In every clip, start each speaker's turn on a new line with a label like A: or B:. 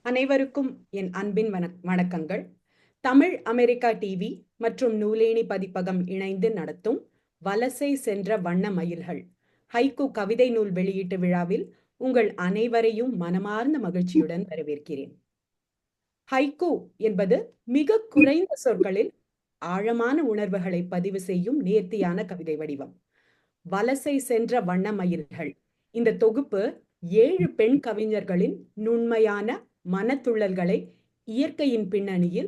A: அனைவருக்கும் என் அன்பின் வணக்கங்கள். தமிழ் அமெரிக்கா டிவி மற்றும் நூலேணி பதிப்பகம் இணைந்து நடத்தும் வலசை சென்ற வண்ண மயில்கள் ஹைக்கூ கவிதை நூல் வெளியீட்டு விழாவில் உங்கள் அனைவரையும் மனமார்ந்த மகிழ்ச்சியுடன் வரவேற்கிறேன். ஹைக்கூ என்பது மிக குறைந்த சொற்களில் ஆழமான உணர்வுகளை பதிவு செய்யும் நேர்த்தியான கவிதை வடிவம். வலசை சென்ற வண்ண மயில்கள் இந்த தொகுப்பு 7 பெண் கவிஞர்களின் நுண்மையான மனத்துள்ளல்களை இயற்கையின் பின்னணியில்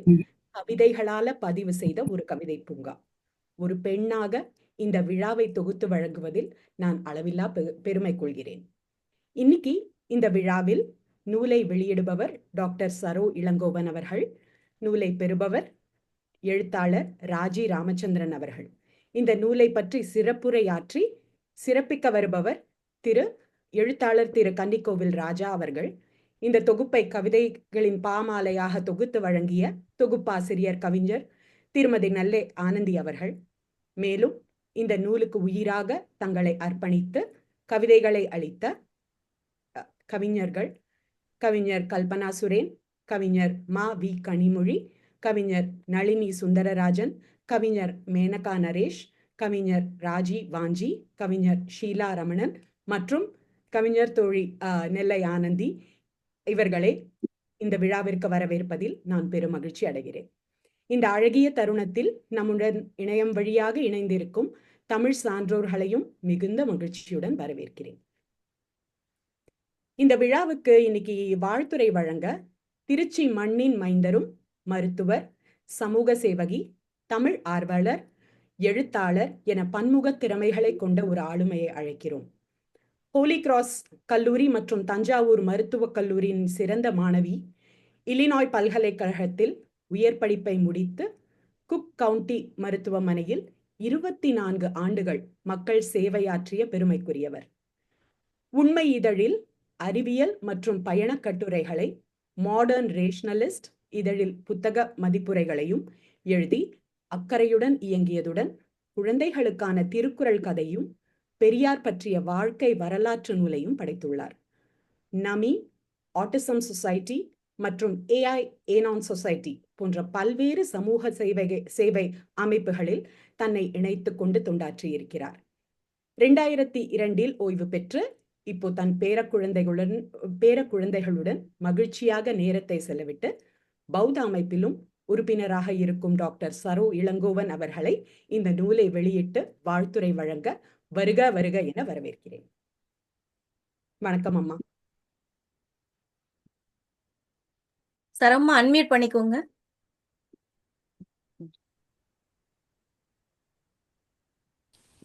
A: கவிதைகளால பதிவு செய்த ஒரு கவிதை பூங்கா. ஒரு பெண்ணாக இந்த விழாவை தொகுத்து வழங்குவதில் நான் அளவில்லா பெருமை கொள்கிறேன். இன்னைக்கு இந்த விழாவில் நூலை வெளியிடுபவர் டாக்டர் சரோ இளங்கோவன் அவர்கள், நூலை பெறுபவர் எழுத்தாளர் ராஜி ராமச்சந்திரன் அவர்கள். இந்த நூலை பற்றி சிறப்புரையாற்றி சிறப்பிக்க வருபவர் எழுத்தாளர் திரு கன்னிக்கோவில் ராஜா அவர்கள். இந்த தொகுப்பை கவிதைகளின் பாமாலையாக தொகுத்து வழங்கிய தொகுப்பாசிரியர் கவிஞர் திருமதி நல்லே ஆனந்தி அவர்கள். மேலும் இந்த நூலுக்கு உயிராக தங்களை அர்ப்பணித்து கவிதைகளை அளித்த கவிஞர்கள் கவிஞர் கல்பனா சுரேன், கவிஞர் மா வி கனிமொழி, கவிஞர் நளினி சுந்தரராஜன், கவிஞர் மேனகா நரேஷ், கவிஞர் ராஜி வாஞ்சி, கவிஞர் ஷீலா ரமணன் மற்றும் கவிஞர் தோழி நெல்லை ஆனந்தி இவர்களை இந்த விழாவிற்கு வரவேற்பதில் நான் பெரும் மகிழ்ச்சி அடைகிறேன். இந்த அழகிய தருணத்தில் நம்முடன் இணையம் வழியாக இணைந்திருக்கும் தமிழ் சான்றோர்களையும் மிகுந்த மகிழ்ச்சியுடன் வரவேற்கிறேன். இந்த விழாவுக்கு இன்னைக்கு வாழ்த்துரை வழங்க திருச்சி மண்ணின் மைந்தரும் மருத்துவர், சமூக சேவகி, தமிழ் ஆர்வலர், எழுத்தாளர் என பன்முக திறமைகளை கொண்ட ஒரு ஆளுமையை அழைக்கிறோம். ஹோலி கிராஸ் கல்லூரி மற்றும் தஞ்சாவூர் மருத்துவக் கல்லூரியின் சிறந்த மாணவி, இலினாய் பல்கலைக்கழகத்தில் உயர் படிப்பை முடித்து குக் கவுண்டி மருத்துவமனையில் 24 ஆண்டுகள் மக்கள் சேவையாற்றிய பெருமைக்குரியவர். உண்மை இதழில் அறிவியல் மற்றும் பயணக் கட்டுரைகளை, மாடர்ன் ரேஷனலிஸ்ட் இதழில் புத்தக மதிப்புரைகளையும் எழுதி அக்கறையுடன் இயங்கியதுடன் குழந்தைகளுக்கான திருக்குறள் கதையும் பெரியார் பற்றிய வாழ்க்கை வரலாற்று நூலையும் படைத்துள்ளார். நமி, ஆட்டிசம் சொசைட்டி மற்றும் ஏஐ ஏனான் சொசைட்டி போன்ற பல்வேறு சமூக சேவை அமைப்புகளில் தன்னை இணைத்துக் கொண்டு தொண்டாற்றியிருக்கிறார். 2002 ஓய்வு பெற்று இப்போ தன் பேரக்குழந்தைகளுடன் மகிழ்ச்சியாக நேரத்தை செலவிட்டு பௌத்த அமைப்பிலும் உறுப்பினராக இருக்கும் டாக்டர் சரோ இளங்கோவன் அவர்களை இந்த நூலை வெளியிட்டு வாழ்த்துரை வழங்க வருக வருக என வரவேற்கிறேன். வணக்கம் அம்மா.
B: சரம்மா அன்மியூட் பண்ணிக்கோங்க.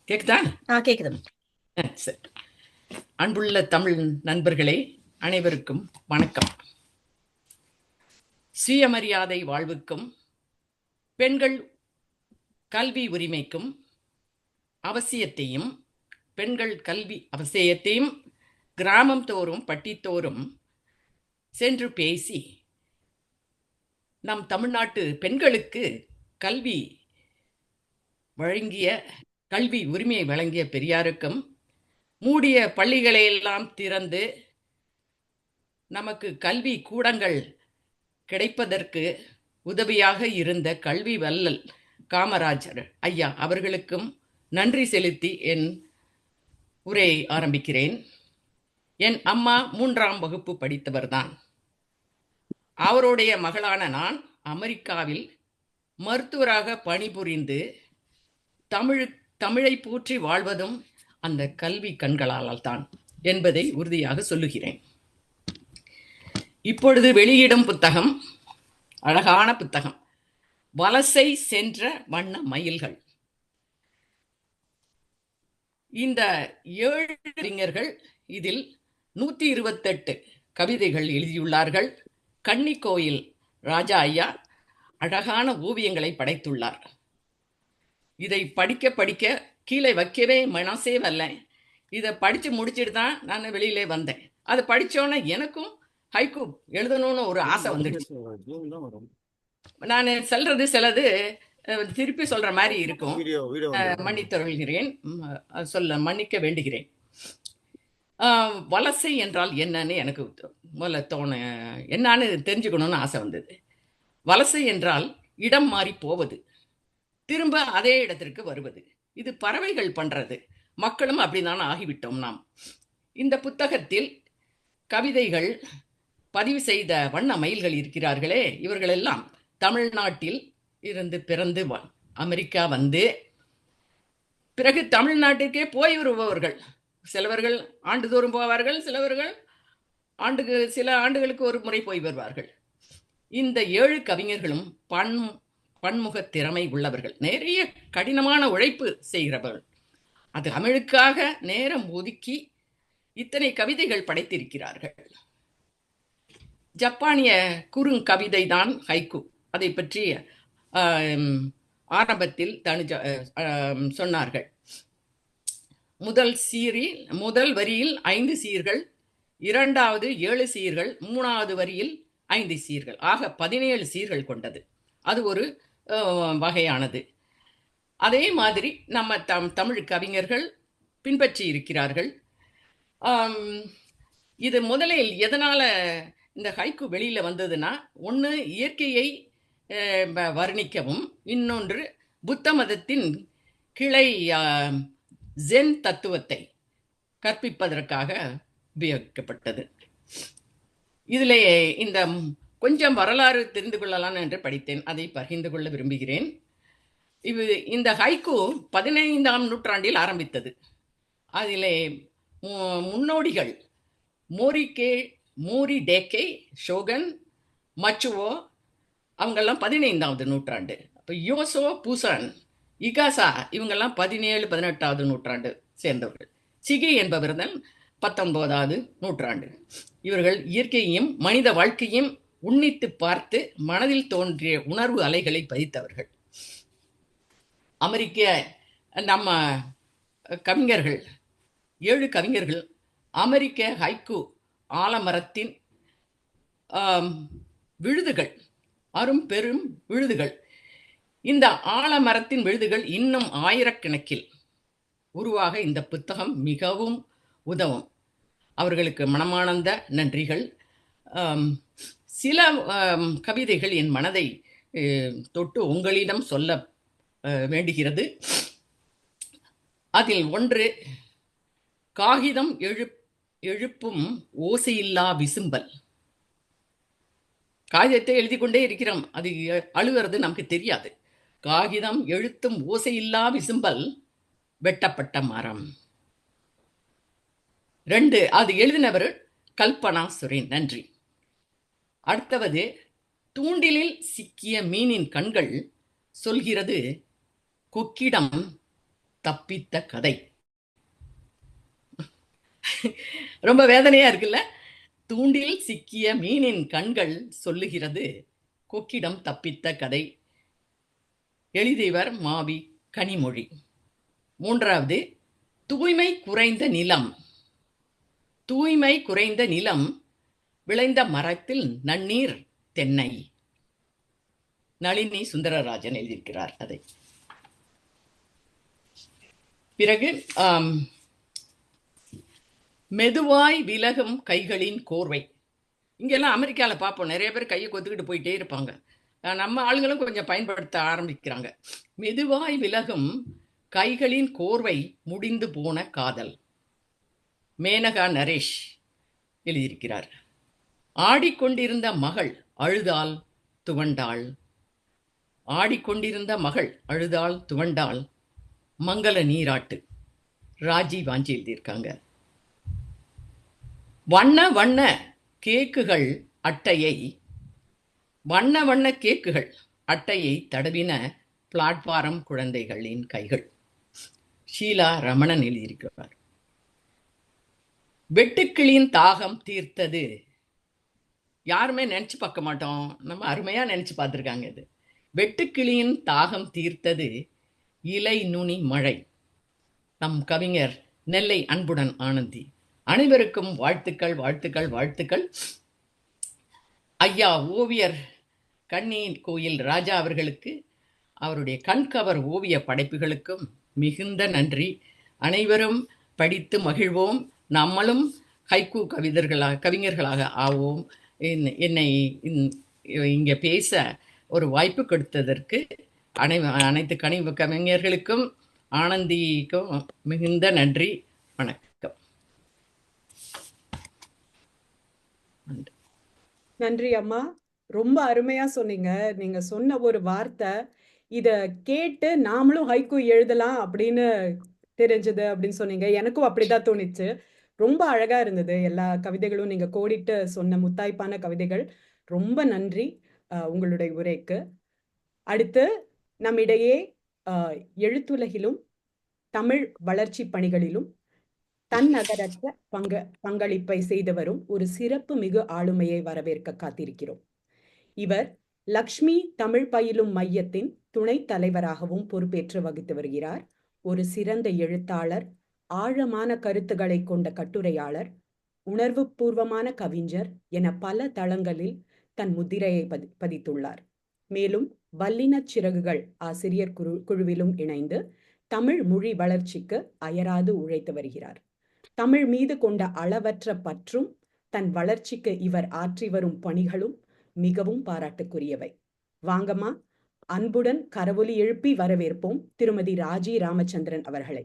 C: கேக்குதா?
B: கேக்குது.
C: அன்புள்ள தமிழ் நண்பர்களே, அனைவருக்கும் வணக்கம். சுயமரியாதை வாழ்வுக்கும் பெண்கள் கல்வி உரிமைக்கும் அவசியத்தையும் பெண்கள் கல்வி அவசியத்தையும் கிராமம் தோறும் பட்டித்தோறும் சென்று பேசி நம் தமிழ்நாட்டு பெண்களுக்கு கல்வி உரிமையை வழங்கிய பெரியாருக்கும் மூடிய பள்ளிகளையெல்லாம் திறந்து நமக்கு கல்வி கூடங்கள் கிடைப்பதற்கு உதவியாக இருந்த கல்வி வள்ளல் காமராஜர் ஐயா அவர்களுக்கும் நன்றி செலுத்தி என் உரையை ஆரம்பிக்கிறேன். என் அம்மா 3ஆம் வகுப்பு படித்தவர்தான். அவருடைய மகளான நான் அமெரிக்காவில் மருத்துவராக பணிபுரிந்து தமிழை போற்றி வாழ்வதும் அந்த கல்வி கண்களால் தான் என்பதை உறுதியாக சொல்லுகிறேன். இப்பொழுது வெளியிடும் புத்தகம் அழகான புத்தகம், வலசை சென்ற வண்ண மயில்கள். இந்த 7 அறிஞர்கள் இதில் 128 கவிதைகள் எழுதியுள்ளார்கள். கன்னிக்கோயில் ராஜா ஐயா அழகான ஓவியங்களை படைத்துள்ளார். இதை படிக்க படிக்க கீழே வைக்கவே மனசே வரல. இதை படித்து முடிச்சுட்டு தான் நான் வெளியிலே வந்தேன். அதை படித்தோன்னே எனக்கும் ஹைக்கூ எழுதணும்னு ஒரு ஆசை வந்துடுச்சு. நான் சொல்றது சிலது திருப்பி சொல்ற மாதிரி இருக்கும், மன்னித்தருள்கிறேன், மன்னிக்க வேண்டுகிறேன். வலசை என்றால் என்னன்னு எனக்கு முதல்ல என்னன்னு தெரிஞ்சுக்கணும்னு ஆசை வந்தது. வலசை என்றால் இடம் மாறி போவது, திரும்ப அதே இடத்திற்கு வருவது. இது பறவைகள் பண்றது, மக்களும் அப்படிதான் ஆகிவிட்டோம் நாம். இந்த புத்தகத்தில் கவிதைகள் பதிவு செய்த வண்ண மயில்கள் இருக்கிறார்களே, இவர்களெல்லாம் தமிழ்நாட்டில் இருந்து பிறந்து அமெரிக்கா வந்து பிறகு தமிழ்நாட்டிற்கே போய் வருபவர்கள். சிலவர்கள் ஆண்டுதோறும் போவார்கள், சிலவர்கள் சில ஆண்டுகளுக்கு ஒரு முறை போய் வருவார்கள். இந்த 7 கவிஞர்களும் பன்முக திறமை உள்ளவர்கள், நிறைய கடினமான உழைப்பு செய்கிறவர்கள். அது தமிழுக்காக நேரம் ஒதுக்கி இத்தனை கவிதைகள் படைத்திருக்கிறார்கள். ஜப்பானிய குறுங்கவிதை தான் ஹைக்கூ. அதை பற்றி ஆரம்பத்தில் சொன்னார்கள். முதல் வரியில் 5 சீர்கள், இரண்டாவது 7 சீர்கள், மூணாவது வரியில் 5 சீர்கள், ஆக 17 சீர்கள் கொண்டது. அது ஒரு வகையானது. அதே மாதிரி நம்ம தமிழ் கவிஞர்கள் பின்பற்றி இருக்கிறார்கள். இது முதலில் எதனால இந்த ஹைக்கூ வெளியில வந்ததுன்னா, ஒன்று இயற்கையை வர்ணிக்கவும், இன்னொன்று புத்த மதத்தின் கிளை ஜென் தத்துவத்தை கற்பிப்பதற்காக உபயோகிக்கப்பட்டது. இதிலே இந்த கொஞ்சம் வரலாறு தெரிந்து கொள்ளலாம் என்று படித்தேன், அதை பகிர்ந்து கொள்ள விரும்புகிறேன். இந்த ஹைக்கூ 15ஆம் நூற்றாண்டில் ஆரம்பித்தது. அதிலே முன்னோடிகள் மோரிடேக்கே, ஷோகன், மச்சுவோ, அவங்கெல்லாம் 15வது நூற்றாண்டு. அப்போ யோசோ பூசான், இகாசா இவங்கெல்லாம் 17, 18வது நூற்றாண்டு சேர்ந்தவர்கள். சிகி என்பவர் தான் 19வது நூற்றாண்டு. இவர்கள் இயற்கையையும் மனித வாழ்க்கையும் உன்னித்து பார்த்து மனதில் தோன்றிய உணர்வு அலைகளை பதித்தவர்கள். அமெரிக்க நம்ம கவிஞர்கள் 7 கவிஞர்கள் அமெரிக்க ஹைக்கூ ஆலமரத்தின் விழுதுகள், அரும் பெரும் விழுதுகள். இந்த ஆலமரத்தின் விழுதுகள் இன்னும் ஆயிரக்கணக்கில் உருவாக இந்த புத்தகம் மிகவும் உதவும். அவர்களுக்கு மனமார்ந்த நன்றிகள். சில கவிதைகள் என் மனதை தொட்டு உங்களிடம் சொல்ல வேண்டுகிறது. அதில் ஒன்று, காகிதம் எழுப்பும் ஓசையில்லா விசும்பல். காகிதத்தை எழுதி கொண்டே இருக்கிறோம், அது அழுகிறது நமக்கு தெரியாது. காகிதம் எழுத்தும் ஓசையில்லா விசும்பல், வெட்டப்பட்ட மரம். 2, அது எழுதினவர் கல்பனா சுரேன். நன்றி. அடுத்தவது, தூண்டிலில் சிக்கிய மீனின் கண்கள் சொல்கிறது கொக்கிடம் தப்பித்த கதை. ரொம்ப வேதனையா இருக்குல்ல? தூண்டில் சிக்கிய மீனின் கண்கள் சொல்லுகிறது கொக்கிடம் தப்பித்த கதை. எழுதியவர் மாவி கனிமொழி. 3வது, தூய்மை குறைந்த நிலம். தூய்மை குறைந்த நிலம், விளைந்த மரத்தில் நன்னீர் தென்னை. நளினி சுந்தரராஜன் எழுதியிருக்கிறார் அதை. பிறகு மெதுவாய் விலகும் கைகளின் கோர்வை. இங்கெல்லாம் அமெரிக்காவில் பார்ப்போம், நிறைய பேர் கையை கொத்துக்கிட்டு போயிட்டே இருப்பாங்க. நம்ம ஆளுங்களும் கொஞ்சம் பயன்படுத்த ஆரம்பிக்கிறாங்க. மெதுவாய் விலகும் கைகளின் கோர்வை, முடிந்து போன காதல். மேனகா நரேஷ் எழுதியிருக்கிறார். ஆடிக்கொண்டிருந்த மகள் அழுதாள் துவண்டாள். ஆடிக்கொண்டிருந்த மகள் அழுதாள் துவண்டாள். மங்கள நீராட்டு. ராஜி வாஞ்சி எழுதியிருக்காங்க. வண்ண வண்ண கேக்குகள் அட்டையை, வண்ண வண்ண கேக்குகள் அட்டையை தடவின பிளாட்பாரம் குழந்தைகளின் கைகள். ஷீலா ரமணன் எழுதியிருக்கிறார். வெட்டுக்கிளியின் தாகம் தீர்த்தது. யாருமே நினைச்சு பார்க்க மாட்டோம், நம்ம அருமையா நினைச்சு பார்த்துருக்காங்க. இது வெட்டுக்கிளியின் தாகம் தீர்த்தது இலை நுனி மழை. நம் கவிஞர் நெல்லை அன்புடன் ஆனந்தி. அனைவருக்கும் வாழ்த்துக்கள், வாழ்த்துக்கள், வாழ்த்துக்கள். ஐயா ஓவியர் கண்ணீர் கோயில் ராஜா அவர்களுக்கு, அவருடைய கண்கவர் ஓவிய படைப்புகளுக்கும் மிகுந்த நன்றி. அனைவரும் படித்து மகிழ்வோம். நம்மளும் ஹைக்கூ கவிஞர்களாக ஆவோம். என்னை இங்கே பேச ஒரு வாய்ப்பு கொடுத்ததற்கு அனைத்து கவிஞர்களுக்கும் ஆனந்திக்கும் மிகுந்த நன்றி. வணக்கம்.
A: நன்றி அம்மா. ரொம்ப அருமையா சொன்னீங்க. நீங்க சொன்ன ஒரு வார்த்தை, இத கேட்டு நாமளும் ஹைக்கூ எழுதலாம் அப்படின்னு தெரிஞ்சது அப்படின்னு சொன்னீங்க. எனக்கும் அப்படிதான் தோணிச்சு. ரொம்ப அழகா இருந்தது. எல்லா கவிதைகளும் நீங்க கோடிட்டு சொன்ன முத்தாய்ப்பான கவிதைகள். ரொம்ப நன்றி உங்களுடைய உரைக்கு. அடுத்து நம்மிடையே எழுத்துலகிலும் தமிழ் வளர்ச்சி பணிகளிலும் தன்னகரற்ற பங்களிப்பை செய்து வரும் ஒரு சிறப்பு மிகு ஆளுமையை வரவேற்க காத்திருக்கிறோம். இவர் லக்ஷ்மி தமிழ் பயிலும் மையத்தின் துணைத் தலைவராகவும் பொறுப்பேற்று வகித்து வருகிறார். ஒரு சிறந்த எழுத்தாளர், ஆழமான கருத்துக்களை கொண்ட கட்டுரையாளர், உணர்வு பூர்வமான கவிஞர் என பல தளங்களில் தன் முத்திரையை பதித்துள்ளார். மேலும் வல்லினச் சிறகுகள் ஆசிரியர் குழுவிலும் இணைந்து தமிழ் மொழி வளர்ச்சிக்கு அயராது உழைத்து வருகிறார். தமிழ் மீது கொண்ட அளவற்ற பற்றும் தன் வளர்ச்சிக்கு இவர் ஆற்றி வரும் பணிகளும் மிகவும் பாராட்டுக்குரியவை. வாங்கம்மா, அன்புடன் கரவொலி எழுப்பி வரவேற்போம் திருமதி ராஜி ராமச்சந்திரன் அவர்களை.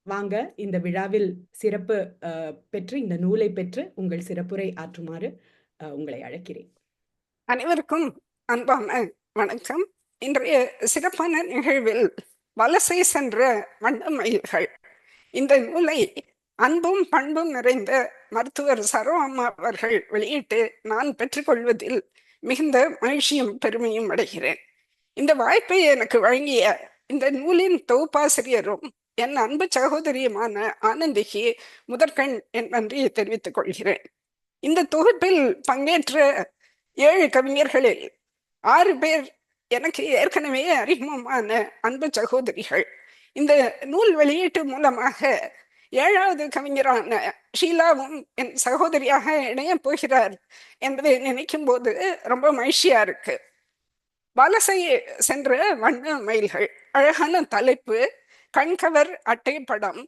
A: வாங்க, இந்த விழாவில் சிறப்பு பெற்று, இந்த நூலை பெற்று உங்கள் சிறப்புரை ஆற்றுமாறு உங்களை அழைக்கிறேன்.
D: அனைவருக்கும் அன்பான வணக்கம். இன்றைய சிறப்பான நிகழ்வில் வலசை சென்ற வண்ண மயில்கள், இந்த நூலை அன்பும் பண்பும் நிறைந்த மருத்துவர் சரோ அம்மா அவர்கள் வெளியிட்டு நான் பெற்றுக்கொள்வதில் மிகுந்த மகிழ்ச்சியும் பெருமையும் அடைகிறேன். இந்த வாய்ப்பை எனக்கு வழங்கிய இந்த நூலின் தொகுப்பாசிரியரும் என் அன்பு சகோதரியுமான ஆனந்திக்கு முதற்கண் என் நன்றியை தெரிவித்துக் கொள்கிறேன். இந்த தொகுப்பில் பங்கேற்ற 7 கவிஞர்களில் 6 பேர் எனக்கு ஏற்கனவே அறிமுகமான அன்பு சகோதரிகள். இந்த நூல் வெளியீட்டு மூலமாக 7வது கவிஞரான ஷீலாவும் என் சகோதரியாக இணைய போகிறார் என்பதை நினைக்கும் போது ரொம்ப மகிழ்ச்சியா இருக்கு. வலசை சென்ற வண்ண மயில்கள், அழகான தலைப்பு, கண்கவர் அட்டை படம்,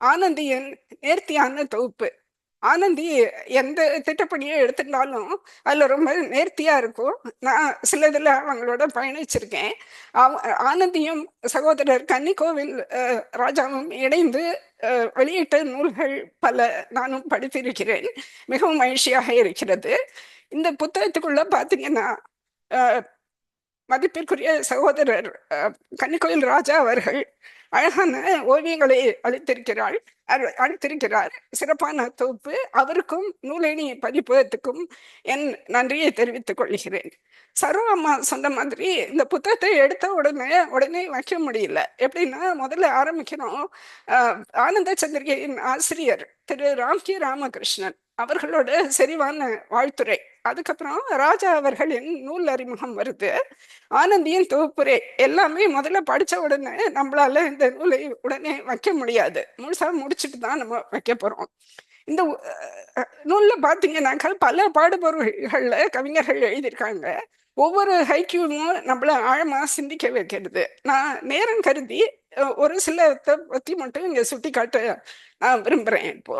D: ஆனந்தியின் நேர்த்தியான தொகுப்பு. ஆனந்தி எந்த திட்டப்பணியை எடுத்துட்டாலும் அதுல ரொம்ப நேர்த்தியா இருக்கும். நான் சிலதுல அவங்களோட பயணிச்சிருக்கேன். ஆனந்தியும் சகோதரர் கன்னிக்கோவில் ராஜாவும் இணைந்து வெளியிட்ட நூல்கள் பல நானும் படித்திருக்கிறேன். மிகவும் மகிழ்ச்சியாக இருக்கிறது. இந்த புத்தகத்துக்குள்ள பாத்தீங்கன்னா மதிப்பிற்குரிய சகோதரர் கன்னிக்கோயில் ராஜா அவர்கள் அழகான ஓவியங்களை அளித்திருக்கிறார். சிறப்பான தொகுப்பு. அவருக்கும் நூலேணி பதிப்பகத்துக்கும் என் நன்றியை தெரிவித்துக் கொள்கிறேன். சரோ அம்மா சொன்ன மாதிரி இந்த புத்தகத்தை எடுத்த உடனே வைக்க முடியல. எப்படின்னா, முதல்ல ஆரம்பிக்கணும். ஆனந்த சந்திரிகையின் ஆசிரியர் திரு ராம்கி ராமகிருஷ்ணன் அவர்களோட செறிவான வாழ்த்துறை, அதுக்கப்புறம் ராஜா அவர்களின் நூல் அறிமுகம் வருது, ஆனந்தியின் தொகுப்புரை. எல்லாமே முதல்ல படிச்ச உடனே நம்மளால இந்த நூலை உடனே வைக்க முடியாது. முழுசா முடிச்சுட்டு தான் நம்ம வைக்க போறோம். இந்த நூல்ல பாத்தீங்கன்னாக்கா பல பாடுபொருள்கள்ல கவிஞர்கள் எழுதியிருக்காங்க. ஒவ்வொரு ஹைக்கியூமும் நம்மள ஆழமா சிந்திக்க வைக்கிறது. நான் நேரம் கருதி ஒரு சிலத்தை பத்தி மட்டும் இங்க சுட்டி காட்ட நான் விரும்புறேன். இப்போ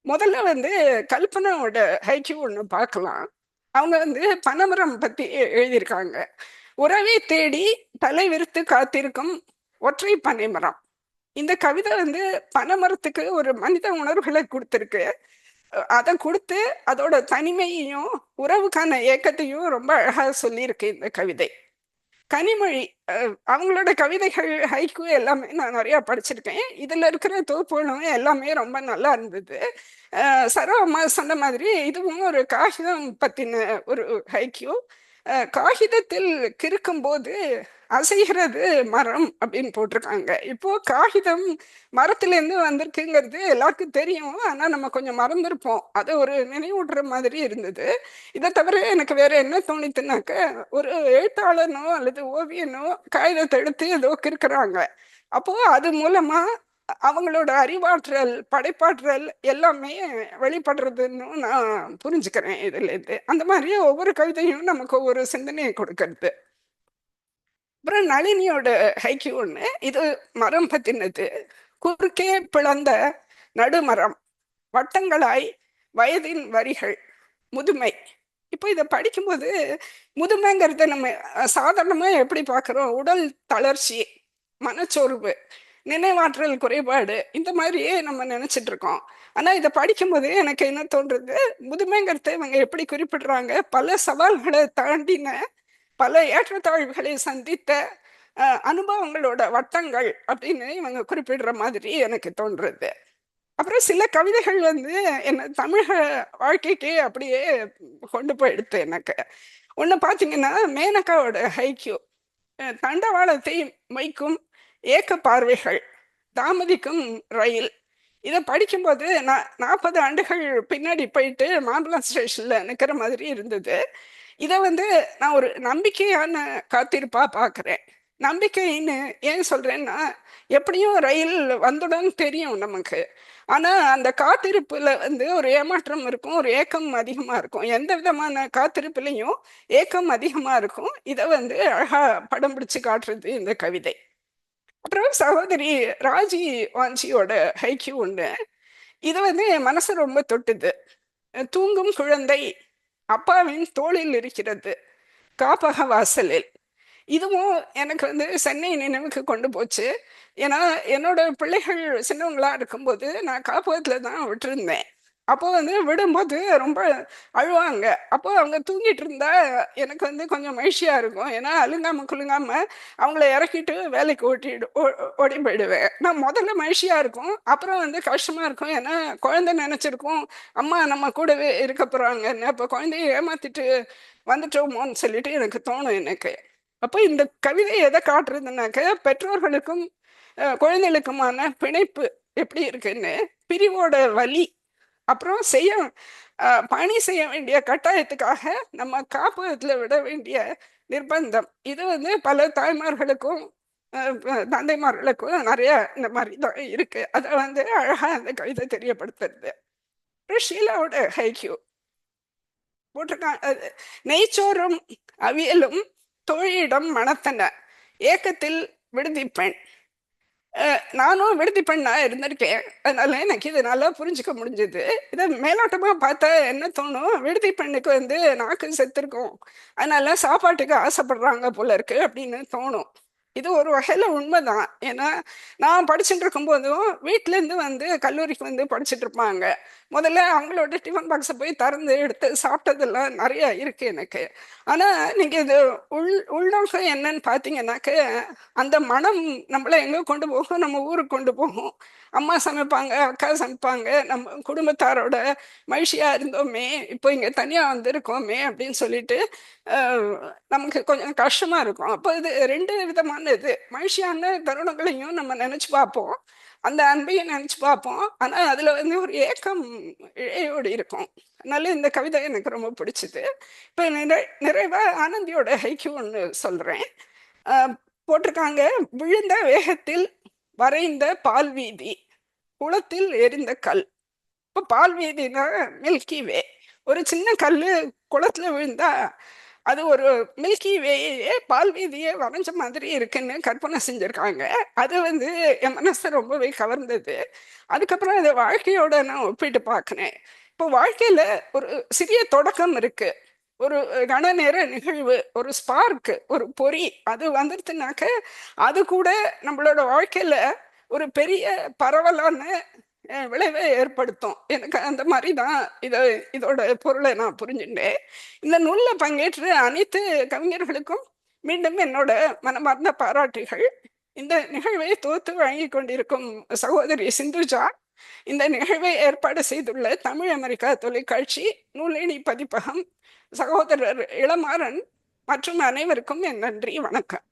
D: முதல்ல கல்பனாவோட ஹைக்கியூ ஒண்ணு பார்க்கலாம். அவங்க பனைமரம் பத்தி எழுதியிருக்காங்க. உறவை தேடி தலை விரித்து காத்திருக்கும் ஒற்றை பனைமரம். இந்த கவிதை பனைமரத்துக்கு ஒரு மனித உணர்வுகளை கொடுத்துருக்கு. அதை கொடுத்து அதோட தனிமையையும் உறவுக்கான ஏக்கத்தையும் ரொம்ப அழகா சொல்லியிருக்கு இந்த கவிதை. கனிமொழி அவங்களோட கவிதைகள் ஹைக்கூ எல்லாமே நான் நிறைய படிச்சிருக்கேன். இதுல இருக்கிற தொகுப்புகளும் எல்லாமே ரொம்ப நல்லா இருந்தது. சரோ அம்மா சொன்ன மாதிரி இதுவும் ஒரு காகிதம் பத்தின ஒரு ஹைக்கூ. காகிதத்தில் கிறுக்கும் போது அசைகிறது மரம் அப்படின்னு போட்டிருக்காங்க. இப்போ காகிதம் மரத்திலேருந்து வந்திருக்குங்கிறது எல்லாருக்கும் தெரியும். ஆனா நம்ம கொஞ்சம் மறந்துருப்போம். அதை ஒரு நினைவூட்டுற மாதிரி இருந்தது. இதை தவிர எனக்கு வேற என்ன தோணித்துனாக்க, ஒரு எழுத்தாளனோ அல்லது ஓவியனோ காகிதத்தை எடுத்து ஏதோ கிறுக்குறாங்க. அப்போ அது மூலமா அவங்களோட அறிவாற்றல், படைப்பாற்றல் எல்லாமே வெளிப்படுறதுன்னு நான் புரிஞ்சுக்கிறேன் இதுல இருந்து. அந்த மாதிரி ஒவ்வொரு கவிதையும் நமக்கு ஒவ்வொரு சிந்தனையை கொடுக்கறது. அப்புறம் நளினியோட ஹைக்கியூ ஒண்ணு, இது மரம் பத்தினது. குறுக்கே பிளந்த நடுமரம், வட்டங்களாய் வயதின் வரிகள், முதுமை. இப்போ இதை படிக்கும்போது முதுமைங்கிறத நம்ம சாதாரணமா எப்படி பார்க்குறோம்? உடல் தளர்ச்சி, மனச்சோர்வு, நினைவாற்றல் குறைபாடு, இந்த மாதிரியே நம்ம நினைச்சிட்டு இருக்கோம். ஆனா இதை படிக்கும்போது எனக்கு என்ன தோன்றுது, முதுமைங்கிறத இவங்க எப்படி குறிப்பிடுறாங்க? பல சவால்களை தாண்டின, பல ஏற்றத்தாழ்வுகளை சந்தித்த அனுபவங்களோட வட்டங்கள் அப்படின்னு இவங்க குறிப்பிடுற மாதிரி எனக்கு தோன்றுறது. அப்புறம் சில கவிதைகள் என்ன தமிழக வாழ்க்கைக்கு அப்படியே கொண்டு போயிடுத்து எனக்கு. ஒன்று பார்த்தீங்கன்னா, மேனகாவோட ஹைக்யூ, தண்டவாளத்தை மொய்க்கும் ஏக்க பார்வைகள், தாமதிக்கும் ரயில். இதை படிக்கும்போது நான் 40 ஆண்டுகள் பின்னாடி போயிட்டு மாம்பலம் ஸ்டேஷன்ல நிற்கிற மாதிரி இருந்தது. இதை நான் ஒரு நம்பிக்கையான காத்திருப்பா பார்க்குறேன். நம்பிக்கைன்னு ஏன் சொல்றேன்னா, எப்படியும் ரயில் வந்துடும் தெரியும் நமக்கு. ஆனா அந்த காத்திருப்புல ஒரு ஏமாற்றம் இருக்கும், ஒரு ஏக்கம் அதிகமா இருக்கும். எந்த விதமான காத்திருப்புலையும் ஏக்கம் அதிகமா இருக்கும். இதை அழகா படம் பிடிச்சு காட்டுறது இந்த கவிதை. அப்புறம் சகோதரி ராஜி வாஞ்சியோட ஹைக்யூ ஒண்ணு, இது என் மனசை ரொம்ப தொட்டுது. தூங்கும் குழந்தை அப்பாவின் தோளில் இருக்கிறது காப்பக வாசலில். இதுவும் எனக்கு சென்னை நினைவுக்கு கொண்டு போச்சு. ஏன்னா என்னோட பிள்ளைகள் சின்னவங்களா இருக்கும்போது நான் காப்பகத்துல தான் விட்டுருந்தேன். அப்போ விடும்போது ரொம்ப அழுவாங்க. அப்போ அவங்க தூங்கிட்டு இருந்தா எனக்கு கொஞ்சம் மகிழ்ச்சியா இருக்கும். ஏன்னா அழுங்காம குலுங்காம அவங்கள இறக்கிட்டு வேலைக்கு ஓடி போயிடுவேன். நான் முதல்ல மகிழ்ச்சியா இருக்கும், அப்புறம் கஷ்டமா இருக்கும். ஏன்னா குழந்தை நினைச்சிருக்கோம் அம்மா நம்ம கூடவே இருக்க போறாங்கன்னு. அப்போ குழந்தைய ஏமாத்திட்டு வந்துட்டோமோன்னு சொல்லிட்டு எனக்கு தோணும் எனக்கு. அப்போ இந்த கவிதை எதை காட்டுறதுனாக்க, பெற்றோர்களுக்கும் குழந்தைகளுக்குமான பிணைப்பு எப்படி இருக்குன்னு, பிரிவோட வலி, அப்புறம் பணி செய்ய வேண்டிய கட்டாயத்துக்காக நம்ம காப்பகத்துல விட வேண்டிய நிர்பந்தம். இது பல தாய்மார்களுக்கும் தந்தைமார்களுக்கும் நிறைய இந்த மாதிரி தான் இருக்கு. அதை அழகா அந்த கவிதை தெரியப்படுத்துறது. ஷீலாவோட ஹைக்யூ போட்டிருக்காங்க, நெய்ச்சோறும் அவியலும் தோழியிடம் மணத்தன ஏக்கத்தில் விடுதி பெண். நானும் விடுதி பெண்ணா இருந்திருக்கேன், அதனால எனக்கு இது நல்லா புரிஞ்சுக்க முடிஞ்சது. இதை மேலோட்டமா பார்த்தா என்ன தோணும், விடுதி பெண்ணுக்கு நாக்கு செத்துருக்கும், அதனால சாப்பாட்டுக்கு ஆசைப்படுறாங்க போல இருக்கு அப்படின்னு தோணும். இது ஒரு வகையில உண்மைதான். ஏன்னா நான் படிச்சுட்டு இருக்கும்போதும் வீட்டுல இருந்து கல்லூரிக்கு படிச்சுட்டு இருப்பாங்க. முதல்ல அவங்களோட டிஃபன் பாக்ஸை போய் திறந்து எடுத்து சாப்பிட்டதெல்லாம் நிறைய இருக்கு எனக்கு. ஆனா நீங்க இது உள்நோக்கம் என்னன்னு பாத்தீங்கன்னாக்க, அந்த மனம் நம்மள எங்க கொண்டு போகும், நம்ம ஊருக்கு கொண்டு போகும். அம்மா சமைப்பாங்க, அக்கா சமைப்பாங்க, நம்ம குடும்பத்தாரோட மகிழ்ச்சியா இருந்தோமே, இப்போ இங்க தனியா இருக்கோமே அப்படின்னு சொல்லிட்டு நமக்கு கொஞ்சம் கஷ்டமா இருக்கும். அப்போ இது ரெண்டு விதமான இது, மகிழ்ச்சியான தருணங்களையும் நம்ம நினைச்சு பார்ப்போம், அந்த அன்பையும் நினைச்சு பார்ப்போம். ஆனா அதுல ஒரு ஏக்கம் இழையோடு இருக்கும். அதனால இந்த கவிதை எனக்கு ரொம்ப பிடிச்சது. இப்ப நிறைவா ஆனந்தியோட ஹைக்யூ ஒன்று சொல்றேன். போட்டிருக்காங்க, விழுந்த வேகத்தில் வரைந்த பால் வீதி, குளத்தில் எரிந்த கல். இப்போ பால் வீதினா மில்கி வே. ஒரு சின்ன கல் குளத்துல விழுந்தா அது ஒரு மில்கி வேயே, பால் வீதியே வரைஞ்ச மாதிரி இருக்குன்னு கற்பனை செஞ்சிருக்காங்க. அது என் மனசை ரொம்பவே கவர்ந்தது. அதுக்கப்புறம் அதை வாழ்க்கையோட நான் ஒப்பிட்டு பார்க்கிறேன். இப்போ வாழ்க்கையில ஒரு சிறிய தொடக்கம் இருக்கு, ஒரு கன நேர நிகழ்வு, ஒரு ஸ்பார்க், ஒரு பொறி, அது வந்துருச்சுனாக்க அது கூட நம்மளோட வாழ்க்கையில ஒரு பெரிய பரவலான விளைவை ஏற்படுத்தும். எனக்கு அந்த மாதிரி தான் இதோட பொருளை நான் புரிஞ்சுட்டேன். இந்த நூலில் பங்கேற்று அனைத்து கவிஞர்களுக்கும் மீண்டும் என்னோட மனமார்ந்த பாராட்டுகள். இந்த நிகழ்வை தொகுத்து வழங்கி கொண்டிருக்கும் சகோதரி சிந்துஜா, இந்த நிகழ்வை ஏற்பாடு செய்துள்ள தமிழ் அமெரிக்கா தொலைக்காட்சி, நூலேணி பதிப்பகம், சகோதரர் இளமாறன் மற்றும் அனைவருக்கும் என் நன்றி, வணக்கம்.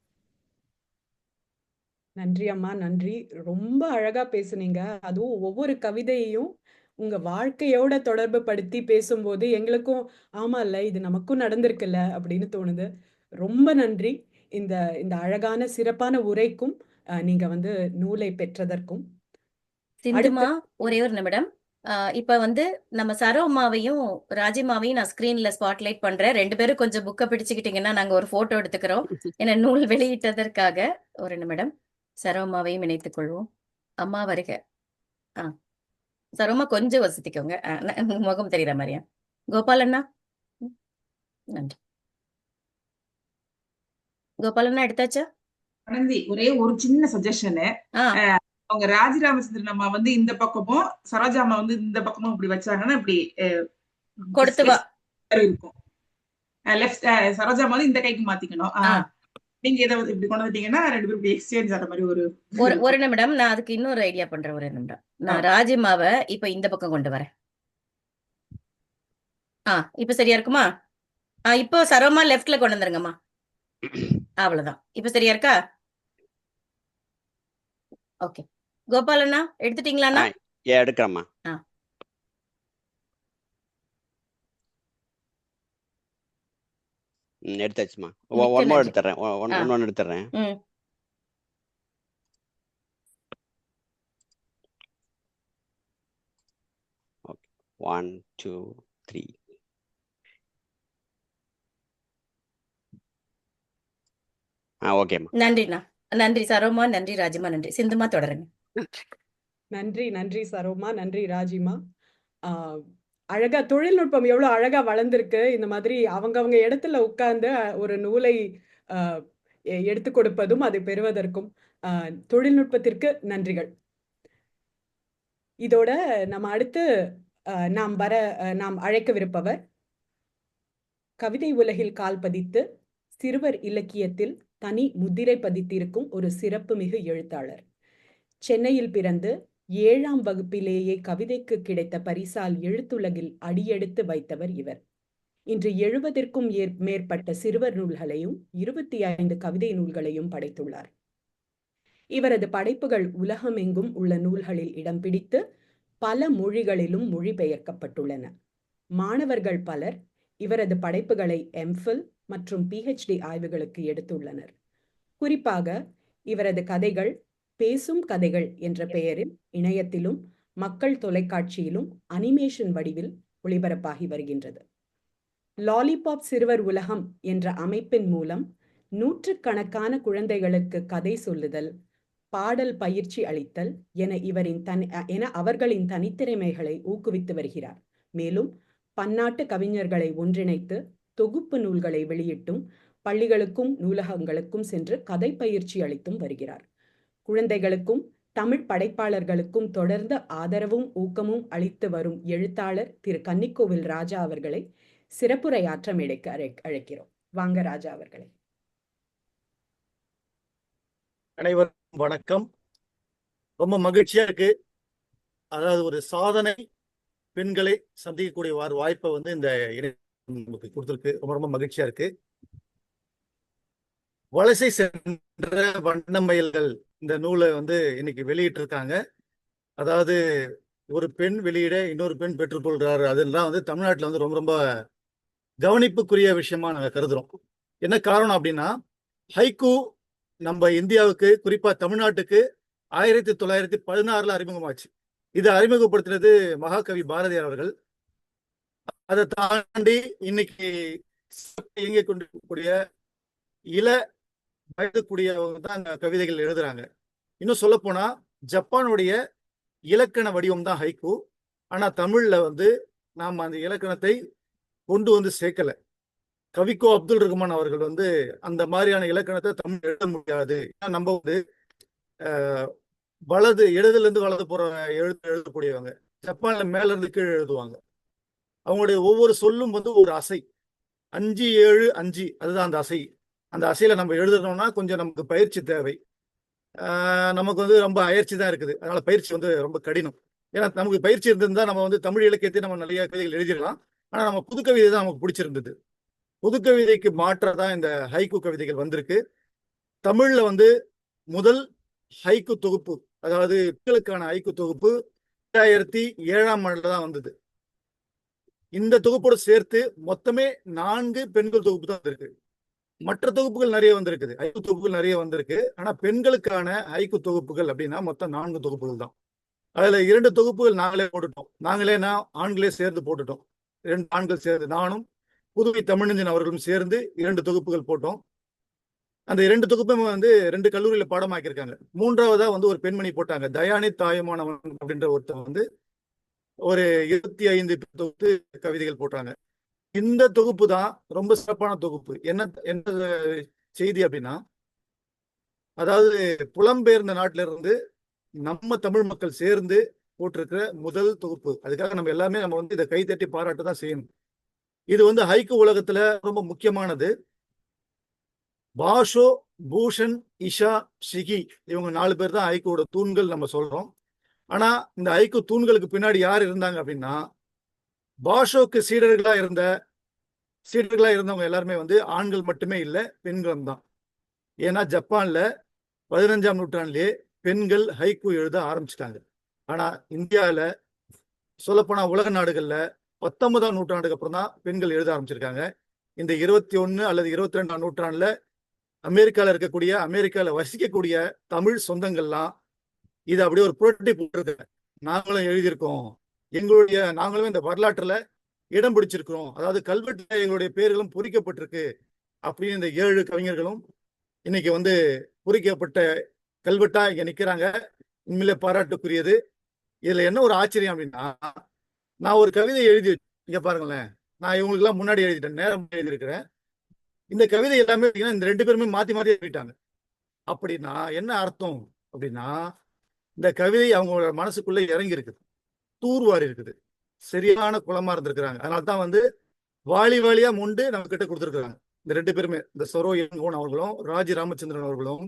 A: நன்றி அம்மா, நன்றி. ரொம்ப அழகா பேசுனீங்க. அதுவும் ஒவ்வொரு கவிதையையும் உங்க வாழ்க்கையோட தொடர்பு படுத்தி பேசும்போது எங்களுக்கும் ஆமால்ல, இது நமக்கும் நடந்திருக்குல்ல அப்படின்னு தோணுது. ரொம்ப நன்றி இந்த இந்த அழகான சிறப்பான உரைக்கும் நீங்க நூலை பெற்றதற்கும்.
B: சிந்துமா, ஒரே ஒரு நிமிடம். இப்ப நம்ம சரோமாவையும் ராஜிமாவையும் நான் ஸ்கிரீன்ல ஸ்பாட்லைட் பண்றேன். 2 பேரும் கொஞ்சம் புக்கை பிடிச்சுக்கிட்டீங்கன்னா நாங்க ஒரு போட்டோ எடுத்துக்கிறோம். ஏன்னா நூல் வெளியிட்டதற்காக. ஒரு நிமிடம், சரோமாவையும் இணைத்துக் கொள்வோம். அம்மா வருக. ஆ சரோமா கொஞ்சம் வசதிக்கோங்க. முகம் தெரியுற மாதிரியா? கோபால் அண்ணா. ம், நன்றி. கோபால் அண்ணா எடுத்தாச்சா?
E: ஆனந்தி, ஒரே ஒரு சின்ன சஜஷனு.
B: ஆ
E: அவங்க ராஜராமச்சந்திரன் அம்மா வந்து இந்த பக்கமும் சரோஜா அம்மா வந்து இந்த பக்கமும் இப்படி வச்சாங்கன்னா இப்படி
B: கொடுத்து வா.
E: இருக்கும். லெஃப்ட் சரோஜா அம்மா வந்து இந்த கைக்கு மாத்திக்கணும்.
B: ஆ
E: நீங்க இதை இப்படி கொண்டு வந்துட்டீங்கன்னா 2 பேரும் இப்படி எக்ஸ்சேஞ்ச் ஆகிற மாதிரி ஒரு
B: ஒரு நிமிடம், நான் அதுக்கு இன்னொரு ஐடியா பண்றேன். ஒரு நிமிடம், நான் ராஜிமாவை இப்ப இந்த பக்கம் கொண்டு வரேன். இப்ப சரியா இருக்குமா? இப்போ சரோமா லெஃப்ட்ல கொண்டு வந்துருங்கம்மா. அவ்வளவுதான். இப்ப சரியா இருக்கா? ஓகே. கோபால் அண்ணா எடுத்துட்டீங்களா அண்ணா?
F: எடுக்கிறேம்மா. எடுத்தாச்சுமா.
B: மிக்க
F: ஒன் மோர்
B: நன்றி.
F: எடுத்துறேன். ஒன்னு எடுத்துறேன்.
B: ம்
F: ஓகே. 1 2 3. ஓகேம்மா.
B: நன்றிண்ணா. நன்றி சரோமா, நன்றி ராஜிமா, நன்றி சிந்துமா. தொடருங்க.
A: நன்றி நன்றி சரோமா, நன்றி ராஜிமா. அழகா தொழில்நுட்பம் எவ்வளவு அழகா வளர்ந்திருக்கு. இந்த மாதிரி அவங்கவங்க இடத்துல உட்கார்ந்து ஒரு நூலை எடுத்து கொடுப்பதும் அதை பெறுவதற்கும் தொழில்நுட்பத்திற்கு நன்றிகள். இதோட நம்ம அடுத்து நாம் அழைக்கவிருப்பவர் கவிதை உலகில் கால் பதித்து சிறுவர் இலக்கியத்தில் தனி முத்திரை பதித்திருக்கும் ஒரு சிறப்புமிகு எழுத்தாளர். சென்னையில் பிறந்து 7ஆம் வகுப்பிலேயே கவிதைக்கு கிடைத்த பரிசால் எழுத்துலகில் அடியெடுத்து வைத்தவர் இவர். இன்று 70ற்கும் மேற்பட்ட சிறுவர் நூல்களையும் 25 கவிதை நூல்களையும் படைத்துள்ளார். இவரது படைப்புகள் உலகமெங்கும் உள்ள நூல்களில் இடம் பிடித்து பல மொழிகளிலும் மொழிபெயர்க்கப்பட்டுள்ளன. மாணவர்கள் பலர் இவரது படைப்புகளை எம்ஃபில் மற்றும் PhD ஆய்வுகளுக்கு எடுத்துள்ளனர். குறிப்பாக இவரது கதைகள் பேசும் கதைகள் என்ற பெயரில் இணையத்திலும் மக்கள் தொலைக்காட்சியிலும் அனிமேஷன் வடிவில் ஒளிபரப்பாகி வருகின்றது. லாலிபாப் சிறுவர் உலகம் என்ற அமைப்பின் மூலம் நூற்றுக்கணக்கான குழந்தைகளுக்கு கதை சொல்லுதல், பாடல் பயிற்சி அளித்தல் என அவர்களின் தனித்திறமைகளை ஊக்குவித்து வருகிறார். மேலும் பன்னாட்டு கவிஞர்களை ஒன்றிணைத்து தொகுப்பு நூல்களை வெளியிட்டும் பள்ளிகளுக்கும் நூலகங்களுக்கும் சென்று கதை பயிற்சி அளித்தும் வருகிறார். குழந்தைகளுக்கும் தமிழ் படைப்பாளர்களுக்கும் தொடர்ந்து ஆதரவும் ஊக்கமும் அளித்து வரும் எழுத்தாளர் திரு கன்னிக்கோவில் ராஜா அவர்களை சிறப்புரையாற்ற மேடைக்கு அழைக்கிறோம். வாங்க ராஜா அவர்களே.
G: அனைவருக்கும் வணக்கம். ரொம்ப மகிழ்ச்சியா இருக்கு. அதாவது ஒரு சாதனை பெண்களை சந்திக்கக்கூடிய வாய்ப்பை வந்து இந்த நமக்கு கொடுத்துருக்கு. ரொம்ப ரொம்ப மகிழ்ச்சியா இருக்கு. வலசை சென்ற வண்ணமயில்கள் இந்த நூலை வந்து இன்னைக்கு வெளியிட்டு இருக்காங்க. அதாவது ஒரு பெண் வெளியிட இன்னொரு பெண் பெற்றுக்கொள்றாரு. அதெல்லாம் வந்து தமிழ்நாட்டில் வந்து ரொம்ப ரொம்ப கவனிப்புக்குரிய விஷயமா நாங்கள் கருதுறோம். என்ன காரணம் அப்படின்னா, ஹைக்கூ நம்ம இந்தியாவுக்கு குறிப்பா தமிழ்நாட்டுக்கு 1916 அறிமுகமாச்சு. இதை அறிமுகப்படுத்தினது மகாகவி பாரதியார் அவர்கள். அதை தாண்டி இன்னைக்கு இயங்கிக் கொண்டிருக்கக்கூடிய இள வயதுக்கூடியவங்க தான் அந்த கவிதைகள் எழுதுறாங்க. இன்னும் சொல்ல போனா ஜப்பானுடைய இலக்கண வடிவம் தான் ஹைக்கூ. ஆனா தமிழ்ல வந்து நாம் அந்த இலக்கணத்தை கொண்டு வந்து சேர்க்கல. கவிக்கோ அப்துல் ரஹ்மான் அவர்கள் வந்து அந்த மாதிரியான இலக்கணத்தை தமிழ் எழுத முடியாது. நம்ம வந்து இடதுல இருந்து வலது போற எழுதக்கூடியவங்க. ஜப்பான்ல மேல இருந்து கீழே எழுதுவாங்க. அவங்களுடைய ஒவ்வொரு சொல்லும் வந்து ஒரு அசை. 5 7 5 அதுதான் அந்த அசை. அந்த அசையில நம்ம எழுதணும்னா கொஞ்சம் நமக்கு பயிற்சி தேவை. நமக்கு வந்து ரொம்ப அயற்சி தான் இருக்குது. அதனால பயிற்சி வந்து ரொம்ப கடினம். ஏன்னா நமக்கு பயிற்சி இருந்திருந்தா நம்ம வந்து தமிழ் இலக்கியத்தை நம்ம நிறைய கவிதைகள் எழுதிடலாம். ஆனா நம்ம புது கவிதை தான் நமக்கு பிடிச்சிருந்தது. புது கவிதைக்கு மாற்றதான் இந்த ஹைக்கூ கவிதைகள் வந்திருக்கு. தமிழ்ல வந்து முதல் ஹைக்கூ தொகுப்பு, அதாவது பெண்களுக்கான ஹைக்கூ தொகுப்பு 2007ஆம் ஆண்டுல தான் வந்தது. இந்த தொகுப்போடு சேர்த்து மொத்தமே 4 பெண்கள் தொகுப்பு தான் இருக்கு. மற்ற தொகுப்புகள் நிறைய வந்திருக்குது. ஹைக்கூ தொகுப்புகள் நிறைய வந்திருக்கு. ஆனா பெண்களுக்கான ஹைக்கூ தொகுப்புகள் அப்படின்னா மொத்தம் 4 தொகுப்புகள் தான். அதுல 2 தொகுப்புகள் நாங்களே போட்டுட்டோம். ஆண்களே சேர்ந்து போட்டுட்டோம். 2 ஆண்கள் சேர்ந்து, நானும் புதுவை தமிழஞ்சன் அவர்களும் சேர்ந்து 2 தொகுப்புகள் போட்டோம். அந்த 2 தொகுப்பும் வந்து 2 கல்லூரியில பாடமாக்கியிருக்காங்க. 3வதா வந்து ஒரு பெண்மணி போட்டாங்க. தயானி தாயுமானவன் அப்படின்ற ஒருத்தர் வந்து ஒரு 25 தொகுப்பு கவிதைகள் போட்டாங்க. இந்த தொகுப்பு தான் ரொம்ப சிறப்பான தொகுப்பு. என்ன என்ன செய்தி அப்படின்னா, அதாவது புலம்பெயர்ந்த நாட்டில இருந்து நம்ம தமிழ் மக்கள் சேர்ந்து போட்டிருக்கிற முதல் தொகுப்பு. அதுக்காக நம்ம எல்லாமே நம்ம வந்து இதை கைத்தட்டி பாராட்ட தான் செய்யணும். இது வந்து ஹைக்கூ உலகத்துல ரொம்ப முக்கியமானது. பாஷோ, பூஷன், இஷா, ஷிகி இவங்க 4 பேர் தான் ஹைக்கூவோட தூண்கள் நம்ம சொல்றோம். ஆனா இந்த ஹைக்கூ தூண்களுக்கு பின்னாடி யார் இருந்தாங்க அப்படின்னா, பாஷோக்கு சீடர்களா இருந்தவங்க எல்லாருமே வந்து ஆண்கள் மட்டுமே இல்ல, பெண்களும் தான். ஏன்னா ஜப்பான்ல 15ஆம் நூற்றாண்டிலே பெண்கள் ஹைக்கூ எழுத ஆரம்பிச்சிட்டாங்க. ஆனா இந்தியாவில சொல்லப்போனா உலக நாடுகள்ல 19ஆம் நூற்றாண்டுக்கு அப்புறம் தான் பெண்கள் எழுத ஆரம்பிச்சிருக்காங்க. இந்த 21 அல்லது 22ஆம் நூற்றாண்டுல அமெரிக்கால வசிக்கக்கூடிய தமிழ் சொந்தங்கள்லாம் இது அப்படியே ஒரு புரட்டி போட்டிருக்காங்க. நாங்களும் எழுதியிருக்கோம், நாங்களும் இந்த வரலாற்றுல இடம் பிடிச்சிருக்கிறோம், அதாவது கல்வெட்டுல எங்களுடைய பேர்களும் பொறிக்கப்பட்டிருக்கு அப்படின்னு இந்த 7 கவிஞர்களும் இன்னைக்கு வந்து பொறிக்கப்பட்ட கல்வெட்டா இங்க நிக்கிறாங்க. உண்மையிலே பாராட்டுக்குரியது. இதுல என்ன ஒரு ஆச்சரியம் அப்படின்னா, நான் ஒரு கவிதை எழுதி இங்க பாருங்களேன், நான் இவங்களுக்கு எல்லாம் முன்னாடி எழுதிட்டேன், நேரம் எழுதியிருக்கிறேன். இந்த கவிதை எல்லாமே இந்த 2 பேருமே மாத்தி மாத்தி எழுதிட்டாங்க. அப்படின்னா என்ன அர்த்தம் அப்படின்னா, இந்த கவிதை அவங்களோட மனசுக்குள்ள இறங்கி இருக்குது, தூர்வாரி இருக்குது, சரியான குளமா இருந்திருக்கிறாங்க. அதனால தான் வந்து வாளி வாளியா முண்டு நம்ம கிட்ட கொடுத்துருக்காங்க. இந்த 2 பேருமே, இந்த சரோ யங்கோன் அவர்களும் ராஜி ராமச்சந்திரன் அவர்களும்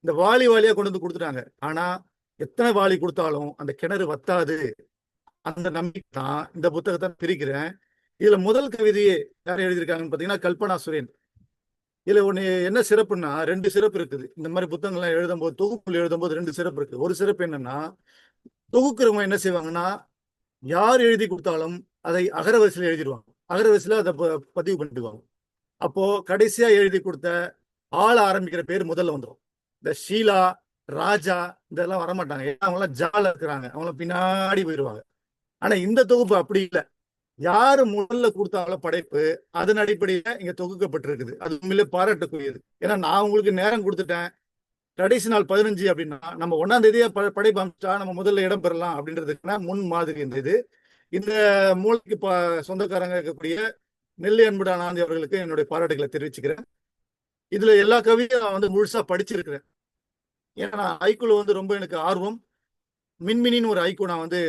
G: இந்த வாளி வாளியா கொண்டு வந்து கொடுத்துட்டாங்க. ஆனா எத்தனை வாளி கொடுத்தாலும் அந்த கிணறு வத்தாது. அந்த நம்பிக்கை தான் இந்த புத்தகத்தை பிரிக்கிறேன். இதுல முதல் கவிதையே யார் எழுதியிருக்காங்கன்னு பாத்தீங்கன்னா கல்பனா சுரேன். இதுல ஒண்ணு என்ன சிறப்புன்னா, 2 சிறப்பு இருக்குது. இந்த மாதிரி புத்தகங்கள்லாம் எழுதும்போது, தொகுப்புகள் எழுதும்போது 2 சிறப்பு இருக்கு. ஒரு சிறப்பு என்னன்னா, தொகுக்கிறவங்க என்ன செய்வாங்கன்னா, யார் எழுதி கொடுத்தாலும் அதை அகரவரிசையில் எழுதிடுவாங்க. அகரவரிசையில அதை பதிவு பண்ணிடுவாங்க. அப்போ கடைசியா எழுதி கொடுத்த ஆள ஆரம்பிக்கிற பேர் முதல்ல வந்துடும். இந்த ஷீலா, ராஜா இதெல்லாம் வரமாட்டாங்க. ஏன்னா அவங்க எல்லாம் ஜால இருக்கிறாங்க, அவங்க பின்னாடி போயிடுவாங்க. ஆனா இந்த தொகுப்பு அப்படி இல்லை. யாரு முதல்ல கொடுத்தாங்களோ படைப்பு, அதன் அடிப்படையில இங்க தொகுக்கப்பட்டிருக்குது. அது உண்மையிலே பாராட்டக்கூடியது. ஏன்னா நான் உங்களுக்கு நேரம் கொடுத்துட்டேன், கடைசி நாள் 15 அப்படின்னா நம்ம 1ஆம் தேதியா படைப்பு அமைச்சா நம்ம முதல்ல இடம் பெறலாம் அப்படின்றதுக்கான முன் மாதிரி இருந்தது. இந்த மூளைக்கு சொந்தக்காரங்க இருக்கக்கூடிய நெல்லை அன்புடானந்தி அவர்களுக்கு என்னுடைய பாராட்டுகளை தெரிவிச்சுக்கிறேன். இதுல எல்லா கவிதையும் நான் வந்து முழுசா படிச்சிருக்கிறேன். ஏன்னா ஹைக்கூல வந்து ரொம்ப எனக்கு ஆர்வம். மின்மினின்னு ஒரு ஹைக்கூ நான் வந்து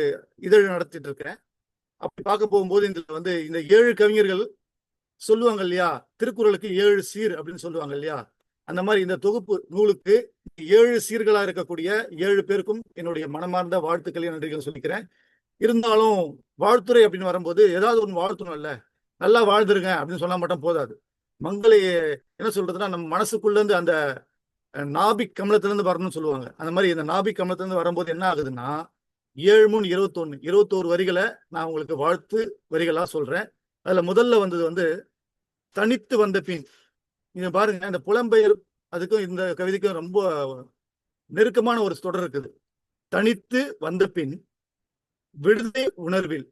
G: இதழ் நடத்திட்டு இருக்கேன். அப்படி பார்க்க போகும்போது இதுல வந்து இந்த 7 கவிஞர்கள் சொல்லுவாங்க இல்லையா, திருக்குறளுக்கு 7 சீர் அப்படின்னு சொல்லுவாங்க இல்லையா, அந்த மாதிரி இந்த தொகுப்பு நூலுக்கு 7 சீர்களா இருக்கக்கூடிய 7 பேருக்கும் என்னுடைய மனமார்ந்த வாழ்த்துக்களையும் நன்றிகள் சொல்லிக்கிறேன். இருந்தாலும் வாழ்த்துறை அப்படின்னு வரும்போது ஏதாவது ஒன்று வாழ்த்தணும் இல்ல, நல்லா வாழ்ந்துருங்க அப்படின்னு சொன்னா மட்டும் போதாது. மங்களை என்ன சொல்றதுன்னா, நம்ம மனசுக்குள்ள இருந்து அந்த நாபிக் கமலத்துல இருந்து வரணும்னு சொல்லுவாங்க. அந்த மாதிரி இந்த நாபிக் கமலத்துல இருந்து வரும்போது என்ன ஆகுதுன்னா, 7 3 21 வரிகளை நான் உங்களுக்கு வாழ்த்து வரிகளா சொல்றேன். அதுல முதல்ல வந்தது வந்து தனித்து வந்த பின். நீங்க பாருங்க, இந்த புலம்பெயர் அதுக்கும் இந்த கவிதைக்கும் ரொம்ப நெருக்கமான ஒரு தொடர் இருக்குது. தனித்து வந்த பின் விடுதலை உணர்வில்,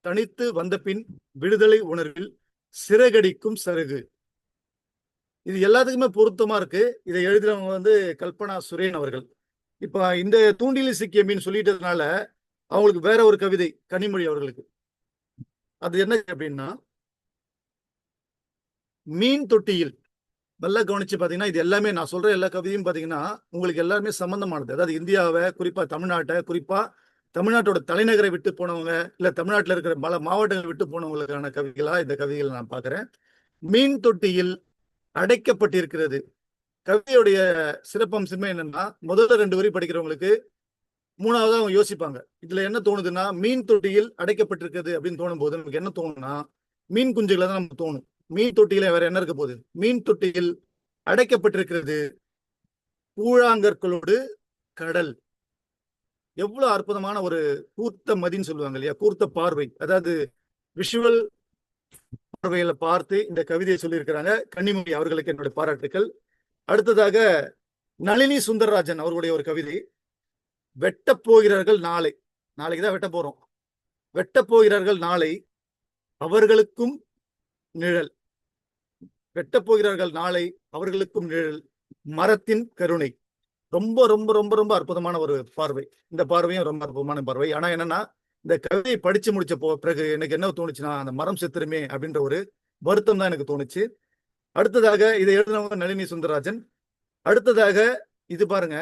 G: தனித்து வந்த பின் விடுதலை உணர்வில் சிறகடிக்கும் சருகு. இது எல்லாத்துக்குமே பொருத்தமா இருக்கு. இதை எழுதுறவங்க வந்து கல்பனா சுரேன் அவர்கள். இப்ப இந்த தூண்டில் சிக்கிய மீன் சொல்லிட்டதுனால அவங்களுக்கு வேற ஒரு கவிதை கனிமொழி அவர்களுக்கு. அது என்ன அப்படின்னா, மீன் தொட்டியில். நல்லா கவனிச்சு பாத்தீங்கன்னா, இது எல்லாமே நான் சொல்ற எல்லா கவிதையும் பாத்தீங்கன்னா உங்களுக்கு எல்லாருமே சம்பந்தமானது. அதாவது இந்தியாவை, குறிப்பா தமிழ்நாட்டை, குறிப்பா தமிழ்நாட்டோட தலைநகரை விட்டு போனவங்க, இல்ல தமிழ்நாட்டில் இருக்கிற பல மாவட்டங்கள் விட்டு போனவங்களுக்கான கவிதைகளா இந்த கவிதைகளை நான் பாக்குறேன். மீன் தொட்டியில் அடைக்கப்பட்டிருக்கிறது. கவிதையுடைய சிறப்பம்சமே என்னன்னா, முதல்ல 2 வரி படிக்கிறவங்களுக்கு 3ஆவதா அவங்க யோசிப்பாங்க, இதுல என்ன தோணுதுன்னா, மீன் தொட்டியில் அடைக்கப்பட்டிருக்கிறது அப்படின்னு தோணும் போது நமக்கு என்ன தோணும்னா, மீன் குஞ்சுகளை தான் நமக்கு தோணும். மீன் தொட்டியில வேற என்ன இருக்க போகுது? மீன் தொட்டியில் அடைக்கப்பட்டிருக்கிறது கூழாங்கற்களோடு கடல். எவ்வளவு அற்புதமான ஒரு கூர்த்த மதின்னு சொல்லுவாங்க இல்லையா, கூர்த்த பார்வை, அதாவது விஷுவல் பார்வையில பார்த்து இந்த கவிதையை சொல்லியிருக்கிறாங்க. கன்னிமொழி அவர்களுக்கு என்னுடைய பாராட்டுக்கள். அடுத்ததாக நளினி சுந்தரராஜன் அவர்களுடைய ஒரு கவிதை, வெட்டப் போகிறார்கள் நாளை. நாளைக்கு தான் வெட்ட போறோம். வெட்டப் போகிறார்கள் நாளை, அவர்களுக்கும் நிழல். வெட்டப் போகிறார்கள் நாளை, அவர்களுக்கும் நிழல், மரத்தின் கருணை. ரொம்ப ரொம்ப ரொம்ப ரொம்ப அற்புதமான ஒரு பார்வை. இந்த பார்வையும் ரொம்ப அற்புதமான பார்வை. ஆனா என்னன்னா, இந்த கவிதையை படிச்சு முடிச்ச பிறகு எனக்கு என்ன தோணுச்சுன்னா, அந்த மரம் செத்துருமே அப்படின்ற ஒரு வருத்தம் தான் எனக்கு தோணுச்சு. அடுத்ததாக இதை எழுதினவங்க நளினி சுந்தரராஜன். அடுத்ததாக இது பாருங்க,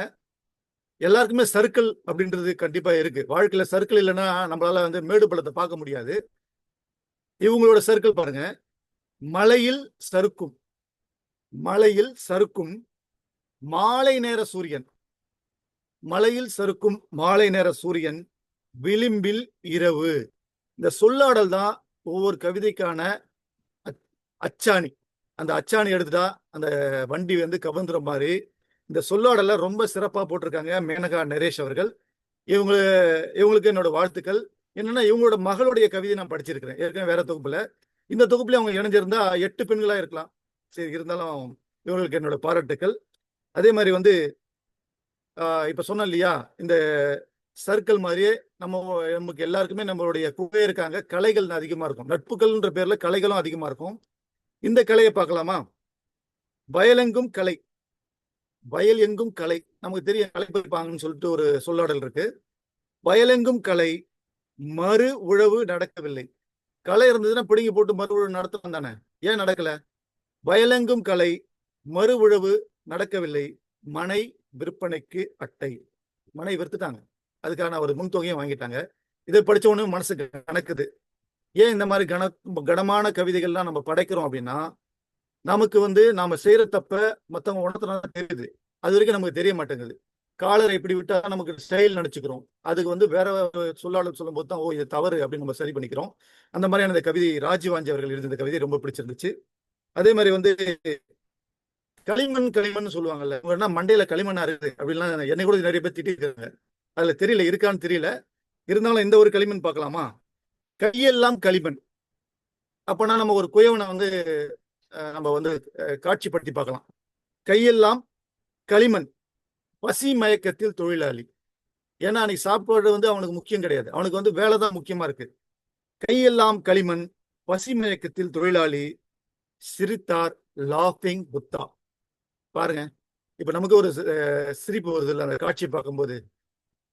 G: எல்லாருக்குமே சர்க்கிள் அப்படின்றது கண்டிப்பா இருக்கு. வாழ்க்கையில சர்க்கிள் இல்லைன்னா நம்மளால வந்து மேடு பள்ளத்தை பார்க்க முடியாது. இவங்களோட சர்க்கிள் பாருங்க, மலையில் சறுக்கும், மலையில் சறுக்கும் மாலை நேர சூரியன், மலையில் சறுக்கும் மாலை நேர சூரியன், விளிம்பில் இரவு. இந்த சொல்லாடல் தான் ஒவ்வொரு கவிதைக்கான அச்சாணி. அந்த அச்சாணி எடுத்துட்டா அந்த வண்டி வந்து கவர்ந்துற மாதிரி இந்த சொல்லாடல ரொம்ப சிறப்பா போட்டிருக்காங்க மேனகா நரேஷ் அவர்கள். இவங்களுக்கு என்னோட வாழ்த்துக்கள். என்னன்னா, இவங்களோட மகளுடைய கவிதை நான் படிச்சிருக்கிறேன் ஏற்கனவே வேற தொகுப்புல. இந்த தொகுப்புல அவங்க இணைஞ்சிருந்தா 8 பெண்களா இருக்கலாம். சரி, இருந்தாலும் இவங்களுக்கு என்னோட பாராட்டுக்கள். அதே மாதிரி வந்து இப்ப சொன்னேன் இல்லையா, இந்த சர்க்கிள் மாதிரியே நமக்கு எல்லாருக்குமே நம்மளுடைய குகை இருக்காங்க, கலைகள் அதிகமா இருக்கும். நட்புகள்ன்ற பேர்ல கலைகளும் அதிகமா இருக்கும். இந்த கலையை பார்க்கலாமா? வயலெங்கும் கலை, வயல் எங்கும் கலை. நமக்கு தெரியும் கலை பறிப்பாங்கன்னு சொல்லிட்டு ஒரு சொல்லாடல் இருக்கு. வயலெங்கும் கலை, மறு உழவு நடக்கவில்லை. களை இருந்ததுன்னா பிடுங்கி போட்டு மறு உழவு நடத்தலாம் தானே, ஏன் நடக்கல? வயலெங்கும் கலை, மறு உழவு நடக்கவில்லை, மனை விற்பனைக்கு அட்டை. மனை விற்றுட்டாங்க, அதுக்கான ஒரு முன்தொகையும் வாங்கிட்டாங்க. இதை படிச்ச உடனே மனசுக்கு கணக்குது. ஏன் இந்த மாதிரி கனமான கவிதைகள்லாம் நம்ம படைக்கிறோம் அப்படின்னா, நமக்கு வந்து நாம செய்யற தப்ப மற்றவங்க உணர்த்துனா தெரியுது, அது வரைக்கும் நமக்கு தெரிய மாட்டேங்குது. காலரை இப்படி விட்டா நமக்கு ஸ்டைல் நினைச்சுக்கிறோம், அதுக்கு வந்து வேற சொல்லாளர் சொல்லும் போது தான் ஓ இது தவறு அப்படின்னு நம்ம சரி பண்ணிக்கிறோம். அந்த மாதிரியான இந்த கவிதை ராஜீவாஞ்சி அவர்கள் எழுதிய கவிதை ரொம்ப பிடிச்சிருந்துச்சு. அதே மாதிரி வந்து களிமண் களிமண் சொல்லுவாங்கல்ல, என்ன மண்டையில களிமண்ணா இருக்குது அப்படின்லாம் என்னை கூட நிறைய பேர் திட்டிருக்காங்க. அதுல தெரியல, இருக்கான்னு தெரியல. இருந்தாலும் இந்த ஒரு களிமண் பார்க்கலாமா? கையெல்லாம் களிமண். அப்பனா நம்ம ஒரு குயவனை வந்து நம்ம வந்து காட்சிப்படுத்தி பார்க்கலாம். கையெல்லாம் களிமண், பசி மயக்கத்தில் தொழிலாளி. ஏன்னா அன்னைக்கு சாப்பாடு வந்து அவனுக்கு முக்கியம் கிடையாது, அவனுக்கு வந்து வேலை தான் முக்கியமா இருக்கு. கையெல்லாம் களிமண், பசி மயக்கத்தில் தொழிலாளி, சிரித்தார் லாஃபிங் புத்தா. பாருங்க, இப்ப நமக்கு ஒரு சிரிப்பு வருது இல்லை அந்த காட்சியை பார்க்கும்போது.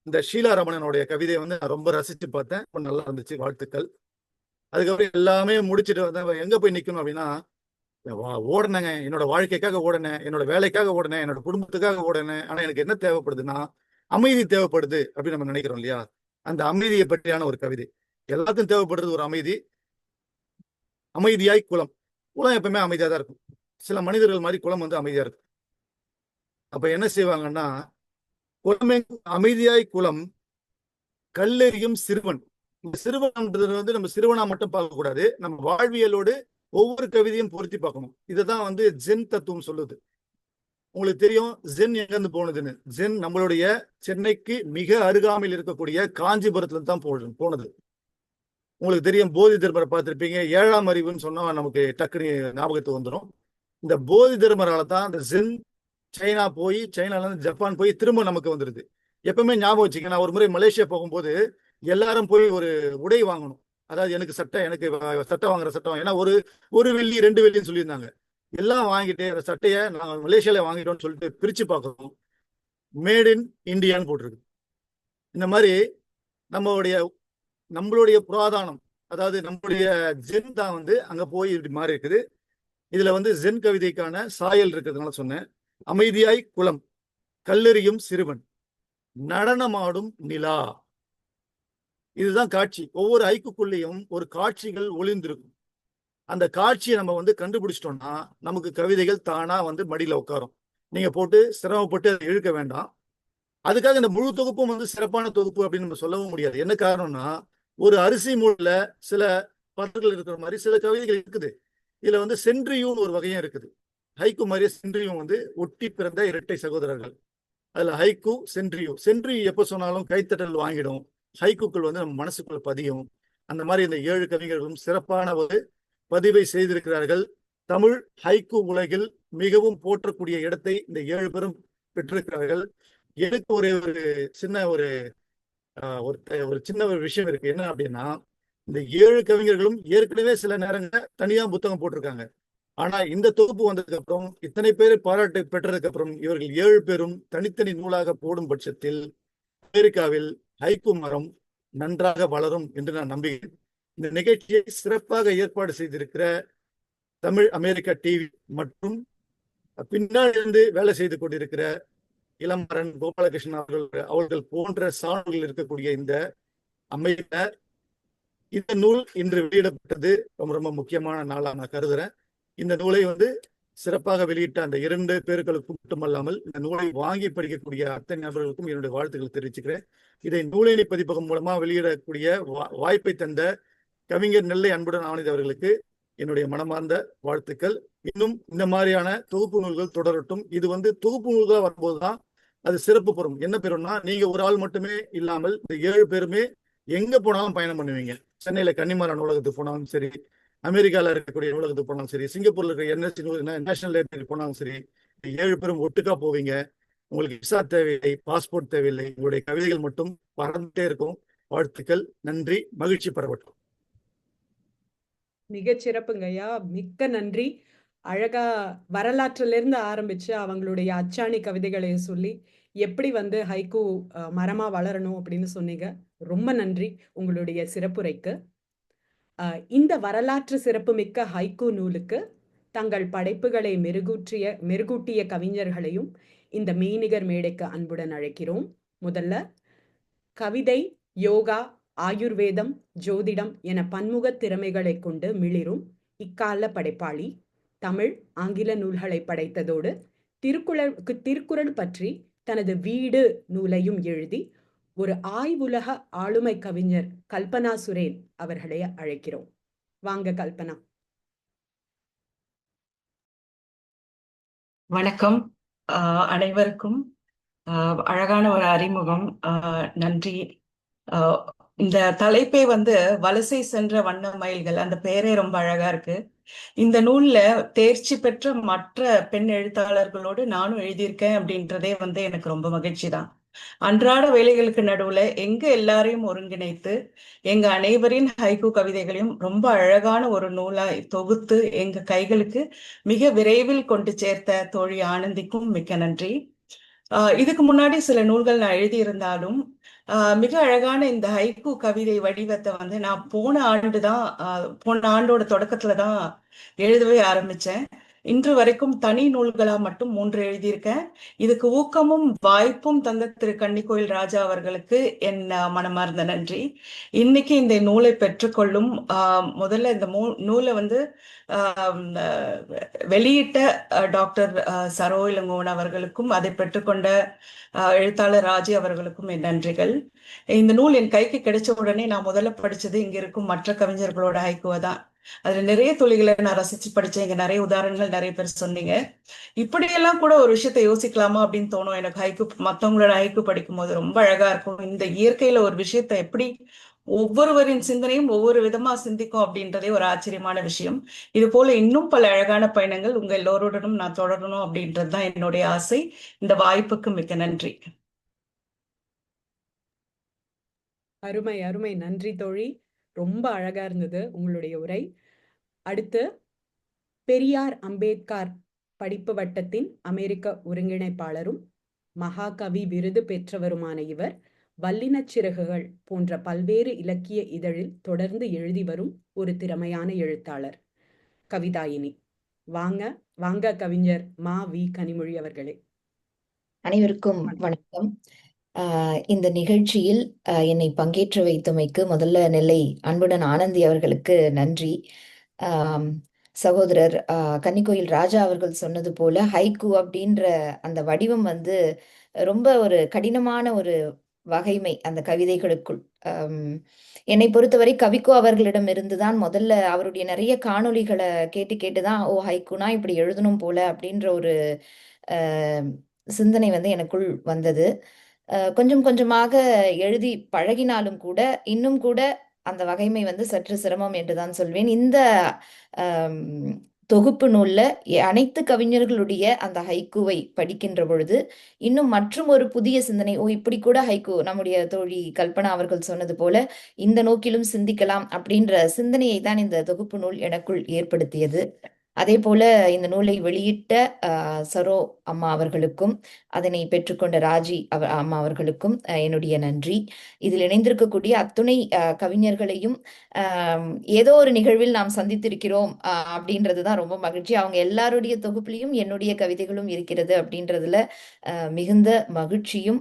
G: இந்த ஷீலா ரமணனுடைய கவிதையை வந்து நான் ரொம்ப ரசிச்சு பார்த்தேன், ரொம்ப நல்லா இருந்துச்சு, வாழ்த்துக்கள். அதுக்கப்புறம் எல்லாமே முடிச்சுட்டு வந்து எங்க போய் நிக்கணும் அப்படின்னா, ஓடினேங்க, என்னோட வாழ்க்கைக்காக ஓடினேன், என்னோட வேலைக்காக ஓடினேன், என்னோட குடும்பத்துக்காக ஓடினேன். ஆனா எனக்கு என்ன தேவைப்படுதுன்னா அமைதி தேவைப்படுது அப்படின்னு நம்ம நினைக்கிறோம் இல்லையா? அந்த அமைதியை பற்றியான ஒரு கவிதை. எல்லாத்துக்கும் தேவைப்படுறது ஒரு அமைதி. அமைதியாய் குளம், குளம் எப்பவுமே அமைதியா தான் இருக்கும். சில மனிதர்கள் மாதிரி குளம் வந்து அமைதியா இருக்கும். அப்ப என்ன செய்வாங்கன்னா, குளமெங்கும் அமைதியாய் குளம், கல்லெறியும் சிறுவன். இந்த சிறுவன்ன்றது வந்து நம்ம சிறுவனா மட்டும் பார்க்க கூடாது, நம்ம வாழ்வியலோடு ஒவ்வொரு கவிதையும் பொருத்தி பார்க்கணும். இதுதான் வந்து ஜென் தத்துவம் சொல்லுது. உங்களுக்கு தெரியும் ஜென் எங்க இருந்து போனதுன்னு. ஜென் நம்மளுடைய சென்னைக்கு மிக அருகாமையில் இருக்கக்கூடிய காஞ்சிபுரத்துல தான் போனது. உங்களுக்கு தெரியும், போதி தர்மரை பார்த்திருப்பீங்க. 7ஆம் அறிவுன்னு சொன்னா நமக்கு டக்குனு ஞாபகத்துக்கு வந்துடும். இந்த போதி தர்மரால தான் இந்த ஜென் சைனா போய், சைனால இருந்து ஜப்பான் போய் திரும்ப நமக்கு வந்துருது. எப்பவுமே ஞாபகம் வச்சுக்க, நான் ஒரு முறை மலேசியா போகும்போது எல்லாரும் போய் ஒரு உடை வாங்கணும். அதாவது எனக்கு சட்டை வாங்குற சட்டம், ஏன்னா ஒரு வெள்ளி 2 வெள்ளின்னு சொல்லியிருந்தாங்க. எல்லாம் வாங்கிட்டு அந்த சட்டையை நாங்கள் மலேசியால வாங்கிட்டோம்னு சொல்லிட்டு பிரிச்சு பார்க்கறோம், மேட் இன் இந்தியான்னு போட்டிருக்கு. இந்த மாதிரி நம்மளுடைய புராதானம், அதாவது நம்மளுடைய ஜென் தான் வந்து அங்க போய் இப்படி மாறி இருக்குது. இதுல வந்து ஜென் கவிதைக்கான சாயல் இருக்கிறதுனால சொன்னேன். அமைதியாய் குளம், கல்லெறியும் சிறுவன், நடனமாடும் நிலா. இதுதான் காட்சி. ஒவ்வொரு ஐக்குள்ளேயும் ஒரு காட்சிகள் ஒளிந்திருக்கும். அந்த காட்சியை நம்ம வந்து கண்டுபிடிச்சிட்டோம்னா நமக்கு கவிதைகள் தானா வந்து மடியில உட்காரும். நீங்க போட்டு சிரமப்பட்டு அதை இழுக்க வேண்டாம். அதுக்காக இந்த முழு தொகுப்பும் வந்து சிறப்பான தொகுப்பு அப்படின்னு நம்ம சொல்லவும் முடியாது. என்ன காரணம்னா, ஒரு அரிசி மூலையில சில பாடல்கள் இருக்கிற மாதிரி சில கவிதைகள் இருக்குது. இதுல வந்து சென்ட்ரியூன்னு ஒரு வகையும் இருக்குது. ஹைக்கு மாதிரியே சென்ட்ரியும் வந்து ஒட்டி பிறந்த இரட்டை சகோதரர்கள். அதுல ஹைக்கு சென்ட்ரி எப்ப சொன்னாலும் கைத்தட்டல் வாங்கிடும். ஹைக்குக்கள் வந்து நம்ம மனசுக்குள்ள பதியும். அந்த மாதிரி இந்த 7 கவிஞர்களும் சிறப்பான ஒரு பதிவை செய்திருக்கிறார்கள். தமிழ் ஹைக்கு உலகில் மிகவும் போற்றக்கூடிய இடத்தை இந்த 7 பேரும் பெற்றிருக்கிறார்கள். எனக்கு ஒரு சின்ன ஒரு சின்ன ஒரு விஷயம் இருக்கு. என்ன அப்படின்னா, இந்த 7 கவிஞர்களும் ஏற்கனவே சில நேரங்களில் தனியா புத்தகம் போட்டிருக்காங்க. ஆனா இந்த தொகுப்பு வந்ததுக்கு அப்புறம் இத்தனை பேர் பாராட்டு பெற்றதுக்கு அப்புறம் இவர்கள் 7 பேரும் தனித்தனி நூலாக போடும் பட்சத்தில் அமெரிக்காவில் ஹைக்கூ மரம் நன்றாக வளரும் என்று நான் நம்புகிறேன். இந்த நிகழ்ச்சியை சிறப்பாக ஏற்பாடு செய்திருக்கிற தமிழ் அமெரிக்கா டிவி மற்றும் பின்னாடியிருந்து வேலை செய்து கொண்டிருக்கிற இளமரன் கோபாலகிருஷ்ணன் அவர்கள் போன்ற சான்றோர்கள் இருக்கக்கூடிய இந்த அமைப்ப இந்த நூல் இன்று வெளியிடப்பட்டது ரொம்ப ரொம்ப முக்கியமான நாளா நான் கருதுறேன். இந்த நூலை சிறப்பாக வெளியிட்ட அந்த 2 பேர்களுக்கும் மட்டுமல்லாமல் இந்த நூலை வாங்கி படிக்கக்கூடிய அத்தனை நபர்களுக்கும் என்னுடைய வாழ்த்துக்கள் தெரிவிச்சுக்கிறேன். இதை நூலேணி பதிப்பகம் மூலமா வெளியிடக்கூடிய வாய்ப்பை தந்த கவிஞர் நெல்லை அன்புடன் ஆனந்த் அவர்களுக்கு என்னுடைய மனமார்ந்த வாழ்த்துக்கள். இன்னும் இந்த மாதிரியான தொகுப்பு நூல்கள் தொடரட்டும். இது தொகுப்பு நூல்களா வரும்போதுதான் அது சிறப்பு பெறும். என்ன பெறும்னா, நீங்க ஒரு ஆள் மட்டுமே இல்லாமல் இந்த 7 பேருமே எங்க போனாலும் பயணம் பண்ணுவீங்க. சென்னையில கன்னிமாரா நூலகத்துக்கு போனாலும் சரி, அமெரிக்கால இருக்கக்கூடிய நூலகத்துக்கு போனாலும் சரி, சிங்கப்பூர்ல இருக்க என்எஸ்சி நேஷனல் லைப்ரரி போனாலும் சரி, 7 பேரும் ஒட்டுக்கா போவீங்க. உங்களுக்கு விசா தேவையில்லை, பாஸ்போர்ட் தேவையில்லை. உங்களுடைய கவிதைகள் மட்டும் பறந்துட்டே இருக்கும். வாழ்த்துக்கள். நன்றி. மகிழ்ச்சி பரவட்டும்.
A: மிகச் சிறப்புங்கய்யா, மிக்க நன்றி. அழகா வரலாற்றிலிருந்து ஆரம்பிச்சு அவங்களுடைய அச்சாணி கவிதைகளை சொல்லி எப்படி ஹைக்கூ மரமா வளரணும் அப்படின்னு சொன்னீங்க. ரொம்ப நன்றி உங்களுடைய சிறப்புரைக்கு. இந்த வரலாற்று சிறப்புமிக்க ஹைக்கூ நூலுக்கு தங்கள் படைப்புகளை மெருகூட்டிய கவிஞர்களையும் இந்த மெய்நிகர் மேடைக்கு அன்புடன் அழைக்கிறோம். முதல்ல கவிதை, யோகா, ஆயுர்வேதம், ஜோதிடம் என பன்முக திறமைகளை கொண்டு மிளிரும் இக்கால படைப்பாளி, தமிழ் ஆங்கில நூல்களை படைத்ததோடு திருக்குறள் பற்றி தனது வீடு நூலையும் எழுதி ஒரு ஆய்வுலக ஆளுமை கவிஞர் கல்பனா சுரேன் அவர்களை அழைக்கிறோம். வாங்க கல்பனா.
H: வணக்கம். அனைவருக்கும் அழகான ஒரு அறிமுகம். நன்றி. இந்த தலைப்பே வலசை சென்ற வண்ண மயில்கள், அந்த பேரே ரொம்ப அழகா இருக்கு. இந்த நூல்ல தேர்ச்சி பெற்ற மற்ற பெண் எழுத்தாளர்களோடு நானும் எழுதியிருக்கேன் அப்படின்றதே எனக்கு ரொம்ப மகிழ்ச்சி தான். அன்றாட வேலைகளுக்கு நடுவுல எங்க எல்லாரையும் ஒருங்கிணைத்து எங்க அனைவரின் ஹைக்கூ கவிதைகளையும் ரொம்ப அழகான ஒரு நூலாய் தொகுத்து எங்க கைகளுக்கு மிக விரைவில் கொண்டு சேர்த்த தோழி ஆனந்திக்கும் மிக்க நன்றி. இதுக்கு முன்னாடி சில நூல்கள் நான் எழுதியிருந்தாலும் மிக அழகான இந்த ஹைக்கூ கவிதை வடிவத்தை நான் போன ஆண்டோட தொடக்கத்துலதான் எழுதவே ஆரம்பிச்சேன். இன்று வரைக்கும் தனி நூல்களா மட்டும் 3 எழுதியிருக்கேன். இதுக்கு ஊக்கமும் வாய்ப்பும் தந்த திரு கன்னிக்கோயில் ராஜா அவர்களுக்கு என் மனமார்ந்த நன்றி. இன்னைக்கு இந்த நூலை பெற்றுக்கொள்ளும் முதல்ல இந்த நூலை வெளியிட்ட டாக்டர் சரோ இளங்கோவன் அவர்களுக்கும் அதை பெற்றுக்கொண்ட எழுத்தாளர் ராஜி அவர்களுக்கும் என் நன்றிகள். இந்த நூல் என் கைக்கு கிடைச்ச உடனே நான் முதல்ல படிச்சது இங்க இருக்கும் மற்ற கவிஞர்களோட ஹைக்கூவை தான். அதுல நிறைய துளிகளை நான் ரசிச்சு படிச்சேன். இங்க நிறைய உதாரணங்கள் நிறைய பேர் சொன்னீங்க. இப்படியெல்லாம் கூட ஒரு விஷயத்த யோசிக்கலாமா அப்படின்னு தோணும் எனக்கு. ஹைக்கூ மற்றவங்களோட ஹைக்கூ படிக்கும் போது ரொம்ப அழகா இருக்கும். இந்த இயற்கையில ஒரு விஷயத்த எப்படி ஒவ்வொருவரின் சிந்தனையும் ஒவ்வொரு விதமா சிந்திக்கும் அப்படின்றதே ஒரு ஆச்சரியமான விஷயம். இது போல இன்னும் பல அழகான பயணங்கள் உங்க எல்லோருடனும் நான் தொடரணும் அப்படின்றதுதான் என்னுடைய ஆசை. இந்த வாய்ப்புக்கு மிக்க நன்றி.
A: அருமை அருமை. நன்றி தோழி. ரொம்ப அழகா இருந்தது உங்களுடைய உரை. அடுத்து பெரியார் அம்பேத்கர் படிப்பு வட்டத்தின் அமெரிக்க ஒருங்கிணைப்பாளரும் மகாகவி விருது பெற்றவருமான இவர் வல்லினச் சிறகுகள் போன்ற பல்வேறு இலக்கிய இதழில் தொடர்ந்து எழுதி வரும் ஒரு திறமையான எழுத்தாளர். கவிதாயினி. வாங்க கவிஞர் மா வி கனிமொழி அவர்களே.
I: அனைவருக்கும் வணக்கம். இந்த நிகழ்ச்சியில் என்னை பங்கேற்ற வைத்தமைக்கு முதல்ல நெல்லை அன்புடன் ஆனந்தி அவர்களுக்கு நன்றி. சகோதரர் கன்னிக்கோயில் ராஜா அவர்கள் சொன்னது போல ஹைக்கூ அப்படின்ற அந்த வடிவம் ரொம்ப ஒரு கடினமான ஒரு வகைமை அந்த கவிதைகளுக்குள். என்னை பொறுத்தவரை கவிக்கோ அவர்களிடம் இருந்துதான் முதல்ல அவருடைய நிறைய காணொளிகளை கேட்டுதான் ஹைக்கூனா இப்படி எழுதணும் போல அப்படின்ற ஒரு சிந்தனை எனக்குள் வந்தது. கொஞ்சம் கொஞ்சமாக எழுதி பழகினாலும் கூட இன்னும் கூட அந்த வகைமை சற்று சிரமம் என்றுதான் சொல்வேன். இந்த தொகுப்பு நூல்ல அனைத்து கவிஞர்களுடைய அந்த ஹைக்கூவை படிக்கின்ற பொழுது இன்னும் மற்றும் ஒரு புதிய சிந்தனை, இப்படி கூட ஹைக்கூ நம்முடைய தோழி கல்பனா அவர்கள் சொன்னது போல இந்த நோக்கிலும் சிந்திக்கலாம் அப்படின்ற சிந்தனையை தான் இந்த தொகுப்பு நூல் எனக்குள் ஏற்படுத்தியது. அதே போல இந்த நூலை வெளியிட்ட சரோ அம்மா அவர்களுக்கும் அதனை பெற்றுக்கொண்ட ராஜி அம்மா அவர்களுக்கும் என்னுடைய நன்றி. இதில் இணைந்திருக்கக்கூடிய அத்துணை கவிஞர்களையும் ஏதோ ஒரு நிகழ்வில் நாம் சந்தித்திருக்கிறோம் அப்படின்றது தான் ரொம்ப மகிழ்ச்சி. அவங்க எல்லாருடைய தொகுப்புலையும் என்னுடைய கவிதைகளும் இருக்கிறது அப்படின்றதுல மிகுந்த மகிழ்ச்சியும்.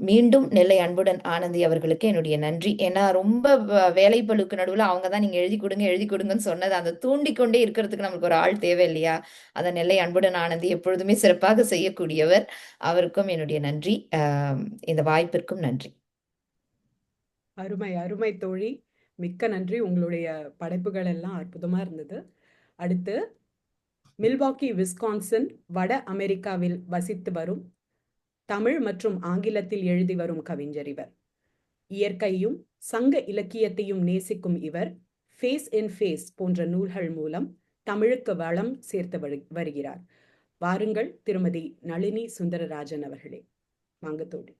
I: மீண்டும் நெல்லை அன்புடன் ஆனந்தி அவர்களுக்கு என்னுடைய நன்றி. ஏன்னா ரொம்ப வேலைப்பளுக்கு நடுவில் அவங்க தான் நீங்கள் எழுதி கொடுங்கன்னு சொன்னது, அந்த தூண்டிக்கொண்டே இருக்கிறதுக்கு நம்மளுக்கு ஒரு ஆள் தேவை இல்லையா? அதை நெல்லை அன்புடன் ஆனந்தி எப்பொழுதுமே சிறப்பாக செய்யக்கூடியவர். அவருக்கும் என்னுடைய நன்றி. இந்த வாய்ப்பிற்கும் நன்றி.
A: அருமை அருமை தோழி, மிக்க நன்றி. உங்களுடைய படைப்புகள் எல்லாம் அற்புதமா இருந்தது. அடுத்து மில்வாக்கி, விஸ்கான்சன், வட அமெரிக்காவில் வசித்து வரும் தமிழ் மற்றும் ஆங்கிலத்தில் எழுதி வரும் கவிஞர் இவர். இயற்கையும் சங்க இலக்கியத்தையும் நேசிக்கும் இவர் ஃபேஸ் இன் ஃபேஸ் போன்ற நூல்கள் மூலம் தமிழுக்கு வளம் சேர்த்து வருகிறார். வாருங்கள் திருமதி நளினி சுந்தரராஜன் அவர்களே. வாங்க தோழி.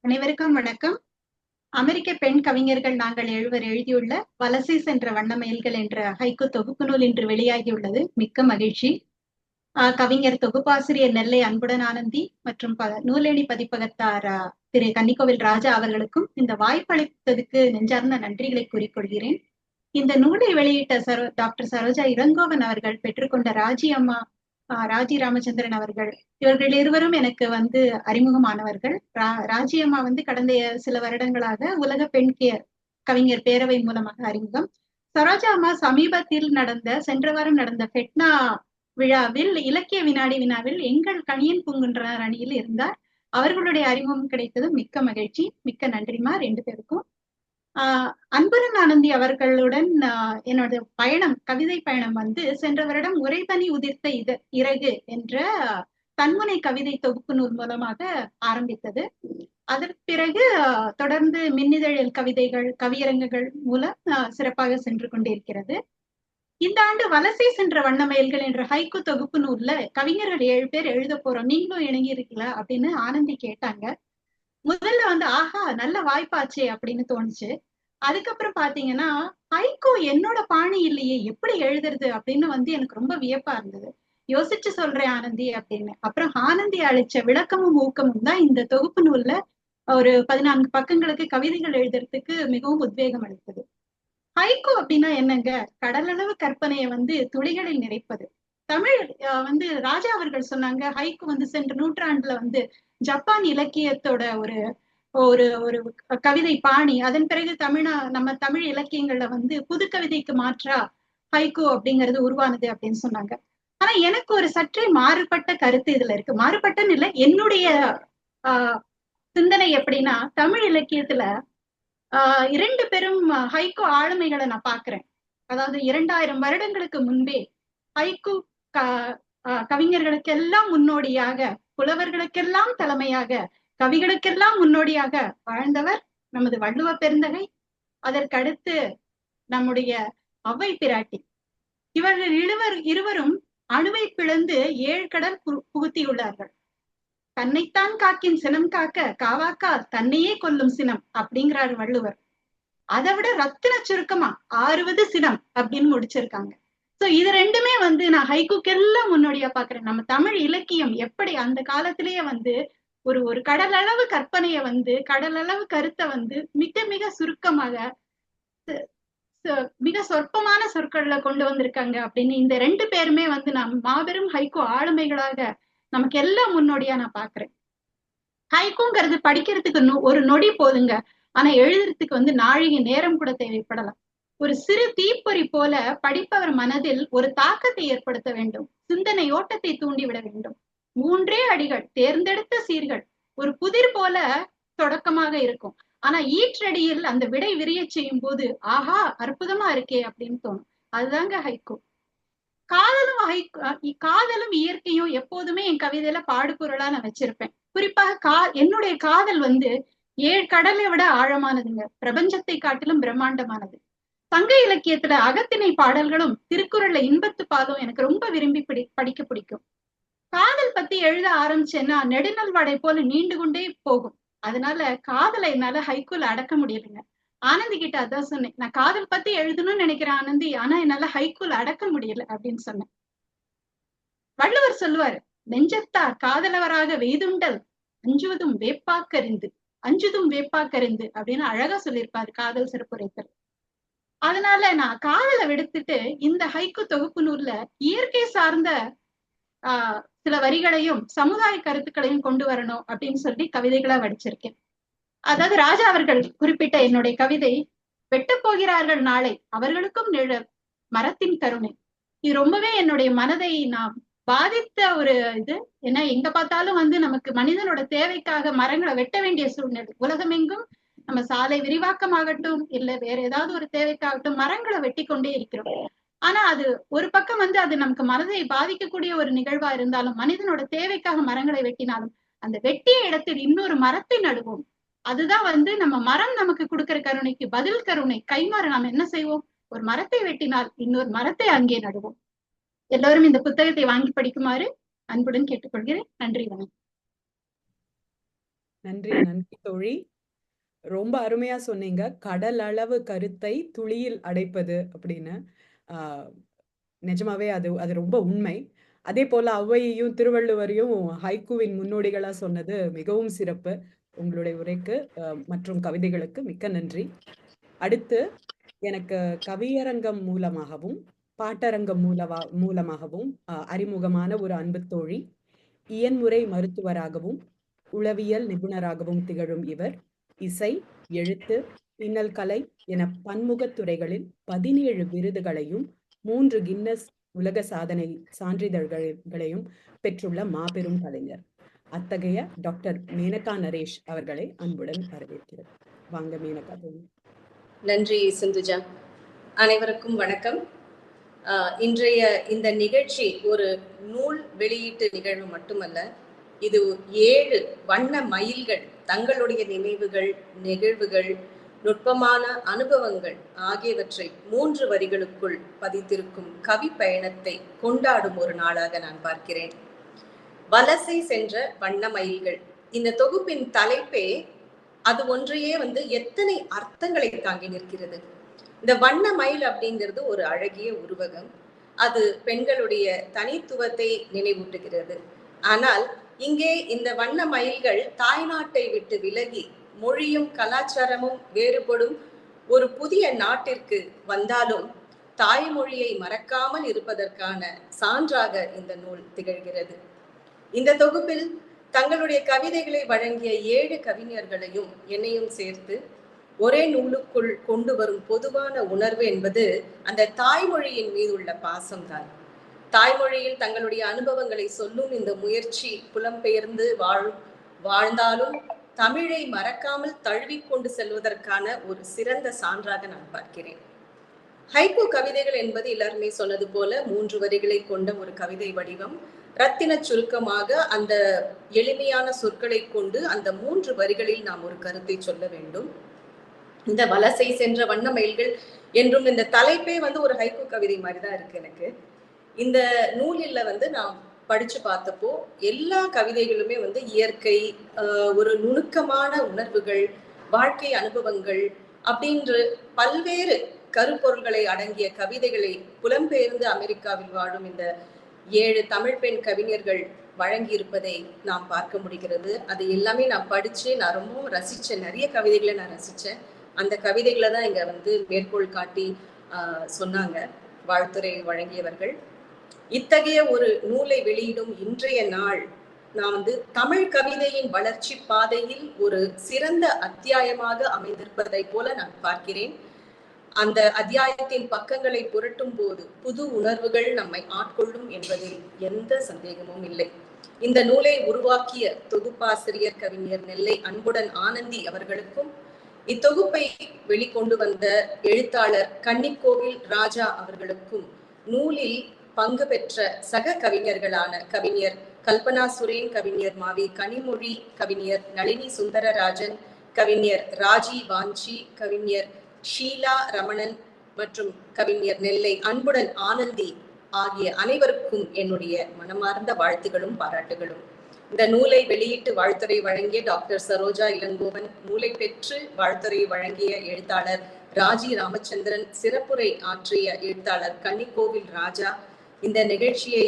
J: அனைவருக்கும் வணக்கம். அமெரிக்க பெண் கவிஞர்கள் நாங்கள் 7 எழுதியுள்ள வலசை சென்ற வண்ணமயில்கள் என்ற ஹைக்கூ தொகுப்பு நூல் இன்று வெளியாகியுள்ளது. மிக்க மகிழ்ச்சி. கவிஞர் தொகுப்பாசிரியர் நெல்லை அன்புடன் ஆனந்தி மற்றும் நூலேணி பதிப்பகத்தார் திரு கன்னிக்கோவில் ராஜா அவர்களுக்கும் இந்த வாய்ப்பளித்ததுக்கு நெஞ்சார்ந்த நன்றிகளை கூறிக்கொள்கிறேன். இந்த நூலை வெளியிட்ட டாக்டர் சரோஜா இளங்கோவன் அவர்கள் பெற்றுக்கொண்ட ராஜி அம்மா, ராஜி ராமச்சந்திரன் அவர்கள், இவர்கள் இருவரும் எனக்கு அறிமுகமானவர்கள். ராஜி அம்மா கடந்த சில வருடங்களாக உலக பெண் கவிஞர் பேரவை மூலமாக அறிமுகம். சரோஜா அம்மா சமீபத்தில் சென்ற வாரம் நடந்த ஃபெட்னா விழாவில், இலக்கிய வினாவில் எங்கள் கணியன் பூங்குன்றனர் அணியில் இருந்தார். அவர்களுடைய அறிமுகம் கிடைத்தது மிக்க மகிழ்ச்சி. மிக்க நன்றிமா 2 பேருக்கும். அன்புடன் ஆனந்தி அவர்களுடன் என்னோட பயணம், கவிதை பயணம் சென்ற வருடம் உறைபனி உதிர்த்த இறகு என்ற தன்முனை கவிதை தொகுப்பு நூல் மூலமாக ஆரம்பித்தது. அதற்கு பிறகு தொடர்ந்து மின்னிதழில் கவிதைகள், கவியரங்குகள் மூலம் சிறப்பாக சென்று கொண்டிருக்கிறது. இந்த ஆண்டு வலசை சென்ற வண்ணமயில்கள் என்ற ஹைக்கூ தொகுப்பு நூல்ல கவிஞர்கள் 7 பேர் எழுத போறோம், நீங்களும் இணங்கி இருக்கீங்களா அப்படின்னு ஆனந்தி கேட்டாங்க. முதல்ல ஆஹா நல்ல வாய்ப்பாச்சே அப்படின்னு தோணுச்சு. அதுக்கப்புறம் பாத்தீங்கன்னா ஹைக்கூ என்னோட பாணி இல்லையே, எப்படி எழுதுறது அப்படின்னு எனக்கு ரொம்ப வியப்பா இருந்தது. யோசிச்சு சொல்றேன் ஆனந்தி அப்படின்னு. அப்புறம் ஆனந்தி அளிச்ச விளக்கமும் ஊக்கமும் தான் இந்த தொகுப்பு நூல்ல ஒரு 14 பக்கங்களுக்கு கவிதைகள் எழுதுறதுக்கு மிகவும் உத்வேகம் அளித்தது. ஹைக்கூ அப்படின்னா என்னங்க? கடலளவு கற்பனையை துளிகளில் நிறைப்பது. தமிழ் ராஜா அவர்கள் சொன்னாங்க, ஹைக்கூ சென்ற நூற்றாண்டுல ஜப்பான் இலக்கியத்தோட ஒரு ஒரு ஒரு கவிதை பாணி. அதன் பிறகு நம்ம தமிழ் இலக்கியங்கள்ல புது கவிதைக்கு மாற்றா ஹைக்கூ அப்படிங்கிறது உருவானது அப்படின்னு சொன்னாங்க. ஆனா எனக்கு ஒரு சற்றே மாறுபட்ட கருத்து இதுல இருக்கு. மாறுபட்டன்னு இல்லை, என்னுடைய சிந்தனை எப்படின்னா, தமிழ் இலக்கியத்துல 2 பெரும் ஹைக்கூ ஆளுமைகளை நான் பாக்குறேன். அதாவது 2000 வருடங்களுக்கு முன்பே ஹைக்கூ கவிஞர்களுக்கெல்லாம் முன்னோடியாக, புலவர்களுக்கெல்லாம் தலைமையாக, கவிகளுக்கெல்லாம் முன்னோடியாக வாழ்ந்தவர் நமது வள்ளுவ பெருந்தகை. அதற்கடுத்து நம்முடைய ஔவை பிராட்டி. இவர்கள் இருவரும் அணுவை பிளந்து 7 கடல் புகுத்தியுள்ளார்கள். தன்னைத்தான் காக்கின் சினம் காக்க காவாக்கா தன்னையே கொல்லும் சினம் அப்படிங்கிறார் வள்ளுவர். அதை விட ரத்தின சுருக்கமா 60 சினம் அப்படின்னு முடிச்சிருக்காங்க. சோ இது ரெண்டுமே நான் ஹைக்கூக்கெல்லாம் முன்னோடியா பாக்குறேன். நம்ம தமிழ் இலக்கியம் எப்படி அந்த காலத்திலேயே ஒரு கடலளவு கற்பனைய கடலளவு கருத்தை மிக மிக சுருக்கமாக மிக சொற்பமான சொற்கள்ல கொண்டு வந்திருக்காங்க அப்படின்னு இந்த 2 பேருமே நாம் மாபெரும் ஹைக்கூ ஆளுமைகளாக நமக்கு எல்லாம் முன்னோடியா நான் பாக்குறேன். ஹைக்கூங்கிறது படிக்கிறதுக்கு ஒரு நொடி போதுங்க. ஆனா எழுதுறதுக்கு நாழிகை நேரம் கூட தேவைப்படலாம். ஒரு சிறு தீப்பொறி போல படிப்பவர் மனதில் ஒரு தாக்கத்தை ஏற்படுத்த வேண்டும், சிந்தனை ஓட்டத்தை தூண்டிவிட வேண்டும். 3 அடிகள், தேர்ந்தெடுத்த சீர்கள், ஒரு புதிர் போல தொடக்கமாக இருக்கும். ஆனா ஈற்றடியில் அந்த விடை விரிய செய்யும் போது ஆஹா அற்புதமா இருக்கே அப்படின்னு தோணும். அதுதாங்க ஹைக்கூ. காதலும் இயற்கையும் எப்போதுமே என் கவிதையில பாடுபொருளா நான் வச்சிருப்பேன். குறிப்பாக என்னுடைய காதல் 7 கடலை விட ஆழமானதுங்க. பிரபஞ்சத்தை காட்டிலும் பிரம்மாண்டமானது. சங்க இலக்கியத்துல அகத்திணை பாடல்களும் திருக்குறள்ல இன்பத்து பாலும் எனக்கு ரொம்ப விரும்பி படிக்க பிடிக்கும். காதல் பத்தி எழுத ஆரம்பிச்சேன்னா நெடுநல் வடை போல நீண்டு கொண்டே போகும். அதனால காதலை என்னால ஹைக்கூல அடக்க முடியலைங்க. ஆனந்தி கிட்ட அதான் சொன்னேன், நான் காதல் பத்தி எழுதணும்னு நினைக்கிறேன் ஆனந்தி, ஆனா என்னால ஹைக்கூல அடக்க முடியல அப்படின்னு சொன்னேன். வள்ளுவர் சொல்லுவாரு, நெஞ்சத்தார் காதலவராக வெய்துண்டல் அஞ்சுவதும் வேப்பாக்கறிந்து அப்படின்னு அழகா சொல்லியிருப்பாரு காதல் சிறப்புரைத்தல். அதனால நான் காதலை விடுத்துட்டு இந்த ஹைக்கூ தொகுப்பு நூல்ல இயற்கை சார்ந்த சில வரிகளையும் சமுதாய கருத்துக்களையும் கொண்டு வரணும் அப்படின்னு சொல்லி கவிதைகளா வடிச்சிருக்கேன். அதாவது ராஜா அவர்கள் குறிப்பிட்ட என்னுடைய கவிதை, வெட்டப் போகிறார்கள் நாளை அவர்களுக்கும் நிழல் மரத்தின் கருணை. இது ரொம்பவே என்னுடைய மனதை நாம் பாதித்த ஒரு இது. ஏன்னா எங்க பார்த்தாலும் நமக்கு மனிதனோட தேவைக்காக மரங்களை வெட்ட வேண்டிய சூழ்நிலை. உலகமெங்கும் நம்ம சாலை விரிவாக்கமாகட்டும் இல்ல வேற ஏதாவது ஒரு தேவைக்காகட்டும் மரங்களை வெட்டி கொண்டே இருக்கிறோம். ஆனா அது ஒரு பக்கம் அது நமக்கு மனதை பாதிக்கக்கூடிய ஒரு நிகழ்வா இருந்தாலும், மனிதனோட தேவைக்காக மரங்களை வெட்டினாலும் அந்த வெட்டிய இடத்தில் இன்னொரு மரத்தை நடுவோம். அதுதான் நம்ம மரம் நமக்கு கொடுக்கிற கருணைக்கு பதில் கருணை. கைமாறு நாம் என்ன செய்வோம்? ஒரு மரத்தை வெட்டினால் இன்னொரு மரத்தை அங்கே நடுவோம். எல்லோரும் இந்த புத்தகத்தை வாங்கி படிக்குமாறு அன்புடன் கேட்டுக்கொள்கிறேன். நன்றி, வணக்கம்.
A: நன்றி தோழி. ரொம்ப அருமையா சொன்னீங்க. கடல் அளவு கருத்தை துளியில் அடைப்பது அப்படின்னு. நிஜமாவே அது ரொம்ப உண்மை. அதே போல ஔவையையும் திருவள்ளுவரையும் ஹைக்கூவின் முன்னோடிகளா சொன்னது மிகவும் சிறப்பு. உங்களுடைய உரைக்கு மற்றும் கவிதைகளுக்கு மிக்க நன்றி. அடுத்து எனக்கு கவியரங்கம் மூலமாகவும் பாட்டரங்கம் மூலமாகவும் அறிமுகமான ஒரு அன்பு தோழி, இயன்முறை மருத்துவராகவும் உளவியல் நிபுணராகவும் திகழும் இவர் இசை, எழுத்து, பின்னல் கலை என பன்முகத் துறைகளில் 17 விருதுகளையும் 3 கின்னஸ் உலக சாதனை சான்றிதழ்களையும் பெற்றுள்ள மாபெரும் கலைஞர். அத்தகைய டாக்டர் மேனகா நரேஷ் அவர்களை அன்புடன் வரவேற்கிறேன். வாங்க மேனகா.
K: நன்றி சிந்துஜா. அனைவருக்கும் வணக்கம். இன்றைய இந்த நிகழ்ச்சி ஒரு நூல் வெளியீட்டு நிகழ்வு மட்டுமல்ல, இது 7 வண்ண மயில்கள் தங்களுடைய நினைவுகள், நிகழ்வுகள், நுட்பமான அனுபவங்கள் ஆகியவற்றை 3 வரிகளுக்குள் பதித்திருக்கும் கவி பயணத்தை கொண்டாடும் ஒரு நாளாக நான் பார்க்கிறேன். வலசை சென்ற வண்ண மயில்கள். இந்த தொகுப்பின் தலைப்பே அது ஒன்றையே எத்தனை அர்த்தங்களை தாங்கி நிற்கிறது. இந்த வண்ண மயில் அப்படிங்கிறது ஒரு அழகிய உருவகம். அது பெண்களுடைய தனித்துவத்தை நினைவூட்டுகிறது. ஆனால் இங்கே இந்த வண்ண மயில்கள் தாய்நாட்டை விட்டு விலகி மொழியும் கலாச்சாரமும் வேறுபடும் ஒரு புதிய நாட்டிற்கு வந்தாலும் தாய்மொழியை மறக்காமல் இருப்பதற்கான சான்றாக இந்த நூல் திகழ்கிறது. இந்த தொகுப்பில் தங்களுடைய கவிதைகளை வழங்கிய 7 கவிஞர்களையும் என்னையும் சேர்த்து ஒரே நூலுக்குள் கொண்டு வரும் பொதுவான உணர்வு என்பது அந்த தாய்மொழியின் மீது உள்ள பாசம்தான். தாய்மொழியில் தங்களுடைய அனுபவங்களை சொல்லும் இந்த முயற்சி புலம்பெயர்ந்து வாழ்ந்தாலும் தமிழை மறக்காமல் தழுவிக்கொண்டு செல்வதற்கான ஒரு சிறந்த சான்றாக நான் பார்க்கிறேன். ஹைக்கூ கவிதைகள் என்பது எல்லாருமே சொன்னது போல 3 வரிகளை கொண்ட ஒரு கவிதை வடிவம். ரத்தின சுருக்கமாக அந்த எளிமையான சொற்களை கொண்டு அந்த 3 வரிகளில் நாம் ஒரு கருத்தை சொல்ல வேண்டும். இந்த வலசை சென்ற வண்ண மயில்கள் என்றும் இந்த தலைப்பே ஒரு ஹைக்கூ கவிதை மாதிரிதான் இருக்கு எனக்கு. இந்த நூலில் நாம் படிச்சு பார்த்தப்போ எல்லா கவிதைகளுமே இயற்கை, ஒரு நுணுக்கமான உணர்வுகள், வாழ்க்கை அனுபவங்கள் அப்படின்ற பல்வேறு கருப்பொருள்களை அடங்கிய கவிதைகளை புலம்பெயர்ந்து அமெரிக்காவில் வாழும் இந்த 7 தமிழ் பெண் கவிஞர்கள் வழங்கி இருப்பதை நாம் பார்க்க முடிகிறது. அது எல்லாமே நான் படிச்சு நான் ரொம்பவும் ரசிச்சேன். நிறைய கவிதைகளை நான் ரசிச்சேன். அந்த கவிதைகளை தான் இங்க மேற்கோள் காட்டி சொன்னாங்க வாழ்த்துரை வழங்கியவர்கள். இத்தகைய ஒரு நூலை வெளியிடும் இன்றைய நாள் நான் தமிழ் கவிதையின் வளர்ச்சி பாதையில் ஒரு சிறந்த அத்தியாயமாக அமைந்திருப்பதை போல நான் பார்க்கிறேன். அந்த அத்தியாயத்தின் பக்கங்களை புரட்டும் போது புது உணர்வுகள் நம்மை ஆட்கொள்ளும் என்பதில் எந்த சந்தேகமும் இல்லை. இந்த நூலை உருவாக்கிய தொகுப்பாசிரியர் கவிஞர் நெல்லை அன்புடன் ஆனந்தி அவர்களுக்கும், இத்தொகுப்பை வெளிக்கொண்டு வந்த எழுத்தாளர் கன்னிக்கோவில் ராஜா அவர்களுக்கும், நூலில் பங்கு பெற்ற சக கவிஞர்களான கவிஞர் கல்பனா சுரேன், கவிஞர் மாவி கனிமொழி, கவிஞர் நளினி சுந்தரராஜன், கவிஞர் ராஜி வாஞ்சி, கவிஞர் ஷீலா ரமணன் மற்றும் கவிஞர் நெல்லை அன்புடன் ஆனந்தி ஆகிய அனைவருக்கும் என்னுடைய மனமார்ந்த வாழ்த்துகளும் பாராட்டுகளும். இந்த நூலை வெளியிட்டு வாழ்த்துரை வழங்கிய டாக்டர் சரோஜா இளங்கோவன், நூலை பெற்று வாழ்த்துரை வழங்கிய எழுத்தாளர் ராஜி ராமச்சந்திரன், சிறப்புரை ஆற்றிய எழுத்தாளர் கன்னிக்கோவில் ராஜா, இந்த நிகழ்ச்சியை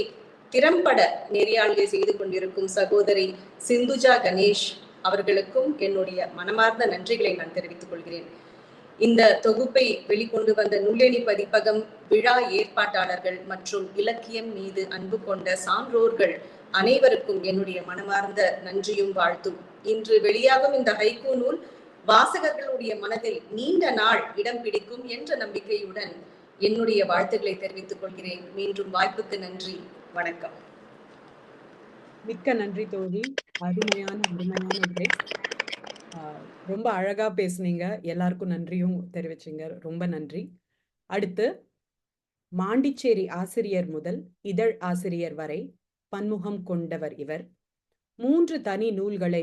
K: திறம்பட நெறியாளுகை செய்து கொண்டிருக்கும் சகோதரி சிந்துஜா கணேஷ் அவர்களுக்கும் என்னுடைய மனமார்ந்த நன்றிகளை நான் தெரிவித்துக் கொள்கிறேன். இந்த தொகுப்பை வெளிக்கொண்டு வந்த நூலேணி பதிப்பகம், விழா ஏற்பாட்டாளர்கள் மற்றும் இலக்கியம் மீது அன்பு கொண்ட சான்றோர்கள் அனைவருக்கும் என்னுடைய மனமார்ந்த நன்றியும் வாழ்த்தும். இன்று வெளியாகும் இந்த ஹைக்கூ நூல் வாசகர்களுடைய மனதில் நீண்ட நாள் இடம் பிடிக்கும் என்ற நம்பிக்கையுடன் என்னுடைய வாழ்த்துக்களை தெரிவித்துக் கொள்கிறேன். மீண்டும் வாய்ப்புக்கு நன்றி. வணக்கம்.
A: மிக்க நன்றி தோழி. அருமையான உரை. ரொம்ப அழகா பேசுனீங்க. எல்லாருக்கும் நன்றியும் தெரிவிச்சீங்க. ரொம்ப நன்றி. அடுத்து மாண்டிச்சேரி ஆசிரியர் முதல் இதழ் ஆசிரியர் வரை பன்முகம் கொண்டவர் இவர். 3 தனி நூல்கள்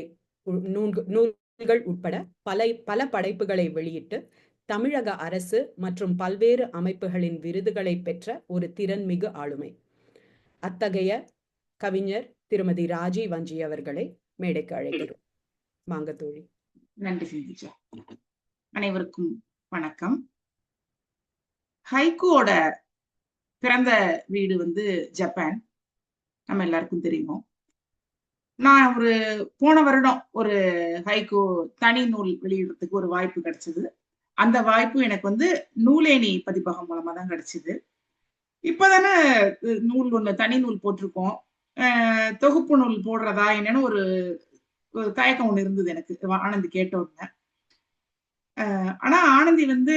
A: உட்பட பல படைப்புகளை வெளியிட்டு தமிழக அரசு மற்றும் பல்வேறு அமைப்புகளின் விருதுகளை பெற்ற ஒரு திறன்மிகு ஆளுமை. அத்தகைய கவிஞர் திருமதி ராஜி வஞ்சி அவர்களை மேடைக்கு அழைக்கிறோம். வாங்க தோழி.
E: நன்றி சிந்துஜா. அனைவருக்கும் வணக்கம். ஹைக்கூவோட பிறந்த வீடு வந்து ஜப்பான், நம்ம எல்லாருக்கும் தெரியும். நான் போன வருடம் ஒரு ஹைக்கூ தனி நூல் வெளியிடுறதுக்கு ஒரு வாய்ப்பு கிடைச்சது. அந்த வாய்ப்பு எனக்கு வந்து நூலேணி பதிப்பகம் மூலமா தான் கிடைச்சது. இப்பதானே தனி நூல் போட்டிருக்கோம். தொகுப்பு நூல் போடுறதா என்னன்னு ஒரு தயக்கம் ஒண்ணு இருந்தது எனக்கு ஆனந்தி கேட்ட உடனே. ஆனா ஆனந்தி வந்து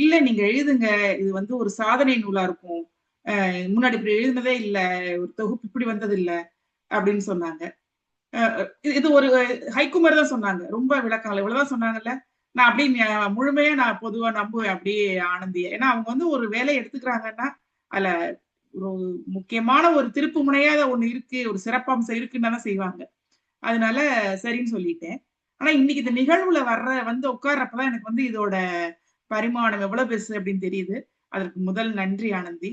E: இல்ல, நீங்க எழுதுங்க, இது வந்து ஒரு சாதனை நூலா இருக்கும், முன்னாடி இப்படி எழுதுனதே இல்ல, ஒரு தொகுப்பு இப்படி வந்தது இல்ல அப்படின்னு சொன்னாங்க. இது ஒரு ஹைக்கூ மாதிரி தான் சொன்னாங்க, ரொம்ப விளக்கங்கள் இவ்வளவுதான் சொன்னாங்கல்ல. நான் அப்படியே முழுமையா நான் பொதுவா நம்புவேன் அப்படியே ஆனந்திய. ஏன்னா அவங்க வந்து ஒரு வேலையை எடுத்துக்கிறாங்கன்னா அதுல ஒரு முக்கியமான ஒரு திருப்பு முனையாத ஒண்ணு இருக்கு, ஒரு சிறப்பம்சம் இருக்குன்னு தான் செய்வாங்க. அதனால சரின்னு சொல்லிட்டேன். ஆனா இன்னைக்கு இந்த நிகழ்வுல உட்கார்றப்பதான் எனக்கு வந்து இதோட பரிமாணம் எவ்வளவு பெருசு அப்படின்னு தெரியுது. அதற்கு முதல் நன்றி ஆனந்தி.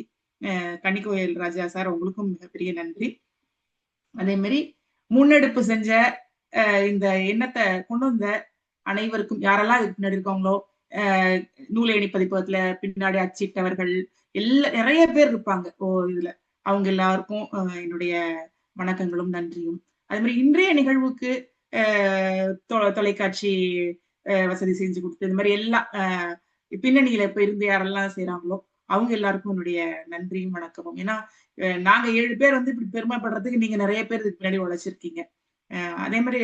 E: கன்னிக்கோவில் ராஜா சார், உங்களுக்கும் மிகப்பெரிய நன்றி. அதே மாதிரி முன்னெடுப்பு செஞ்ச இந்த எண்ணத்தை கொண்டு வந்த அனைவருக்கும், யாரெல்லாம் இதுக்கு பின்னாடி இருக்காங்களோ, நூலேணி பதிப்பகத்துல பின்னாடி அச்சிட்டவர்கள் நிறைய பேர் இருப்பாங்க இதுல, அவங்க எல்லாருக்கும் என்னுடைய வணக்கங்களும் நன்றியும். அதே மாதிரி இன்றைய நிகழ்வுக்கு தொலைக்காட்சி வசதி செஞ்சு கொடுத்து இந்த மாதிரி எல்லாம் பின்னணியில இப்ப இருந்து யாரெல்லாம் செய்யறாங்களோ அவங்க எல்லாருக்கும் என்னுடைய நன்றியும் வணக்கமும். ஏன்னா நாங்க 7 பேர் வந்து இப்படி பெருமைப்படுறதுக்கு நீங்க நிறைய பேர் இதுக்கு பின்னாடி உழைச்சிருக்கீங்க. அதே மாதிரி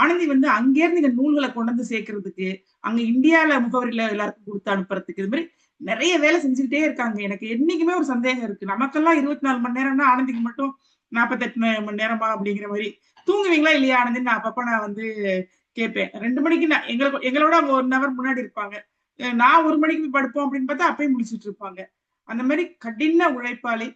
E: ஆனந்தி வந்து அங்கே இருந்து நீங்க நூல்களை கொண்டு வந்து சேர்க்கறதுக்கு, அங்க இந்தியால முகவரியில எல்லாருக்கும் கொடுத்து அனுப்புறதுக்கு, இது மாதிரி நிறைய வேலை செஞ்சுக்கிட்டே இருக்காங்க. எனக்கு என்னைக்குமே ஒரு சந்தேகம் இருக்கு, நமக்கெல்லாம் 24 மணி நேரம்னா ஆனந்திக்கு மட்டும் 48 மணி நேரமா அப்படிங்கிற மாதிரி. தூங்குவீங்களா இல்லையா ஆனந்தி? நான் அப்பப்ப நான் வந்து கேட்பேன். 2 மணிக்கு எங்களோட அவங்க 1 ஹவர் முன்னாடி இருப்பாங்க. நான் 1 மணிக்கு படுப்போம் அப்படின்னு பார்த்தா அப்பயும் முடிச்சுட்டு இருப்பாங்க. அந்த மாதிரி கடின உழைப்பாளி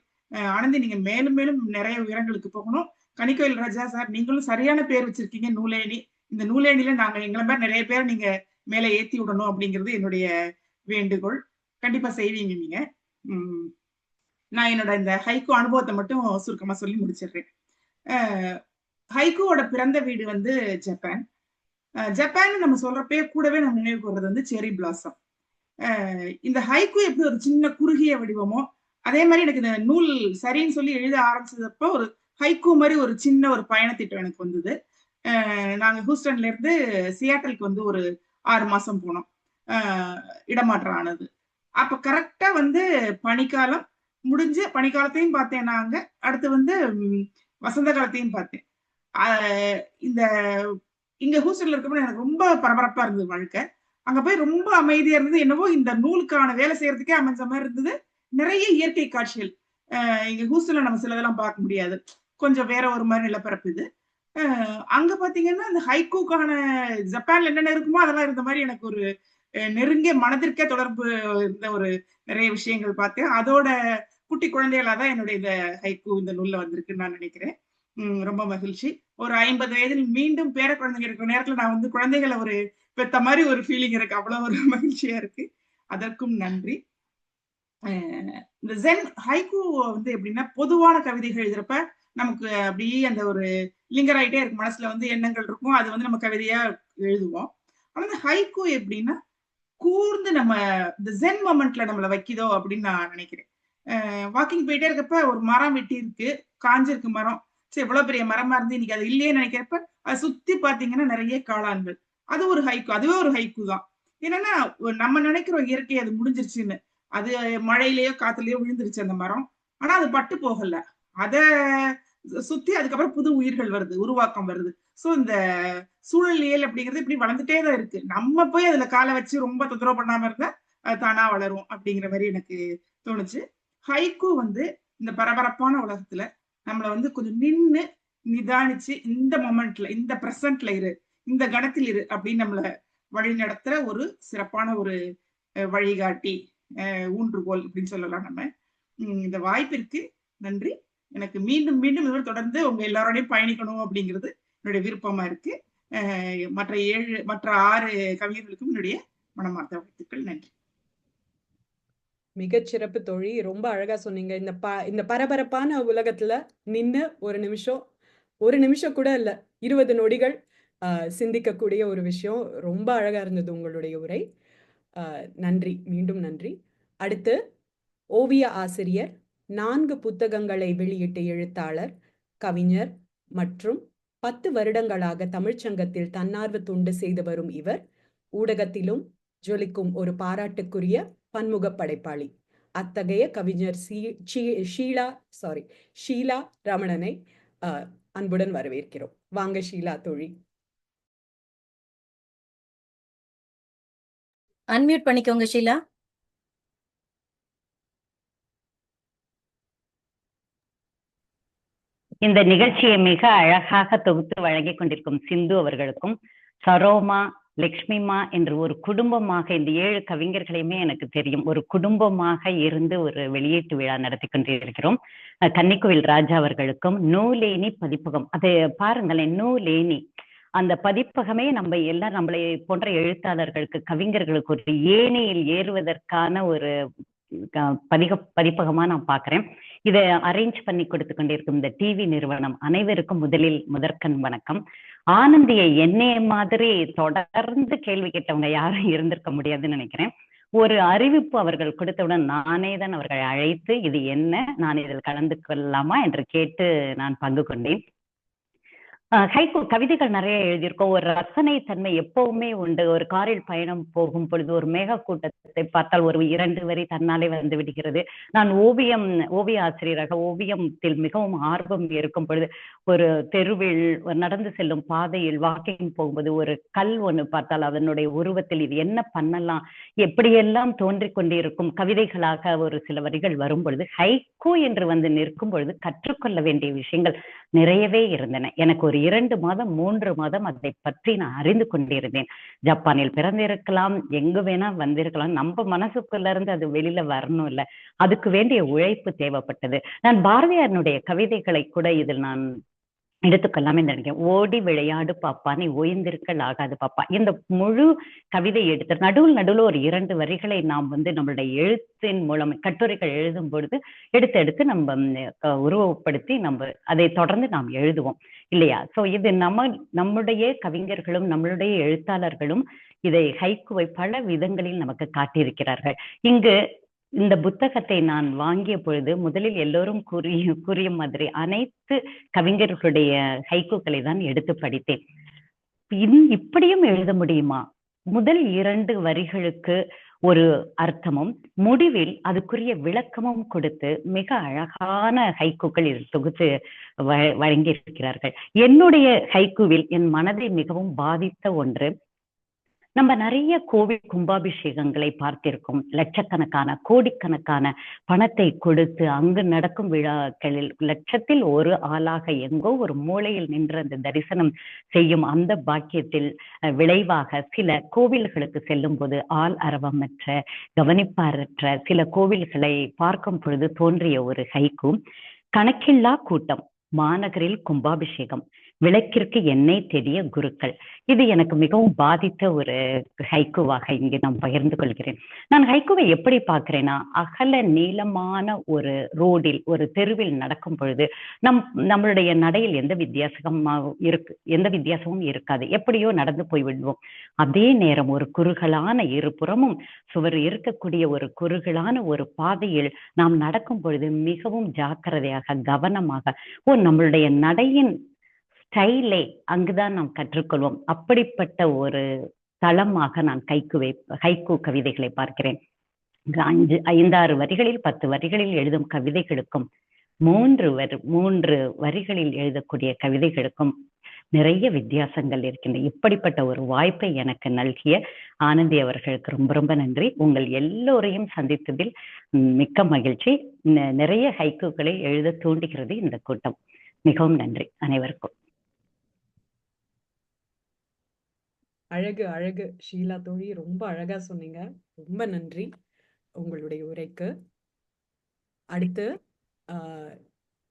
E: ஆனந்தி. நீங்க மேலும் மேலும் நிறைய உயரங்களுக்கு போகணும். கன்னிக்கோவில் ராஜா சார், நீங்களும் சரியான பேர் வச்சிருக்கீங்க, நூலேணி. இந்த நூலேணியில நாங்க எங்களை மாதிரி நிறைய பேர் நீங்க மேல ஏத்தி விடணும் அப்படிங்கிறது என்னுடைய வேண்டுகோள். கண்டிப்பா செய்வீங்க நீங்க. நான் என்னோட இந்த ஹைக்கூ அனுபவத்தை மட்டும் சுருக்கமா சொல்லி முடிச்சிடுறேன். ஹைக்கூவோட பிறந்த வீடு வந்து ஜப்பான். ஜப்பான் நம்ம சொல்றப்பே கூடவே நம்ம நினைவு கூறுறது வந்து செரி பிளாசம். இந்த ஹைக்கூ எப்படி ஒரு சின்ன குறுகிய வடிவமோ அதே மாதிரி எனக்கு இந்த நூல் சரின்னு சொல்லி எழுத ஆரம்பிச்சதப்போ ஒரு ஹைக்கூ மாதிரி ஒரு சின்ன ஒரு பயணத்திட்டம் எனக்கு வந்தது. நாங்க ஹூஸ்டன்ல இருந்து சியாட்டலுக்கு வந்து ஒரு 6 மாசம் போனோம், இடமாற்றம் ஆனது. அப்ப கரெக்டா வந்து பனிக்காலம் முடிஞ்சு, பனிக்காலத்தையும் பார்த்தேன் நாங்க, அடுத்து வந்து வசந்த காலத்தையும் பார்த்தேன். இங்க ஹூஸ்டன்ல இருக்கப்ப எனக்கு ரொம்ப பரபரப்பா இருந்தது வாழ்க்கை. அங்க போய் ரொம்ப அமைதியா இருந்தது. என்னவோ இந்த நூலுக்கான வேலை செய்யறதுக்கே அமைஞ்ச மாதிரி இருந்தது. நிறைய இயற்கை காட்சிகள். இங்க ஹூஸ்டன்ல நம்ம சிலதெல்லாம் பார்க்க முடியாது, கொஞ்சம் வேற ஒரு மாதிரி நிலப்பரப்பு இது. அங்க பாத்தீங்கன்னா இந்த ஹைக்கூக்கான ஜப்பான்ல என்னென்ன இருக்குமோ அதெல்லாம் இருந்த மாதிரி எனக்கு ஒரு நெருங்கிய மனதிற்கே தொடர்பு இருந்த ஒரு நிறைய விஷயங்கள் பார்த்தேன். அதோட குட்டி குழந்தைகளா தான் என்னுடைய இந்த ஹைக்கூ இந்த நூல்ல வந்திருக்குன்னு நான் நினைக்கிறேன். ரொம்ப மகிழ்ச்சி. ஒரு 50 வயதில் மீண்டும் பேர குழந்தைங்க இருக்கிற நேரத்துல நான் வந்து குழந்தைகளை ஒரு பெத்த மாதிரி ஒரு ஃபீலிங் இருக்கு. அவ்வளவு ஒரு மகிழ்ச்சியா இருக்கு. அதற்கும் நன்றி. இந்த ஜென் ஹைக்கூ வந்து எப்படின்னா, பொதுவான கவிதைகள் எழுதுறப்ப நமக்கு அப்படியே அந்த ஒரு லிங்கர் ஆயிட்டே இருக்கு, மனசுல வந்து எண்ணங்கள் இருக்கும், அது வந்து நம்ம கவிதையா எழுதுவோம். ஆனா இந்த ஹைக்கூ எப்படின்னா கூர்ந்து நம்ம இந்த ஜென் மொமெண்ட்ல நம்மள வைக்குதோ அப்படின்னு நான் நினைக்கிறேன். வாக்கிங் போயிட்டே இருக்கப்ப ஒரு மரம் வெட்டி இருக்கு, காஞ்சிருக்கு மரம், சரி இவ்வளவு பெரிய மரமா இருந்து இன்னைக்கு அது இல்லையே நினைக்கிறப்ப அதை சுத்தி பாத்தீங்கன்னா நிறைய காளான்கள், அது ஒரு ஹைக்கூ, அதுவே ஒரு ஹைக்கூ தான். என்னன்னா நம்ம நினைக்கிறோம் இயற்கை அது முடிஞ்சிருச்சுன்னு, அது மழையிலயோ காத்துலயோ விழுந்துருச்சு அந்த மரம், ஆனா அது பட்டு போகல, அத சுத்தி அதுக்கப்புறம் புது உயிர்கள் வருது, உருவாக்கம் வருது. சோ இந்த சூழலியல் அப்படிங்கிறது இப்படி வளர்ந்துட்டே தான் இருக்கு, நம்ம போய் அதுல காலை வச்சு ரொம்ப தொந்தரவு பண்ணாம இருந்தா அது தானா வளரும் அப்படிங்கிற மாதிரி எனக்கு தோணுச்சு. ஹைக்கூ வந்து இந்த பரபரப்பான உலகத்துல நம்மள வந்து கொஞ்சம் நின்னு நிதானிச்சு இந்த மொமெண்ட்ல இந்த பிரசன்ட்ல இரு, இந்த கணத்தில் இரு அப்படின்னு நம்மள வழி நடத்துற ஒரு சிறப்பான ஒரு வழிகாட்டி, ஊன்றுகோல் அப்படின்னு சொல்லலாம் நம்ம. இந்த வாய்ப்பிற்கு நன்றி. எனக்கு மீண்டும் மீண்டும் இதோடு தொடர்ந்து உங்க எல்லாரோடையும் பயணிக்கணும் அப்படிங்கிறது என்னுடைய விருப்பமா இருக்கு. மற்ற 6 கவிஞர்களுக்கும் என்னுடைய மனமார்ந்த வாழ்த்துக்கள். நன்றி.
A: மிகச்சிறப்பு தோழி, ரொம்ப அழகா சொன்னீங்க. இந்த பரபரப்பான உலகத்துல நின்னு ஒரு நிமிஷம் கூட இல்ல, 20 நொடிகள் சிந்திக்கக்கூடிய ஒரு விஷயம். ரொம்ப அழகா இருந்தது உங்களுடைய உரை. நன்றி, மீண்டும் நன்றி. அடுத்து ஓவிய ஆசிரியர், 4 புத்தகங்களை வெளியிட்ட எழுத்தாளர், கவிஞர் மற்றும் 10 வருடங்களாக தமிழ்ச்சங்கத்தில் தன்னார்வ தொண்டு செய்து வரும் இவர் ஊடகத்திலும் ஜொலிக்கும் ஒரு பாராட்டுக்குரிய பன்முக படைப்பாளி. அத்தகைய கவிஞர் ஷீலா ரமணனை அன்புடன் வரவேற்கிறோம். வாங்க ஷீலா தோழி.
B: அன்மியூட் பண்ணிக்கோங்க ஷீலா.
L: இந்த நிகழ்ச்சியை மிக அழகாக தொகுத்து வழங்கி கொண்டிருக்கும் சிந்து அவர்களுக்கும், சரோமா, லக்ஷ்மிமா என்று ஒரு குடும்பமாக இந்த 7 கவிஞர்களையுமே எனக்கு தெரியும், ஒரு குடும்பமாக இருந்து ஒரு வெளியீட்டு விழா நடத்தி கொண்டிருக்கிறோம். கன்னிக்கோவில் ராஜா அவர்களுக்கும், நூலேணி பதிப்பகம், அது பாருங்களேன், நூலேணி அந்த பதிப்பகமே நம்ம எல்லாம் நம்மளை போன்ற எழுத்தாளர்களுக்கு, கவிஞர்களுக்கு ஒரு ஏணியில் ஏறுவதற்கான ஒரு பதிப்பகமா நான் பாக்குறேன். இதை அரேஞ்ச் பண்ணி கொடுத்து கொண்டிருக்கும் இந்த டிவி நிறுவனம் அனைவருக்கும் முதலில் முதற்கண் வணக்கம். ஆனந்தியை என்னைய மாதிரி தொடர்ந்து கேள்வி கேட்டவங்க யாரும் இருந்திருக்க முடியாதுன்னு நினைக்கிறேன். ஒரு அறிவிப்பு அவர்கள் கொடுத்தவுடன் நானே தான் அவர்களை அழைத்து இது என்ன, நான் இதில் கலந்து கொள்ளலாமா என்று கேட்டு நான் பங்கு கொண்டேன். ஹைக்கூ கவிதைகள் நிறைய எழுதியிருக்கோம். ஒரு ரசனை தன்மை எப்பவுமே உண்டு. ஒரு காரில் பயணம் போகும் பொழுது ஒரு மேக கூட்டத்தை பார்த்தால் ஒரு 2 வரி தன்னாலே வந்து விடுகிறது. நான் ஓவிய ஆசிரியராக ஓவியத்தில் மிகவும் ஆர்வம் இருக்கும் பொழுது ஒரு தெருவில் நடந்து செல்லும் பாதையில் வாக்கிங் போகும்போது ஒரு கல் ஒன்று பார்த்தால் அதனுடைய உருவத்தில் இது என்ன பண்ணலாம், எப்படியெல்லாம் தோன்றிக் கொண்டிருக்கும் கவிதைகளாக ஒரு சில வரிகள் வரும் பொழுது ஹைக்கூ என்று வந்து நிற்கும் பொழுது கற்றுக்கொள்ள வேண்டிய விஷயங்கள் நிறையவே இருந்தன. எனக்கு ஒரு 2 மாதம் 3 மாதம் அதை பற்றி நான் அறிந்து கொண்டிருந்தேன். ஜப்பானில் பிறந்திருக்கலாம், எங்கு வேணா வந்திருக்கலாம், நம்ம மனசுக்குள்ள இருந்து அது வெளியில வரணும் இல்ல, அதுக்கு வேண்டிய உழைப்பு தேவைப்பட்டது. நான் பாரதியாரனுடைய கவிதைகளை கூட இதில் நான் எடுத்துக்கொள்ளாம நினைக்கிறேன். ஓடி விளையாடு பாப்பா, நீ ஓய்ந்திருக்கல் ஆகாது பாப்பா, இந்த முழு கவிதை எடுத்து நடுவில் ஒரு 2 வரிகளை நாம் வந்து நம்மளுடைய எழுத்தின் மூலம் கட்டுரைகள் எழுதும் பொழுது எடுத்து நம்ம உருவப்படுத்தி நம்ம அதை தொடர்ந்து நாம் எழுதுவோம் இல்லையா? சோ இது நம்முடைய கவிஞர்களும் நம்மளுடைய எழுத்தாளர்களும் இதை ஹைக்கூவை பல விதங்களில் நமக்கு காட்டியிருக்கிறார்கள். இங்கு இந்த புத்தகத்தை நான் வாங்கிய பொழுது முதலில் எல்லோரும் கூறிய மாதிரி அனைத்து கவிஞர்களுடைய ஹைக்கூக்களை தான் எடுத்து படித்தேன். இப்படியும் எழுத முடியுமா? முதல் 2 வரிகளுக்கு ஒரு அர்த்தமும் முடிவில் அதுக்குரிய விளக்கமும் கொடுத்து மிக அழகான ஹைக்கூக்கள் தொகுத்து வழங்கியிருக்கிறார்கள். என்னுடைய ஹைக்கூவில் என் மனதை மிகவும் பாதித்த ஒன்று, நம்ம நிறைய கோவில் கும்பாபிஷேகங்களை பார்த்திருக்கோம். லட்சக்கணக்கான கோடிக்கணக்கான பணத்தை கொடுத்து அங்கு நடக்கும் விழாக்களில் லட்சத்தில் ஒரு ஆளாக எங்கோ ஒரு மூலையில் நின்று அந்த தரிசனம் செய்யும் அந்த பாக்கியத்தில் விளைவாக சில கோவில்களுக்கு செல்லும் போது ஆள் அரவமற்ற கவனிப்பாரற்ற சில கோவில்களை பார்க்கும் பொழுது தோன்றிய ஒரு ஹைக்கூ, கணக்கில்லா கூட்டம், மாநகரில் கும்பாபிஷேகம், விளக்கிற்கு எண்ணெய் தெரிய குருக்கள். இது எனக்கு மிகவும் பாதித்த ஒரு ஹைக்கூவாக இங்கே நான் பகிர்ந்து கொள்கிறேன். நான் ஹைக்கூவை எப்படி பார்க்கிறேன்னா, அகல நீளமான ஒரு ரோடில், ஒரு தெருவில் நடக்கும் பொழுது நம்மளுடைய நடையில் எந்த வித்தியாசமும் இருக்காது. எப்படியோ நடந்து போய்விடுவோம். அதே நேரம் ஒரு குறுகலான இருபுறமும் சுவர் இருக்கக்கூடிய ஒரு குறுகலான ஒரு பாதையில் நாம் நடக்கும் பொழுது மிகவும் ஜாக்கிரதையாக, கவனமாக, நம்மளுடைய நடையின் ஸ்டைலை அங்குதான் நாம் கற்றுக்கொள்வோம். அப்படிப்பட்ட ஒரு தளமாக நான் ஹைக்கூ கவிதைகளை பார்க்கிறேன். 5-6 வரிகளில் 10 வரிகளில் எழுதும் கவிதைகளுக்கும் 3 வரிகளில் எழுதக்கூடிய கவிதைகளுக்கும் நிறைய வித்தியாசங்கள் இருக்கின்றன. இப்படிப்பட்ட ஒரு வாய்ப்பை எனக்கு நல்கிய ஆனந்தி அவர்களுக்கு ரொம்ப ரொம்ப நன்றி. உங்கள் எல்லோரையும் சந்தித்ததில் மிக்க மகிழ்ச்சி. நிறைய ஹைக்கூக்களை எழுத தூண்டுகிறது இந்த கூட்டம். மிகவும் நன்றி அனைவருக்கும்.
A: அழகு அழகு ஷீலா தோழி, ரொம்ப அழகா சொன்னீங்க. ரொம்ப நன்றி உங்களுடைய உரைக்கு. அடுத்து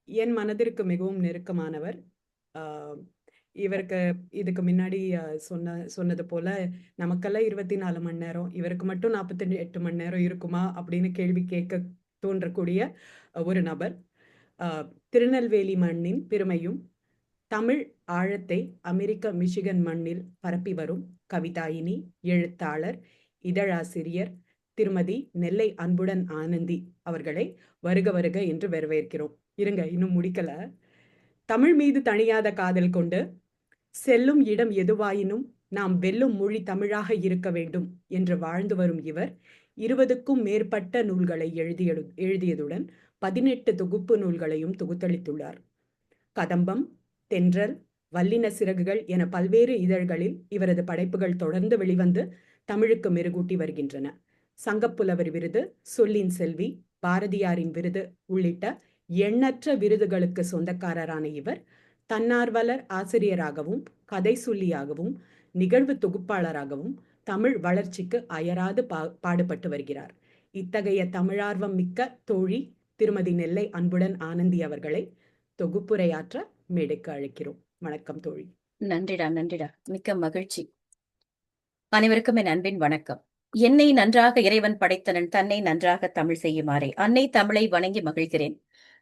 A: என் மனதிற்கு மிகவும் நெருக்கமானவர். இவருக்கு இதுக்கு முன்னாடி சொன்னது போல நமக்கெல்லாம் 24 மணி நேரம், இவருக்கு மட்டும் 48 மணி நேரம் இருக்குமா அப்படின்னு கேள்வி கேட்க தோன்றக்கூடிய ஒரு நபர். திருநெல்வேலி மண்ணின் பெருமையும் தமிழ் ஆழத்தை அமெரிக்க மிச்சிகன் மண்ணில் பரப்பி வரும் கவிதாயினி, எழுத்தாளர், இதழாசிரியர் திருமதி நெல்லை அன்புடன் ஆனந்தி அவர்களை வருக வருக என்று வரவேற்கிறோம். இருங்க, இன்னும் முடிக்கல. தமிழ் மீது தணியாத காதல் கொண்டு செல்லும் இடம் எதுவாயினும் நாம் வெல்லும் மொழி தமிழாக இருக்க வேண்டும் என்று வாழ்ந்து வரும் இவர் 20க்கும் மேற்பட்ட நூல்களை எழுதியதுடன் 18 தொகுப்பு நூல்களையும் தொகுத்தளித்துள்ளார். கதம்பம், தென்றல், வல்லின சிறகுகள் என பல்வேறு இதழ்களில் இவரது படைப்புகள் தொடர்ந்து வெளிவந்து தமிழுக்கு மெருகூட்டி வருகின்றன. சங்கப்புலவர் விருது, சொல்லின் செல்வி, பாரதியாரின் விருது உள்ளிட்ட எண்ணற்ற விருதுகளுக்கு சொந்தக்காரரான இவர் தன்னார்வலர் ஆசிரியராகவும், கதை சொல்லியாகவும், நிகழ்வு தொகுப்பாளராகவும் தமிழ் வளர்ச்சிக்கு அயராது பாடுபட்டு வருகிறார். இத்தகைய தமிழார்வம் மிக்க தோழி திருமதி நெல்லை அன்புடன் ஆனந்தி அவர்களை தொகுப்புரையாற்ற மேடைக்கு அழைக்கிறோம். வணக்கம் தோழி.
B: நன்றிடா, மிக்க மகிழ்ச்சி. அனைவருக்கும் என் அன்பின் வணக்கம். என்னை நன்றாக இறைவன் படைத்தனன், தன்னை நன்றாக தமிழ் செய்யுமாறே அன்னை தமிழை வணங்கி மகிழ்கிறேன்.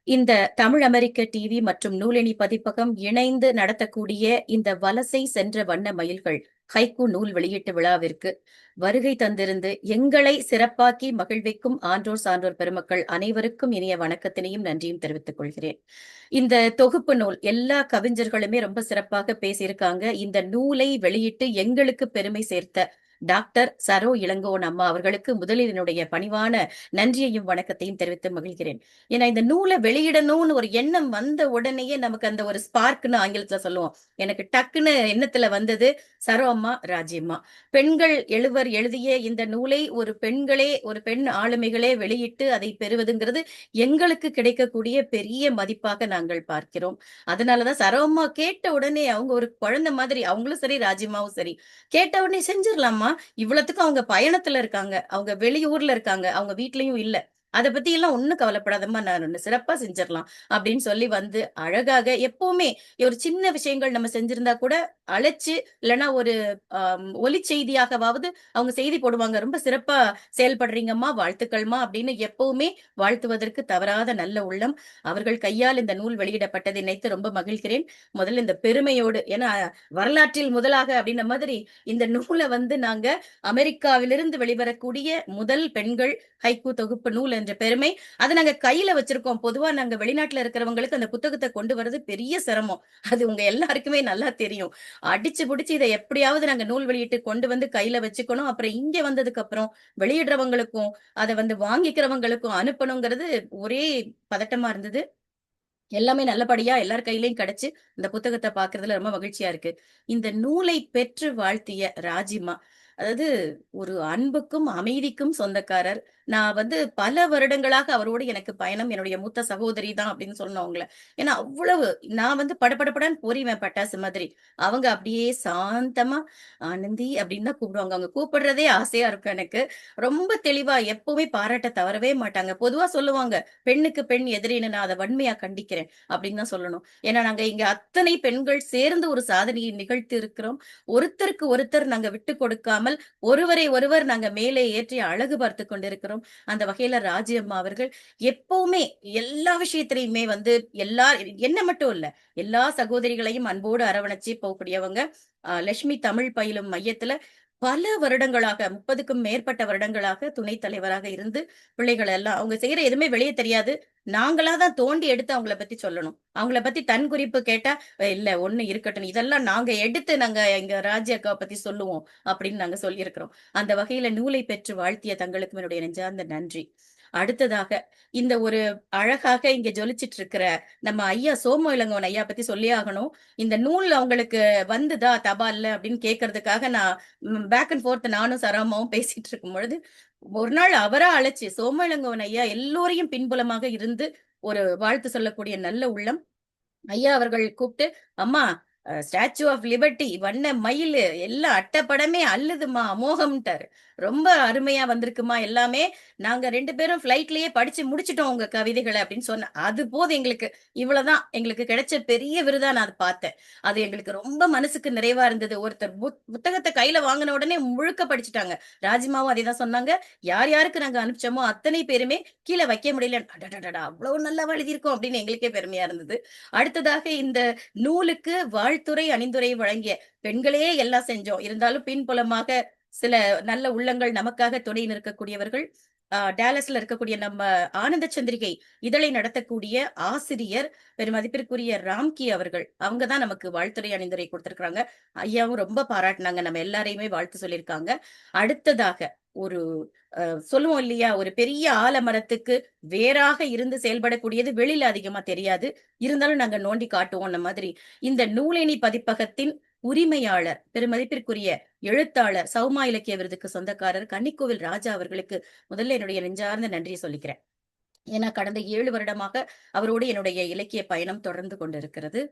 B: இந்த தமிழ் அமெரிக்க டிவி மற்றும் நூலினி பதிப்பகம் இணைந்து நடத்தக்கூடிய இந்த வலசை சென்ற வண்ண மயில்கள் ஹைக்கூ நூல் வெளியீட்டு விழாவிற்கு வருகை தந்திருந்து எங்களை சிறப்பாக்கி மகிழ்விக்கும் ஆன்றோர் சான்றோர் பெருமக்கள் அனைவருக்கும் இனிய வணக்கத்தினையும் நன்றியும் தெரிவித்துக் கொள்கிறேன். இந்த தொகுப்பு நூல் எல்லா கவிஞர்களுமே ரொம்ப சிறப்பாக பேசியிருக்காங்க. இந்த நூலை வெளியிட்டு எங்களுக்கு பெருமை சேர்த்த டாக்டர் சரோ இளங்கோன் அம்மா அவர்களுக்கு முதலில் என்னுடைய பணிவான நன்றியையும் வணக்கத்தையும் தெரிவித்து மகிழ்கிறேன். ஏன்னா இந்த நூலை வெளியிடணும்னு ஒரு எண்ணம் வந்த உடனேயே நமக்கு அந்த ஒரு ஸ்பார்க்னு ஆங்கிலத்துல சொல்லுவோம். எனக்கு டக்குன்னு எண்ணத்துல வந்தது சரோ அம்மா, ராஜியம்மா. பெண்கள் எழுதிய இந்த நூலை ஒரு பெண் ஆளுமைகளே வெளியிட்டு அதை பெறுவதுங்கிறது எங்களுக்கு கிடைக்கக்கூடிய பெரிய மதிப்பாக நாங்கள் பார்க்கிறோம். அதனாலதான் சரோ அம்மா கேட்ட உடனே அவங்க ஒரு குழந்தை மாதிரி, அவங்களும் சரி ராஜியம்மாவும் சரி, கேட்ட உடனே செஞ்சிடலாமா, இவ்வளவுக்கும் அவங்க பயணத்துல இருக்காங்க, அவங்க வெளியூர்ல இருக்காங்க, அவங்க வீட்லயும் இல்ல, அதை பத்தி எல்லாம் ஒண்ணும் கவலைப்படாதம்மா, நான் ஒண்ணு சிறப்பா செஞ்சிடலாம் அப்படின்னு சொல்லி வந்து அழகாக எப்பவுமே ஒரு சின்ன விஷயங்கள் நம்ம செஞ்சிருந்தா கூட அழைச்சு இல்லைன்னா ஒரு ஒலி செய்தியாகவாவது அவங்க செய்தி போடுவாங்க. ரொம்ப சிறப்பா செயல்படுறீங்கம்மா, வாழ்த்துக்கள்மா அப்படின்னு எப்பவுமே வாழ்த்துவதற்கு தவறாத நல்ல உள்ளம். அவர்கள் கையால் இந்த நூல் வெளியிடப்பட்டதை நினைத்து ரொம்ப மகிழ்கிறேன். முதல்ல இந்த பெருமையோடு, ஏன்னா வரலாற்றில் முதலாக அப்படின்ன மாதிரி இந்த நூலை வந்து நாங்க அமெரிக்காவிலிருந்து வெளிவரக்கூடிய முதல் பெண்கள் ஹைக்கூ தொகுப்பு நூல் என்ற பெருமை, அதை நாங்க கையில வச்சிருக்கோம். பொதுவா நாங்க வெளிநாட்டுல இருக்கிறவங்களுக்கு அந்த புத்தகத்தை கொண்டு வர்றது பெரிய சிரமம், அது உங்க எல்லாருக்குமே நல்லா தெரியும். அடிச்சு புடிச்சு இதை எப்படியாவது நாங்க நூல் வெளியிட்டு கொண்டு வந்து கையில வச்சுக்கணும். அப்புறம் இங்க வந்ததுக்கு அப்புறம் வெளியிடுறவங்களுக்கும் அதை வந்து வாங்கிக்கிறவங்களுக்கும் அனுப்பணுங்கிறது ஒரே பதட்டமா இருந்தது. எல்லாமே நல்லபடியா எல்லார் கையிலையும் கிடைச்சு இந்த புத்தகத்தை பாக்குறதுல ரொம்ப மகிழ்ச்சியா இருக்கு. இந்த நூலை பெற்று வாழ்த்திய ராஜிமா, அதாவது ஒரு அன்புக்கும் அமைதிக்கும் சொந்தக்காரர். நான் வந்து பல வருடங்களாக அவரோடு எனக்கு பயணம். என்னுடைய மூத்த சகோதரி தான் அப்படின்னு சொல்லணும் அவங்கள. ஏன்னா அவ்வளவு நான் வந்து படபடபடன்னு பொரிவேன் பட்டாசு மாதிரி. அவங்க அப்படியே சாந்தமா ஆனந்தி அப்படின்னு தான் கூப்பிடுவாங்க. அவங்க கூப்பிடுறதே ஆசையா இருக்கும் எனக்கு. ரொம்ப தெளிவா எப்பவுமே பாராட்ட தவறவே மாட்டாங்க. பொதுவா சொல்லுவாங்க, பெண்ணுக்கு பெண் எதிரின்னு. நான் அதை வன்மையா கண்டிக்கிறேன் அப்படின்னு தான் சொல்லணும். ஏன்னா நாங்க இங்க அத்தனை பெண்கள் சேர்ந்து ஒரு சாதனையை நிகழ்த்தி இருக்கிறோம். ஒருத்தருக்கு ஒருத்தர் நாங்க விட்டு கொடுக்காமல் ஒருவரை ஒருவர் நாங்க மேலே ஏற்றி அழகு பார்த்து கொண்டிருக்கிறோம். அந்த வகையில ராஜி அம்மா அவர்கள் எப்பவுமே எல்லா விஷயத்திலையுமே வந்து என்ன மட்டும் இல்ல, எல்லா சகோதரிகளையும் அன்போடு அரவணைச்சு போகக்கூடியவங்க. லட்சுமி தமிழ் பயிலும் மையத்துல பல வருடங்களாக 30க்கும் மேற்பட்ட வருடங்களாக துணைத் தலைவராக இருந்து பிள்ளைகள் எல்லாம் அவங்க செய்யற எதுவுமே வெளியே தெரியாது. நாங்களா தான் தோண்டி எடுத்து அவங்கள பத்தி சொல்லணும். அவங்கள பத்தி தன் குறிப்பு கேட்டா இல்ல ஒண்ணு இருக்கட்டும், இதெல்லாம் நாங்க எடுத்து நாங்க எங்க ராஜி அக்காவை பத்தி சொல்லுவோம் அப்படின்னு நாங்க சொல்லியிருக்கிறோம். அந்த வகையில நூலை பெற்று வாழ்த்திய தங்களுக்கும் என்னுடைய நெஞ்சார்ந்த நன்றி. அடுத்ததாக இந்த ஒரு அழகாக இங்க ஜொலிச்சிட்டு இருக்கிற நம்ம ஐயா சோமு இளங்கோவன் ஐயா பத்தி சொல்லியே ஆகணும். இந்த நூல் அவங்களுக்கு வந்துதா தபால்ல அப்படின்னு கேட்கறதுக்காக நான் பேக் அண்ட் ஃபோர்த் நானும் சரமாவும் பேசிட்டு இருக்கும் பொழுது ஒரு நாள் அவரா அழைச்சு சோமு இளங்கோவன் ஐயா எல்லோரையும் பின்புலமாக இருந்து ஒரு வாழ்த்து சொல்லக்கூடிய நல்ல உள்ளம். ஐயா அவர்கள் கூப்பிட்டு, அம்மா ஸ்டாச்சு ஆஃப் லிபர்ட்டி வண்ண மயிலு எல்லாம் அட்டப்படமே அல்லுதுமா அமோகம்ட்டாரு. ரொம்ப அருமையா வந்திருக்குமா எல்லாமே. நாங்க 2 பேரும் ஃபிளைட்லயே படிச்சு முடிச்சிட்டோம் உங்க கவிதைகளை அப்படின்னு சொன்ன. அது போதும் எங்களுக்கு. இவ்வளவுதான் எங்களுக்கு கிடைச்ச பெரிய விருதா நான் அதை பார்த்தேன். அது எங்களுக்கு ரொம்ப மனசுக்கு நிறைவா இருந்தது. ஒருத்தர் புத்தகத்தை கையில வாங்கின உடனே முழுக்க படிச்சுட்டாங்க. ராஜிமாவும் அதே தான் சொன்னாங்க. யார் யாருக்கு நாங்க அனுப்பிச்சோமோ அத்தனை பேருமே கீழே வைக்க முடியல. அடடடா அவ்வளவு நல்லா எழுதியிருக்கோம் அப்படின்னு எங்களுக்கே பெருமையா இருந்தது. அடுத்ததாக இந்த நூலுக்கு வாழ்த்துரை அணிந்துரை வழங்கிய பெண்களே எல்லாம் செஞ்சோம். இருந்தாலும் பின்புலமாக சில நல்ல உள்ளங்கள் நமக்காக துணை நிற்கக்கூடியவர்கள். டேலஸ்ல இருக்கக்கூடிய நம்ம ஆனந்த சந்திரிகை இதழை நடத்தக்கூடிய ஆசிரியர் பெருமதிப்பிற்குரிய ராம்கி அவர்கள். அவங்கதான் நமக்கு வாழ்த்துரை அணிந்துரை கொடுத்திருக்காங்க. ஐயாவும் ரொம்ப பாராட்டினாங்க. நம்ம எல்லாரையுமே வாழ்த்து சொல்லியிருக்காங்க. அடுத்ததாக ஒரு சொல்லுவோம் இல்லையா, ஒரு பெரிய ஆலமரத்துக்கு வேறாக இருந்து செயல்படக்கூடியது வெளியில அதிகமா தெரியாது. இருந்தாலும் நாங்க நோண்டி காட்டுவோம். அந்த மாதிரி இந்த நூலேணி பதிப்பகத்தின் உரிமையாளர் பெருமதிப்பிற்குரிய எழுத்தாளர் சௌமா இலக்கிய விருதுக்கு சொந்தக்காரர் கன்னிக்கோவில் ராஜா அவர்களுக்கு முதல்ல என்னுடைய நெஞ்சார்ந்த நன்றியை சொல்லிக்கிறேன். ஏன்னா கடந்த 7 வருடமாக அவரோடு என்னுடைய இலக்கிய பயணம் தொடர்ந்து கொண்டிருக்கிறது.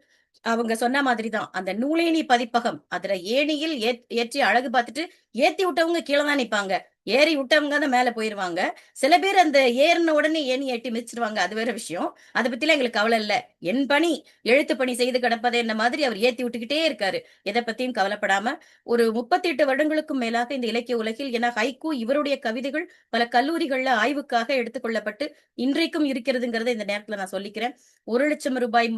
B: அவங்க சொன்ன மாதிரிதான் அந்த நூலேணி பதிப்பகம் அதுல ஏணியில் ஏற்றி அழகு பார்த்துட்டு ஏத்தி விட்டவங்க கீழே தான் நிப்பாங்க, ஏறி விட்டவங்க தான் மேல போயிருவாங்க. சில பேர் அந்த ஏறின உடனே ஏணி ஏட்டி மிதிச்சிருவாங்க, அது வேற விஷயம். அதை பத்திலாம் எங்களுக்கு கவலை இல்ல. என் பணி எழுத்து பணி செய்து கிடப்பதை என்ன மாதிரி அவர் ஏத்தி விட்டுக்கிட்டே இருக்காரு. எதை பத்தியும் கவலைப்படாம ஒரு 38 வருடங்களுக்கும் மேலாக இந்த இலக்கிய உலகில், ஏன்னா ஹைக்கூ இவருடைய கவிதைகள் பல கல்லூரிகள்ல ஆய்வுக்காக எடுத்துக்கொள்ளப்பட்டு இன்றைக்கும் இருக்கிறதுங்கிறத இந்த நேரத்துல நான் சொல்லிக்கிறேன். 1 லட்சம் ரூபாய்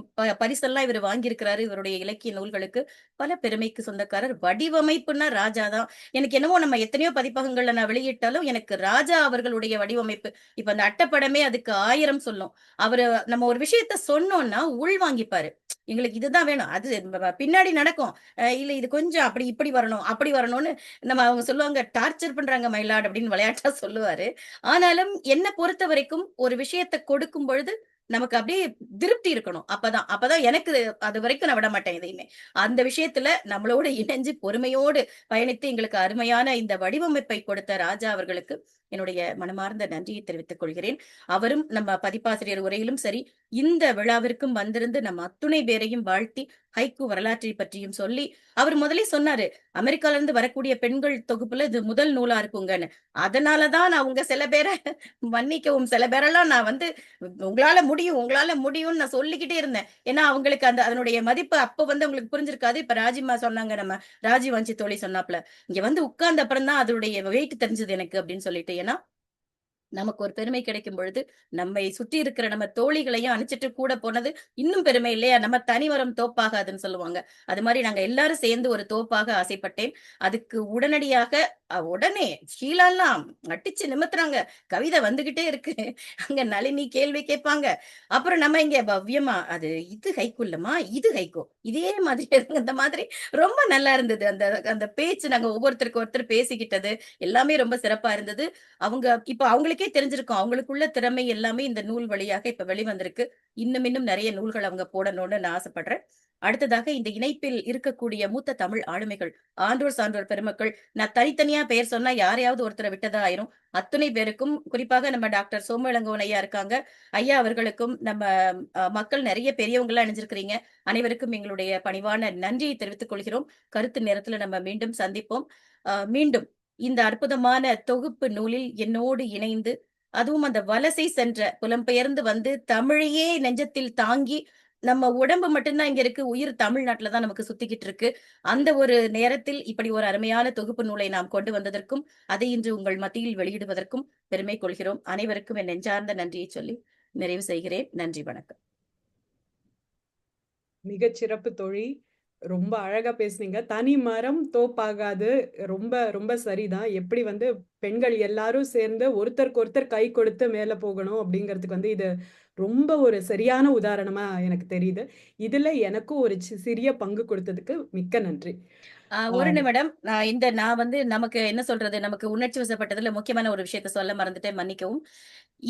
B: பரிசெல்லாம் இவர் வாங்கியிருக்கிறாரு இவருடைய இலக்கிய நூல்களுக்கு. பல பெருமைக்கு சொந்தக்காரர். வடிவமைப்புன்னா ராஜா தான். எனக்கு என்னவோ நம்ம எத்தனையோ பதிப்பகங்கள்ல நான் வெளியிட்டாலும் எனக்கு ராஜா அவர்களுடைய வடிவமைப்பு, இப்ப அந்த அட்டப்படமே அதுக்கு 1000 சொல்லும். அவரு நம்ம ஒரு விஷயத்த சொன்னோம்னா உள் வாங்கிப்பாரு. எங்களுக்கு இதுதான் வேணும், அது பின்னாடி நடக்கும், இல்ல இது கொஞ்சம் அப்படி இப்படி வரணும் அப்படி வரணும்னு நம்ம அவங்க சொல்லுவாங்க, டார்ச்சர் பண்றாங்க மயிலாட் அப்படின்னு விளையாட்டா சொல்லுவாரு. ஆனாலும் என்ன பொறுத்த வரைக்கும் ஒரு விஷயத்தை கொடுக்கும் பொழுது நமக்கு அப்படியே திருப்தி இருக்கணும். அப்பதான் எனக்கு அது வரைக்கும் நான் விட மாட்டேன் எதையுமே. அந்த விஷயத்துல நம்மளோட இணைஞ்சு பொறுமையோடு பயணித்து எங்களுக்கு அருமையான இந்த வடிவமைப்பை கொடுத்த ராஜா அவர்களுக்கு என்னுடைய மனமார்ந்த நன்றியை தெரிவித்துக் கொள்கிறேன். அவரும் நம்ம பதிப்பாசிரியர் உரையிலும் சரி, இந்த விழாவிற்கும் வந்திருந்து நம்ம அத்துணை பேரையும் வாழ்த்தி ஹைக்கூ வரலாற்றை பற்றியும் சொல்லி, அவர் முதலே சொன்னாரு, அமெரிக்கால இருந்து வரக்கூடிய பெண்கள் தொகுப்புல இது முதல் நூலா இருக்குங்கன்னு. அதனாலதான் நான் உங்க சில பேரை மன்னிக்கவும், சில பேரெல்லாம் நான் வந்து உங்களால முடியும்னு நான் சொல்லிக்கிட்டே இருந்தேன். ஏன்னா அவங்களுக்கு அதனுடைய மதிப்பு அப்ப வந்து அவங்களுக்கு புரிஞ்சிருக்காது. இப்ப ராஜிமா சொன்னாங்க, நம்ம ராஜி வஞ்சி தோழி சொன்னாப்ல, இங்க வந்து உட்கார்ந்த அப்புறம் தான் அதனுடைய வெயிட் தெரிஞ்சது எனக்கு அப்படின்னு சொல்லிட்டு. ஏன்னா நமக்கு ஒரு பெருமை கிடைக்கும் பொழுது நம்மை சுற்றி இருக்கிற நம்ம தோழிகளையும் அனுப்பிச்சிட்டு கூட போனது இன்னும் பெருமை இல்லையா? நம்ம தனிமரம் தோப்பாகாதுன்னு சொல்லுவாங்க. அது மாதிரி நாங்க எல்லாரும் சேர்ந்து ஒரு தோப்பாக ஆசைப்பட்டேன். அதுக்கு உடனடியாக உடனே ஷீலாலாம் அடிச்சு நிமித்துறாங்க. கவிதை வந்துகிட்டே இருக்கு. அங்க நளினி கேள்வி கேட்பாங்க. அப்புறம் நம்ம இங்க பவ்யமா அது இது ஹைக்கூ இல்லம்மா, இது ஹைக்கூ, இதே மாதிரி இந்த மாதிரி ரொம்ப நல்லா இருந்தது. அந்த பேச்சு நாங்க ஒவ்வொருத்தருக்கு ஒருத்தர் பேசிக்கிட்டது எல்லாமே ரொம்ப சிறப்பா இருந்தது. இப்ப அவங்களுக்கு அவங்களுக்கே தெரிஞ்சிருக்கும். அவங்களுக்குள்ள திறமை எல்லாமே இந்த நூல் வழியாக இப்ப வெளிவந்திருக்கு. இன்னும் நிறைய நூல்கள் அவங்க போடணும்னு நான் ஆசைப்படுறேன். அடுத்ததாக இந்த இணைப்பில் இருக்கக்கூடிய மூத்த தமிழ் ஆளுமைகள், ஆன்றோர் சான்றோர் பெருமக்கள், நான் தனித்தனியா பெயர் சொன்னா யாரையாவது ஒருத்தரை விட்டதா ஆயிரும். அத்துணை பேருக்கும், குறிப்பாக நம்ம டாக்டர் சோமவிளங்கோவன் ஐயா இருக்காங்க. ஐயா அவர்களுக்கும் நம்ம மக்கள் நிறைய பெரியவங்களா இணைஞ்சிருக்கிறீங்க. அனைவருக்கும் எங்களுடைய பணிவான நன்றியை தெரிவித்துக் கொள்கிறோம். கருத்து நேரத்துல நம்ம மீண்டும் சந்திப்போம். மீண்டும் இந்த அற்புதமான தொகுப்பு நூலில் என்னோடு இணைந்து, அதுவும் அந்த வலசை சென்ற புலம்பெயர்ந்து வந்து தமிழையே நெஞ்சத்தில் தாங்கி, நம்ம உடம்பு மட்டும்தான் இங்க இருக்கு, உயிர் தமிழ்நாட்டுல தான் நமக்கு சுத்திக்கிட்டு இருக்கு. அந்த ஒரு நேரத்தில் இப்படி ஒரு அருமையான தொகுப்பு நூலை நாம் கொண்டு வந்ததற்கும், அதை இன்று உங்கள் மத்தியில் வெளியிடுவதற்கும் பெருமை கொள்கிறோம். அனைவருக்கும் என் நெஞ்சார்ந்த நன்றியை சொல்லி நிறைவு செய்கிறேன். நன்றி, வணக்கம்.
A: மிகச் சிறப்பு தோழி. ரொம்ப அழகா பேசுனீங்க. தனி மரம் தோப்பாகாது. ரொம்ப ரொம்ப சரிதான். எப்படி வந்து பெண்கள் எல்லாரும் சேர்ந்து ஒருத்தருக்கு ஒருத்தர் கை கொடுத்து மேல போகணும் அப்படிங்கிறதுக்கு வந்து இது ரொம்ப ஒரு சரியான உதாரணமா எனக்கு தெரியுது. இதுல எனக்கும் ஒரு சிறிய பங்கு கொடுத்ததுக்கு மிக்க நன்றி.
B: ஒரு நிமிடம். நான் வந்து நமக்கு என்ன சொல்றது, நமக்கு உணர்ச்சி வசப்பட்டதுல முக்கியமான ஒரு விஷயத்த சொல்ல மறந்துட்டேன், மன்னிக்கவும்.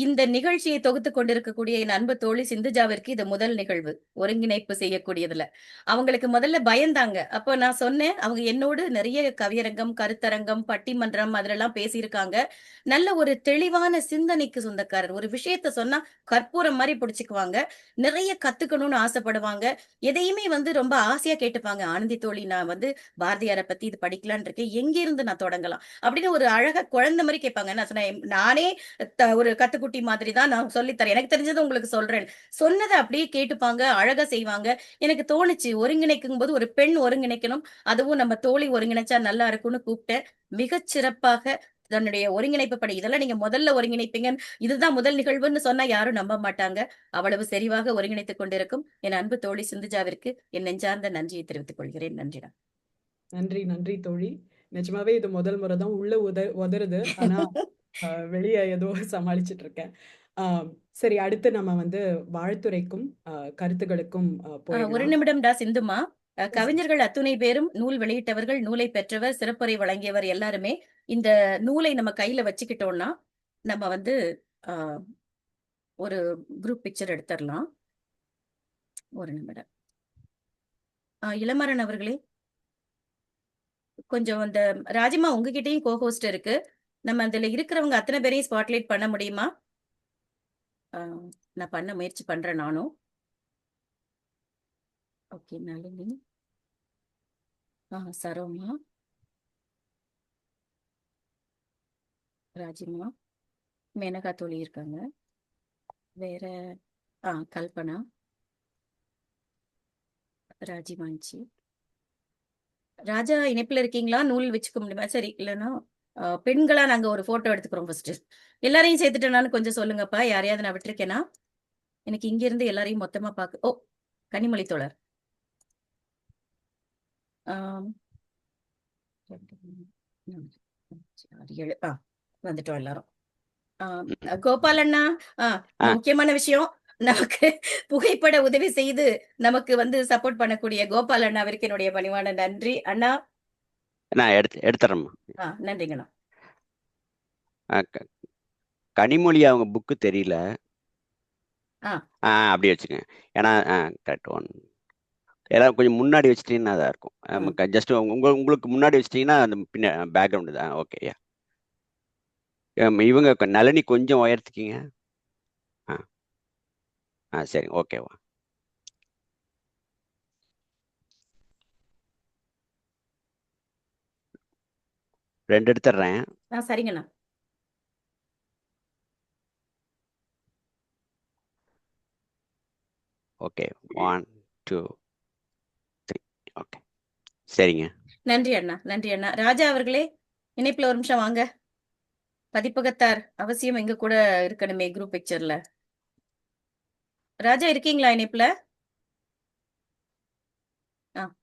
B: இந்த நிகழ்ச்சியை தொகுத்து கொண்டிருக்கக்கூடிய என் அன்பு தோழி சிந்துஜாவிற்கு இது முதல் நிகழ்வு, ஒருங்கிணைப்பு செய்யக்கூடியதுல. அவங்களுக்கு முதல்ல பயந்தாங்க. அப்போ நான் சொன்னேன், அவங்க என்னோடு நிறைய கவியரங்கம், கருத்தரங்கம், பட்டிமன்றம் அதுலலாம் பேசியிருக்காங்க. நல்ல ஒரு தெளிவான சிந்தனைக்கு சொந்தக்காரர். ஒரு விஷயத்த சொன்னா கற்பூரம் மாதிரி பிடிச்சுக்குவாங்க. நிறைய கத்துக்கணும்னு ஆசைப்படுவாங்க. எதையுமே வந்து ரொம்ப ஆசையா கேட்டுப்பாங்க. ஆனந்தி தோழி, நான் வந்து பாரதியாரை பத்தி இது படிக்கலான் இருக்கேன், எங்க இருந்து நான் தொடங்கலாம் அப்படின்னு ஒரு அழகா குழந்தை மாதிரி கேட்பாங்க. நான் சொன்னேன், நானே ஒரு கத்துக்குட்டி மாதிரி தான் நான் சொல்லித்தரேன், எனக்கு தெரிஞ்சது உங்களுக்கு சொல்றேன். சொன்னதை அப்படியே கேட்டுப்பாங்க, அழகா செய்வாங்க. எனக்கு தோணுச்சு, ஒருங்கிணைக்கும் போது ஒரு பெண் ஒருங்கிணைக்கணும், அதுவும் நம்ம தோழி ஒருங்கிணைச்சா நல்லா இருக்கும்னு கூப்பிட்டேன். மிகச் சிறப்பாக தன்னுடைய ஒருங்கிணைப்பு படி, இதெல்லாம் நீங்க முதல்ல ஒருங்கிணைப்பீங்க, இதுதான் முதல் நிகழ்வுன்னு சொன்னா யாரும் நம்ப மாட்டாங்க. அவ்வளவு செறிவாக ஒருங்கிணைத்துக் கொண்டிருக்கும் என் அன்பு தோழி சிந்துஜாவிற்கு என் நெஞ்சார்ந்த நன்றியை தெரிவித்துக் கொள்கிறேன். நன்றிடா.
A: நன்றி நன்றி தோழி. நிஜமாவே இது முதல் முறை தான் உள்ள உதறுது. ஆனா வெளியே ஏதோ சமாளிச்சுட்டு இருக்கேன். சரி, அடுத்து நம்ம வந்து வாழ்த்துரைக்கும் கருத்துகளுக்கும்
B: ஒரு
A: போயிடலாம்.
B: நிமிடம்டா சிந்துமா. கவிஞர்கள் அத்துணை பேரும், நூல் வெளியிட்டவர்கள், நூலை பெற்றவர், சிறப்புரை வழங்கியவர் எல்லாருமே இந்த நூலை நம்ம கையில வச்சுக்கிட்டோம்னா நம்ம வந்து ஒரு குரூப் பிக்சர் எடுத்துடலாம். ஒரு நிமிடம். இளமரன் அவர்களே, கொஞ்சம் அந்த ராஜிமா உங்ககிட்டயும் கோஹோஸ்ட் இருக்கு, நம்ம அதுல இருக்கிறவங்க அத்தனை பேரையும் ஸ்பாட்லைட் பண்ண முடியுமா? நான் பண்ண முயற்சி பண்றேன் நானும். ஓகே, நளினி, சரோமா, ராஜிமா, மேனகா தோழி இருக்காங்க, வேற கல்பனா, ராஜிமாஞ்சி, ராஜா இணைப்புல இருக்கீங்களா? நூல் வச்சுக்க முடியுமா? சரி, இல்லைன்னா பெண்களா நாங்க ஒரு போட்டோ எடுத்துக்கிறோம். ஃபர்ஸ்ட் எல்லாரையும் சேர்த்துட்டேனான்னு கொஞ்சம் சொல்லுங்கப்பா. யாரையாவது நான் விட்டுருக்கேனா? எனக்கு இங்க இருந்து எல்லாரையும் மொத்தமா பார்க்க. கனிமொழி தோழர், வந்துட்டோம் எல்லாரும். கோபால் அண்ணா, முக்கியமான விஷயம், நமக்கு புகைப்பட உதவி செய்து நமக்கு வந்து சப்போர்ட் பண்ணக்கூடிய கோபால் அண்ணாவிற்கு என்னுடைய பணிவான நன்றி. அண்ணா
F: நான் எடுத்துறேம்மா.
B: நன்றிங்கண்ணா.
F: கனிமொழி அவங்க புக்கு தெரியல. அப்படியே வச்சுங்க. ஏன்னா கரெக்ட் ஒன் ஏதாவது கொஞ்சம் முன்னாடி வச்சிட்டீங்கன்னா தான் இருக்கும். ஜஸ்ட் உங்களுக்கு முன்னாடி வச்சிட்டீங்கன்னா அந்த பின்ன பேக்ரவுண்டு தான். ஓகேயா, இவங்க நளினி கொஞ்சம் உயர்த்திக்கிங்க. சரி, ஓகேவா. ரெண்டு எடுத்துடுறேன்.
B: சரிங்கண்ணா.
F: ஓகே, 1 2 3. ஓகே, சரிங்க.
B: நன்றி அண்ணா, நன்றி அண்ணா. ராஜா அவர்களே, இணைப்புல ஒரு நிமிஷம் வாங்க. பதிப்பகத்தார் அவசியம் எங்க கூட இருக்கணுமே குரூப் பிக்சர்ல. ராஜா இருக்கீங்களா இணைப்புல?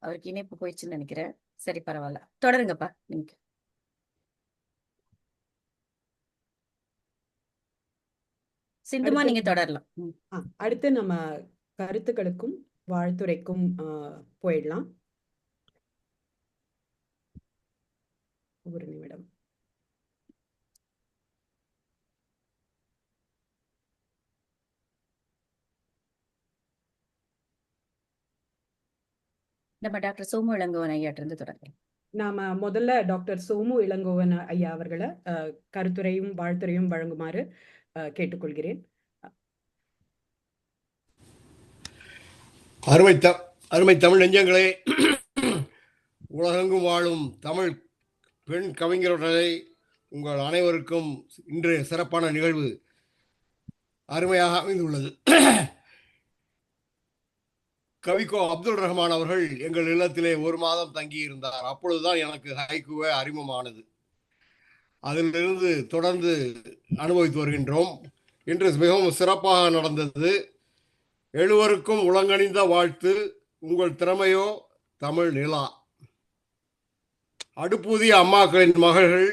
B: அவருக்கு இணைப்பு போயிடுச்சுன்னு நினைக்கிறேன். சரி, பரவாயில்ல, தொடருங்கப்பா நீங்க. சிந்துமா, நீங்க தொடரலாம்.
A: அடுத்து நம்ம கருத்துக்களுக்கும் வாழ்த்துரைக்கும் போயிடலாம். ஒரு நிமிடம்.
B: நம்ம டாக்டர் சோமு இளங்கோவன் ஐயாட்டிருந்து தொடங்கலாம்.
A: நாம முதல்ல டாக்டர் சோமு இளங்கோவன் ஐயா அவர்களை கருத்துரையும் வாழ்த்துரையும் வழங்குமாறு கேட்டுக்கொள்கிறேன்.
M: அருமை தமிழ் நெஞ்சங்களே, உலகெங்கும் வாழும் தமிழ் பெண் கவிஞர்களை உங்கள் அனைவருக்கும் இன்றைய சிறப்பான நிகழ்வு அருமையாக அமைந்துள்ளது. கவிக்கோ அப்துல் ரஹ்மான் அவர்கள் எங்கள் இல்லத்திலே 1 மாதம் தங்கியிருந்தார். அப்பொழுதுதான் எனக்கு ஹைக்கூவே அறிமுகமானது. அதிலிருந்து தொடர்ந்து அனுபவித்து வருகின்றோம். இன்று மிகவும் சிறப்பாக நடந்தது. 7வருக்கும் உலங்கணிந்த வாழ்த்து. உங்கள் திறமையோ தமிழ் நிலா. அடுப்பூதிய அம்மாக்களின் மகள்கள்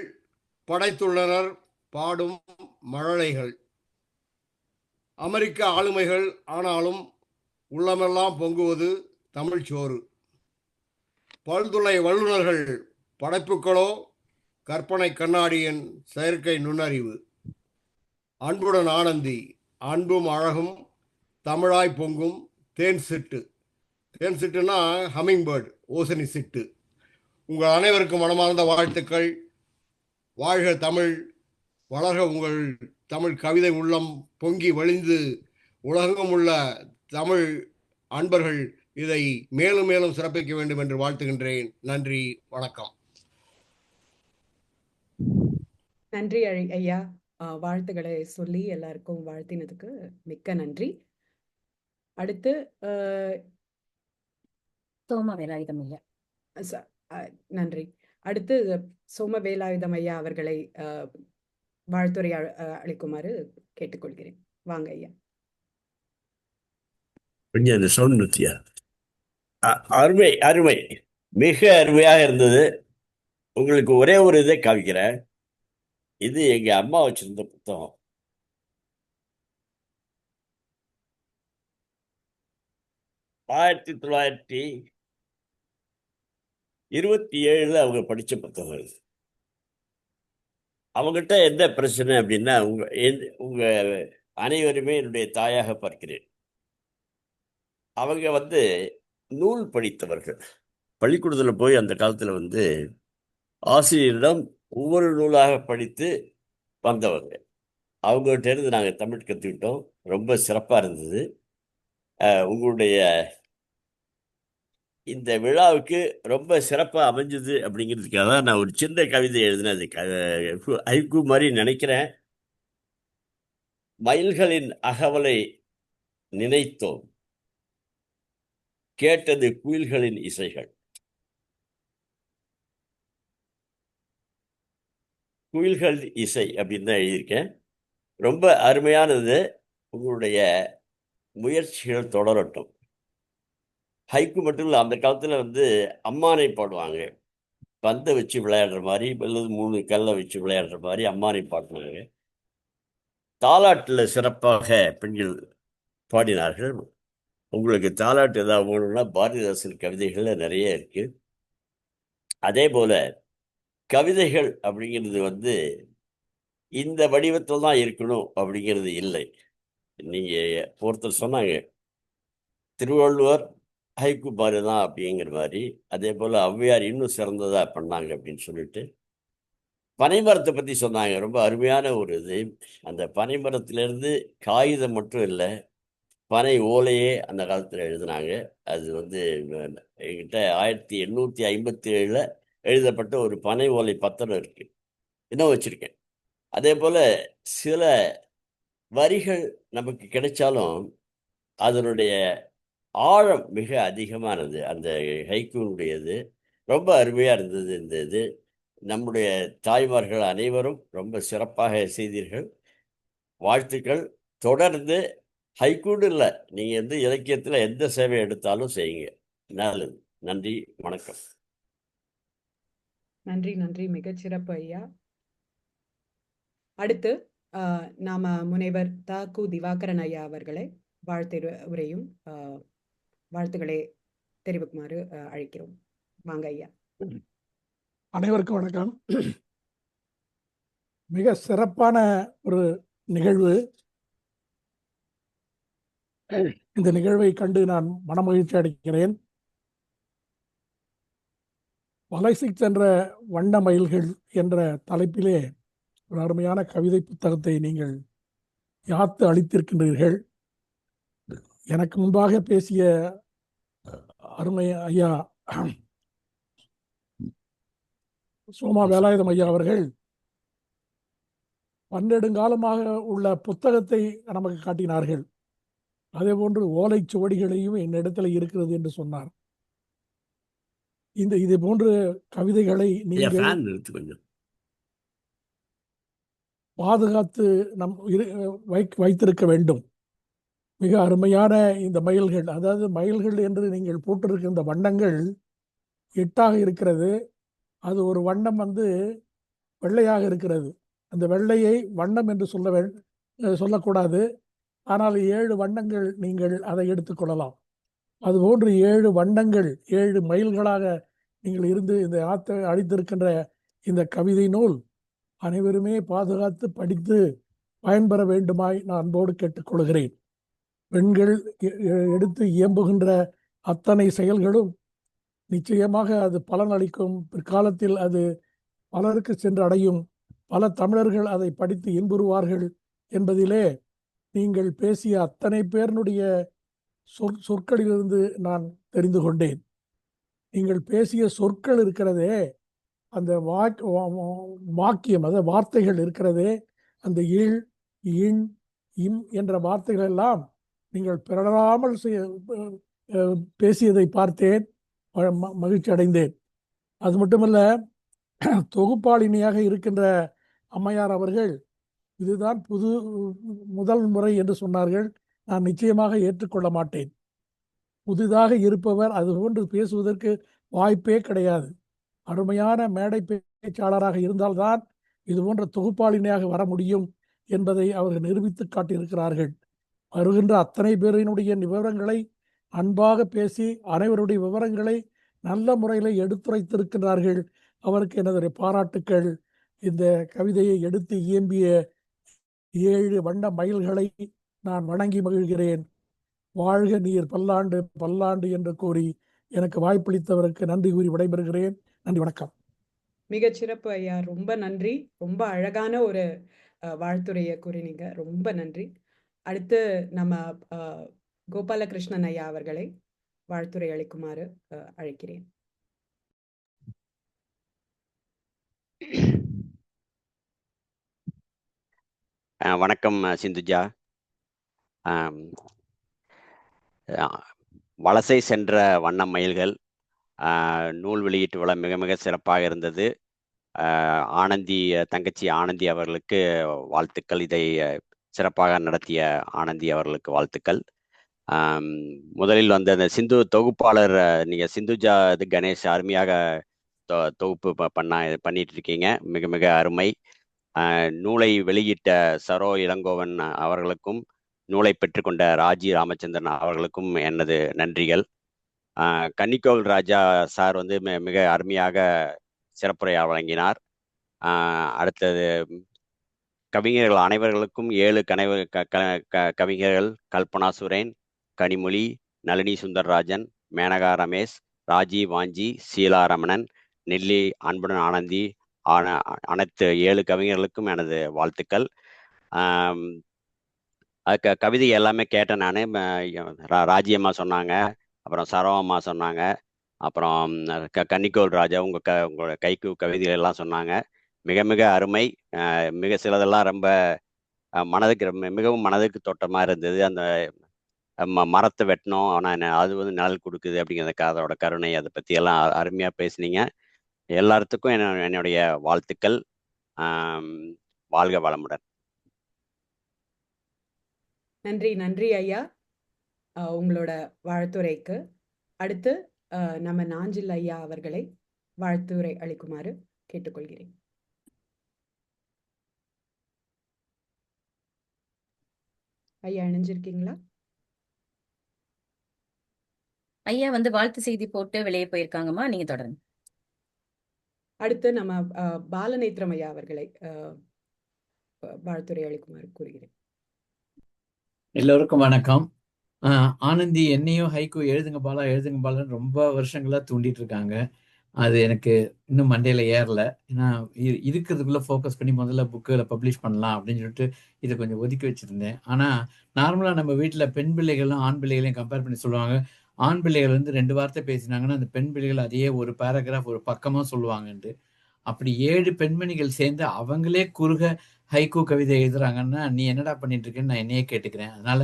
M: படைத்துள்ளனர் பாடும் மழலைகள். அமெரிக்க ஆளுமைகள் ஆனாலும் உள்ளமெல்லாம் பொங்குவது தமிழ் சோறு. பல்துறை வல்லுநர்கள் படைப்புகளோ கற்பனை கண்ணாடியின் செயற்கை நுண்ணறிவு. அன்புடன் ஆனந்தி, அன்பும் அழகும் தமிழாய் பொங்கும் தேன் சிட்டு. தேன் சிட்டுனா ஹம்மிங் பேர்டு, ஓசனி சிட்டு. உங்கள் அனைவருக்கும் மனமார்ந்த வாழ்த்துக்கள். வாழ்க தமிழ், வளர்க உங்கள் தமிழ் கவிதை உள்ளம் பொங்கி வழிந்து உலகெங்கும் உள்ள தமிழ் அன்பர்கள் இதை மேலும் மேலும் சிறப்பிக்க வேண்டும் என்று வாழ்த்துகின்றேன். நன்றி, வணக்கம்.
A: நன்றி ஐயா. வாழ்த்துக்களை சொல்லி எல்லாருக்கும் வாழ்த்தினதுக்கு மிக்க நன்றி. அடுத்து
B: சோம வேலாயுதம் ஐயா.
A: நன்றி. அடுத்து சோம வேலாயுதம் ஐயா அவர்களை வாழ்த்துரை அளிக்குமாறு கேட்டுக்கொள்கிறேன். வாங்க ஐயா.
N: கொஞ்சம் சவுண்ட் நிறுத்தியா? அருமை அருமை, மிக அருமையாக இருந்தது. உங்களுக்கு ஒரே ஒரு இதை காமிக்கிறேன். இது எங்க அம்மா வச்சிருந்த புத்தகம். 1927 அவங்க படிச்ச புத்தகம் இது. அவங்ககிட்ட எந்த பிரச்சனை அப்படின்னா, உங்க அனைவருமே என்னுடைய தாயாக பார்க்கிறேன். அவங்க நூல் படித்தவர்கள். பள்ளிக்கூடத்தில் போய் அந்த காலத்தில் ஆசிரியரிடம் ஒவ்வொரு நூலாக படித்து வந்தவங்க. அவங்ககிட்ட இருந்து நாங்கள் தமிழ் கற்றுக்கிட்டோம். ரொம்ப சிறப்பாக இருந்தது. உங்களுடைய இந்த விழாவுக்கு ரொம்ப சிறப்பாக அமைஞ்சது அப்படிங்கிறதுக்காக தான் நான் ஒரு சின்ன கவிதை எழுதினேன். அது ஹைக்கூ மாதிரி நினைக்கிறேன். மயில்களின் அகவலை நினைத்தோம், கேட்டது குயில்களின் இசைகள். குயில்கள் இசை அப்படின்னு தான் எழுதியிருக்கேன். ரொம்ப அருமையானது. உங்களுடைய முயற்சிகள் தொடரட்டும். ஹைக்கூ மட்டும் இல்லை, அந்த காலத்தில் அம்மானை பாடுவாங்க. பந்தை வச்சு விளையாடுற மாதிரி, அல்லது 3 கல்லை வச்சு விளையாடுற மாதிரி அம்மானை பாடினாங்க. தாலாட்டில் சிறப்பாக பெண்கள் பாடினார்கள். உங்களுக்கு தாலாட்டு ஏதாவது வேணும்னா பாரதிதாசன் கவிதைகளில் நிறைய இருக்குது. அதே போல் கவிதைகள் அப்படிங்கிறது இந்த வடிவத்தில் தான் இருக்கணும் அப்படிங்கிறது இல்லை. நீங்கள் ஒருத்தர் சொன்னாங்க, திருவள்ளுவர் ஹைக்கூ மாதிரி தான் அப்படிங்கிற மாதிரி. அதே போல் ஔவையார் இன்னும் சிறந்ததாக பண்ணாங்க அப்படின்னு சொல்லிட்டு பனைமரத்தை பற்றி சொன்னாங்க. ரொம்ப அருமையான ஒரு இது. அந்த பனைமரத்திலேருந்து காகிதம் மட்டும் இல்லை, பனை ஓலையே அந்த காலத்தில் எழுதினாங்க. அது என்கிட்ட 1857 எழுதப்பட்ட ஒரு பனை ஓலை பத்திரம் இருக்குது, இன்னும் வச்சுருக்கேன். அதே போல் சில வரிகள் நமக்கு கிடைச்சாலும் அதனுடைய ஆழம் மிக அதிகமானது. அந்த ஹைக்கூனுடையது ரொம்ப அருமையாக இருந்தது. இந்த இது நம்முடைய தாய்மார்கள் அனைவரும் ரொம்ப சிறப்பாக செய்தீர்கள். வாழ்த்துக்கள். தொடர்ந்து ஹைக்கூன்னு இல்லை, நீங்கள் இலக்கியத்தில் எந்த சேவை எடுத்தாலும் செய்யுங்க. நல்லது. நன்றி, வணக்கம்.
A: நன்றி நன்றி, மிகச்சிறப்பு ஐயா. அடுத்து நாம முனைவர் கு திவாகரன் ஐயா அவர்களை உரையும் வாழ்த்துக்களை தெரிவிக்குமாறு அழைக்கிறோம். வாங்க ஐயா.
O: அனைவருக்கும் வணக்கம். மிக சிறப்பான ஒரு நிகழ்வு. இந்த நிகழ்வை கண்டு நான் மனமகிழ்ச்சி அடைகிறேன். வலசை சென்ற வண்ண மயில்கள் என்ற தலைப்பிலே ஒரு அருமையான கவிதை புத்தகத்தை நீங்கள் யாத்து அளித்திருக்கின்றீர்கள். எனக்கு முன்பாக பேசிய அருமை ஐயா சோமா வேலாயுதம் ஐயா அவர்கள் பன்னெடுங்காலமாக உள்ள புத்தகத்தை நமக்கு காட்டினார்கள். அதே போன்று ஓலைச்சுவடிகளையும் என்னிடத்துல இருக்கிறது என்று சொன்னார். இதே போன்று கவிதைகளை நீங்கள் பாதுகாத்து வைத்திருக்க வேண்டும். மிக அருமையான இந்த மயில்கள், அதாவது மயில்கள் என்று நீங்கள் போட்டிருக்கிற இந்த வண்ணங்கள் 8ஆக இருக்கிறது. அது ஒரு வண்ணம் வெள்ளையாக இருக்கிறது. அந்த வெள்ளையை வண்ணம் என்று சொல்லக்கூடாது. ஆனால் 7 வண்ணங்கள் நீங்கள் அதை எடுத்துக்கொள்ளலாம். அதுபோன்று 7 வண்ணங்கள் 7 மயில்களாக நீங்கள் இருந்து இந்த அளித்திருக்கின்ற இந்த கவிதை நூல் அனைவருமே பாதுகாத்து படித்து பயன்பெற வேண்டுமாய் நான் அன்போடு கேட்டுக்கொள்கிறேன். பெண்கள் எடுத்து இயம்புகின்ற அத்தனை செயல்களும் நிச்சயமாக அது பலனளிக்கும். பிற்காலத்தில் அது பலருக்கு சென்று அடையும். பல தமிழர்கள் அதை படித்து இன்புறுவார்கள் என்பதிலே நீங்கள் பேசிய அத்தனை பேருடைய சொற்களிலிருந்து நான் தெரிந்து கொண்டேன். நீங்கள் பேசிய சொற்கள் இருக்கிறதே, அந்த வாக்கியம், அதாவது வார்த்தைகள் இருக்கிறதே, அந்த இல், இன், இம் என்ற வார்த்தைகள் எல்லாம் நீங்கள் பிறழாமல் பேசியதை பார்த்தேன், மகிழ்ச்சி அடைந்தேன். அது மட்டுமல்ல, தொகுப்பாளினியாக இருக்கின்ற அம்மையார் அவர்கள் இதுதான் முதல் முறை என்று சொன்னார்கள். நான் நிச்சயமாக ஏற்றுக்கொள்ள மாட்டேன். புதிதாக இருப்பவர் அதுபோன்று பேசுவதற்கு வாய்ப்பே கிடையாது. அருமையான மேடை பேச்சாளராக இருந்தால்தான் இது போன்ற தொகுப்பாளினியாக வர முடியும் என்பதை அவர்கள் நிரூபித்து காட்டியிருக்கிறார்கள். வருகின்ற அத்தனை பேரினுடைய விவரங்களை அன்பாக பேசி அனைவருடைய விவரங்களை நல்ல முறையில் எடுத்துரைத்திருக்கிறார்கள். அவருக்கு எனது பாராட்டுக்கள். இந்த கவிதையை எடுத்து இயம்பிய 7 வண்ண மயில்களை நான் வணங்கி மகிழ்கிறேன். வாழ்க நீர் பல்லாண்டு பல்லாண்டு என்று கூறி எனக்கு வாய்ப்பளித்தவருக்கு நன்றி கூறி விடைபெறுகிறேன். நன்றி, வணக்கம்.
A: மிகச்சிறப்பு ஐயா, ரொம்ப நன்றி. ரொம்ப அழகான ஒரு வாழ்த்துரையை கூறினீங்க, ரொம்ப நன்றி. அடுத்து நம்ம கோபாலகிருஷ்ணன் ஐயா அவர்களை வாழ்த்துரை அளிக்குமாறு அழைக்கிறேன்.
F: வணக்கம் சிந்துஜா. வலசை சென்ற வண்ண மயில்கள் நூல் வெளியீட்டு விழா மிக மிக சிறப்பாக இருந்தது. ஆனந்தி, தங்கச்சி ஆனந்தி அவர்களுக்கு வாழ்த்துக்கள். இதை சிறப்பாக நடத்திய ஆனந்தி அவர்களுக்கு வாழ்த்துக்கள். முதலில் அந்த சிந்து தொகுப்பாளர் நீங்கள் சிந்துஜா கணேஷ் அருமையாக தொகுப்பு பண்ணிட்டு இருக்கீங்க. மிக மிக அருமை. நூலை வெளியிட்ட சரோ இளங்கோவன் அவர்களுக்கும் நூலை பெற்றுக்கொண்ட ராஜி ராமச்சந்திரன் அவர்களுக்கும் எனது நன்றிகள். கன்னிக்கோவில் ராஜா சார் மிக அருமையாக சிறப்புரையா வழங்கினார். அடுத்தது கவிஞர்கள் அனைவர்களுக்கும் 7 கவிஞர்கள் கல்பனா சுரேன், கனிமொழி, நளினி சுந்தரராஜன், மேனகா ரமேஷ், ராஜீவ் வாஞ்சி, சீலா ரமணன், நெல்லி அன்புடன் ஆனந்தி, அனைத்து 7 கவிஞர்களுக்கும் எனது வாழ்த்துக்கள். கவிதை எல்லாமே கேட்டேன் நான். ராஜியம்மா சொன்னாங்க, அப்புறம் சரவம்மா சொன்னாங்க, அப்புறம் கன்னிக்கோவில் ராஜா உங்களோட கைக்கு கவிதைகள் எல்லாம் சொன்னாங்க. மிக மிக அருமை. மிக சிலதெல்லாம் ரொம்ப மனதுக்கு மிகவும் மனதுக்கு தொட்டமாக இருந்தது. அந்த மரத்தை வெட்டணும், ஆனால் அது நிழல் கொடுக்குது அப்படிங்கிறதுக்கு அதோட கருணை, அதை பற்றி எல்லாம் அருமையாக பேசுனீங்க. எல்லாத்துக்கும் என்னுடைய வாழ்த்துக்கள். வாழ்க வளமுடன்.
A: நன்றி, நன்றி ஐயா உங்களோட வாழ்த்துரைக்கு. அடுத்து நம்ம நாஞ்சில் ஐயா அவர்களை வாழ்த்துரை அளிக்குமாறு கேட்டுக்கொள்கிறேன். ஐயா இணைஞ்சிருக்கீங்களா?
B: ஐயா வாழ்த்து செய்தி போட்டு வெளியே போயிருக்காங்கம்மா, நீங்க தொடருங்க.
A: அடுத்து நம்ம பாலநேத்திரம் ஐயா அவர்களை வாழ்த்துரை அளிக்குமாறு கூறுகிறேன்.
P: எல்லோருக்கும் வணக்கம். ஆனந்தி என்னையும் ஹைக்கூ எழுதுங்க பாலா எழுதுங்க பாலான்னு ரொம்ப வருஷங்களா தூண்டிட்டு இருக்காங்க. அது எனக்கு இன்னும் மண்டையில ஏறல. ஏன்னா இருக்கிறதுக்குள்ள ஃபோக்கஸ் பண்ணி முதல்ல புக்குல பப்ளிஷ் பண்ணலாம் அப்படின்னு சொல்லிட்டு இதை கொஞ்சம் ஒதுக்கி வச்சிருந்தேன். ஆனா நார்மலா நம்ம வீட்டில் பெண் பிள்ளைகளும் ஆண் பிள்ளைகளையும் கம்பேர் பண்ணி சொல்லுவாங்க. ஆண் பிள்ளைகள் வந்து 2 வார்த்தை பேசினாங்கன்னா அந்த பெண் பிள்ளைகள் அதையே ஒரு பேராகிராஃப் ஒரு பக்கமா சொல்லுவாங்கன்ட்டு. அப்படி 7 பெண்மணிகள் சேர்ந்து அவங்களே குறுக ஹைக்கூ கவிதை எழுதுறாங்கன்னா நீ என்னடா பண்ணிட்டு இருக்கேன்னு நான் என்னையே கேட்டுக்கிறேன். அதனால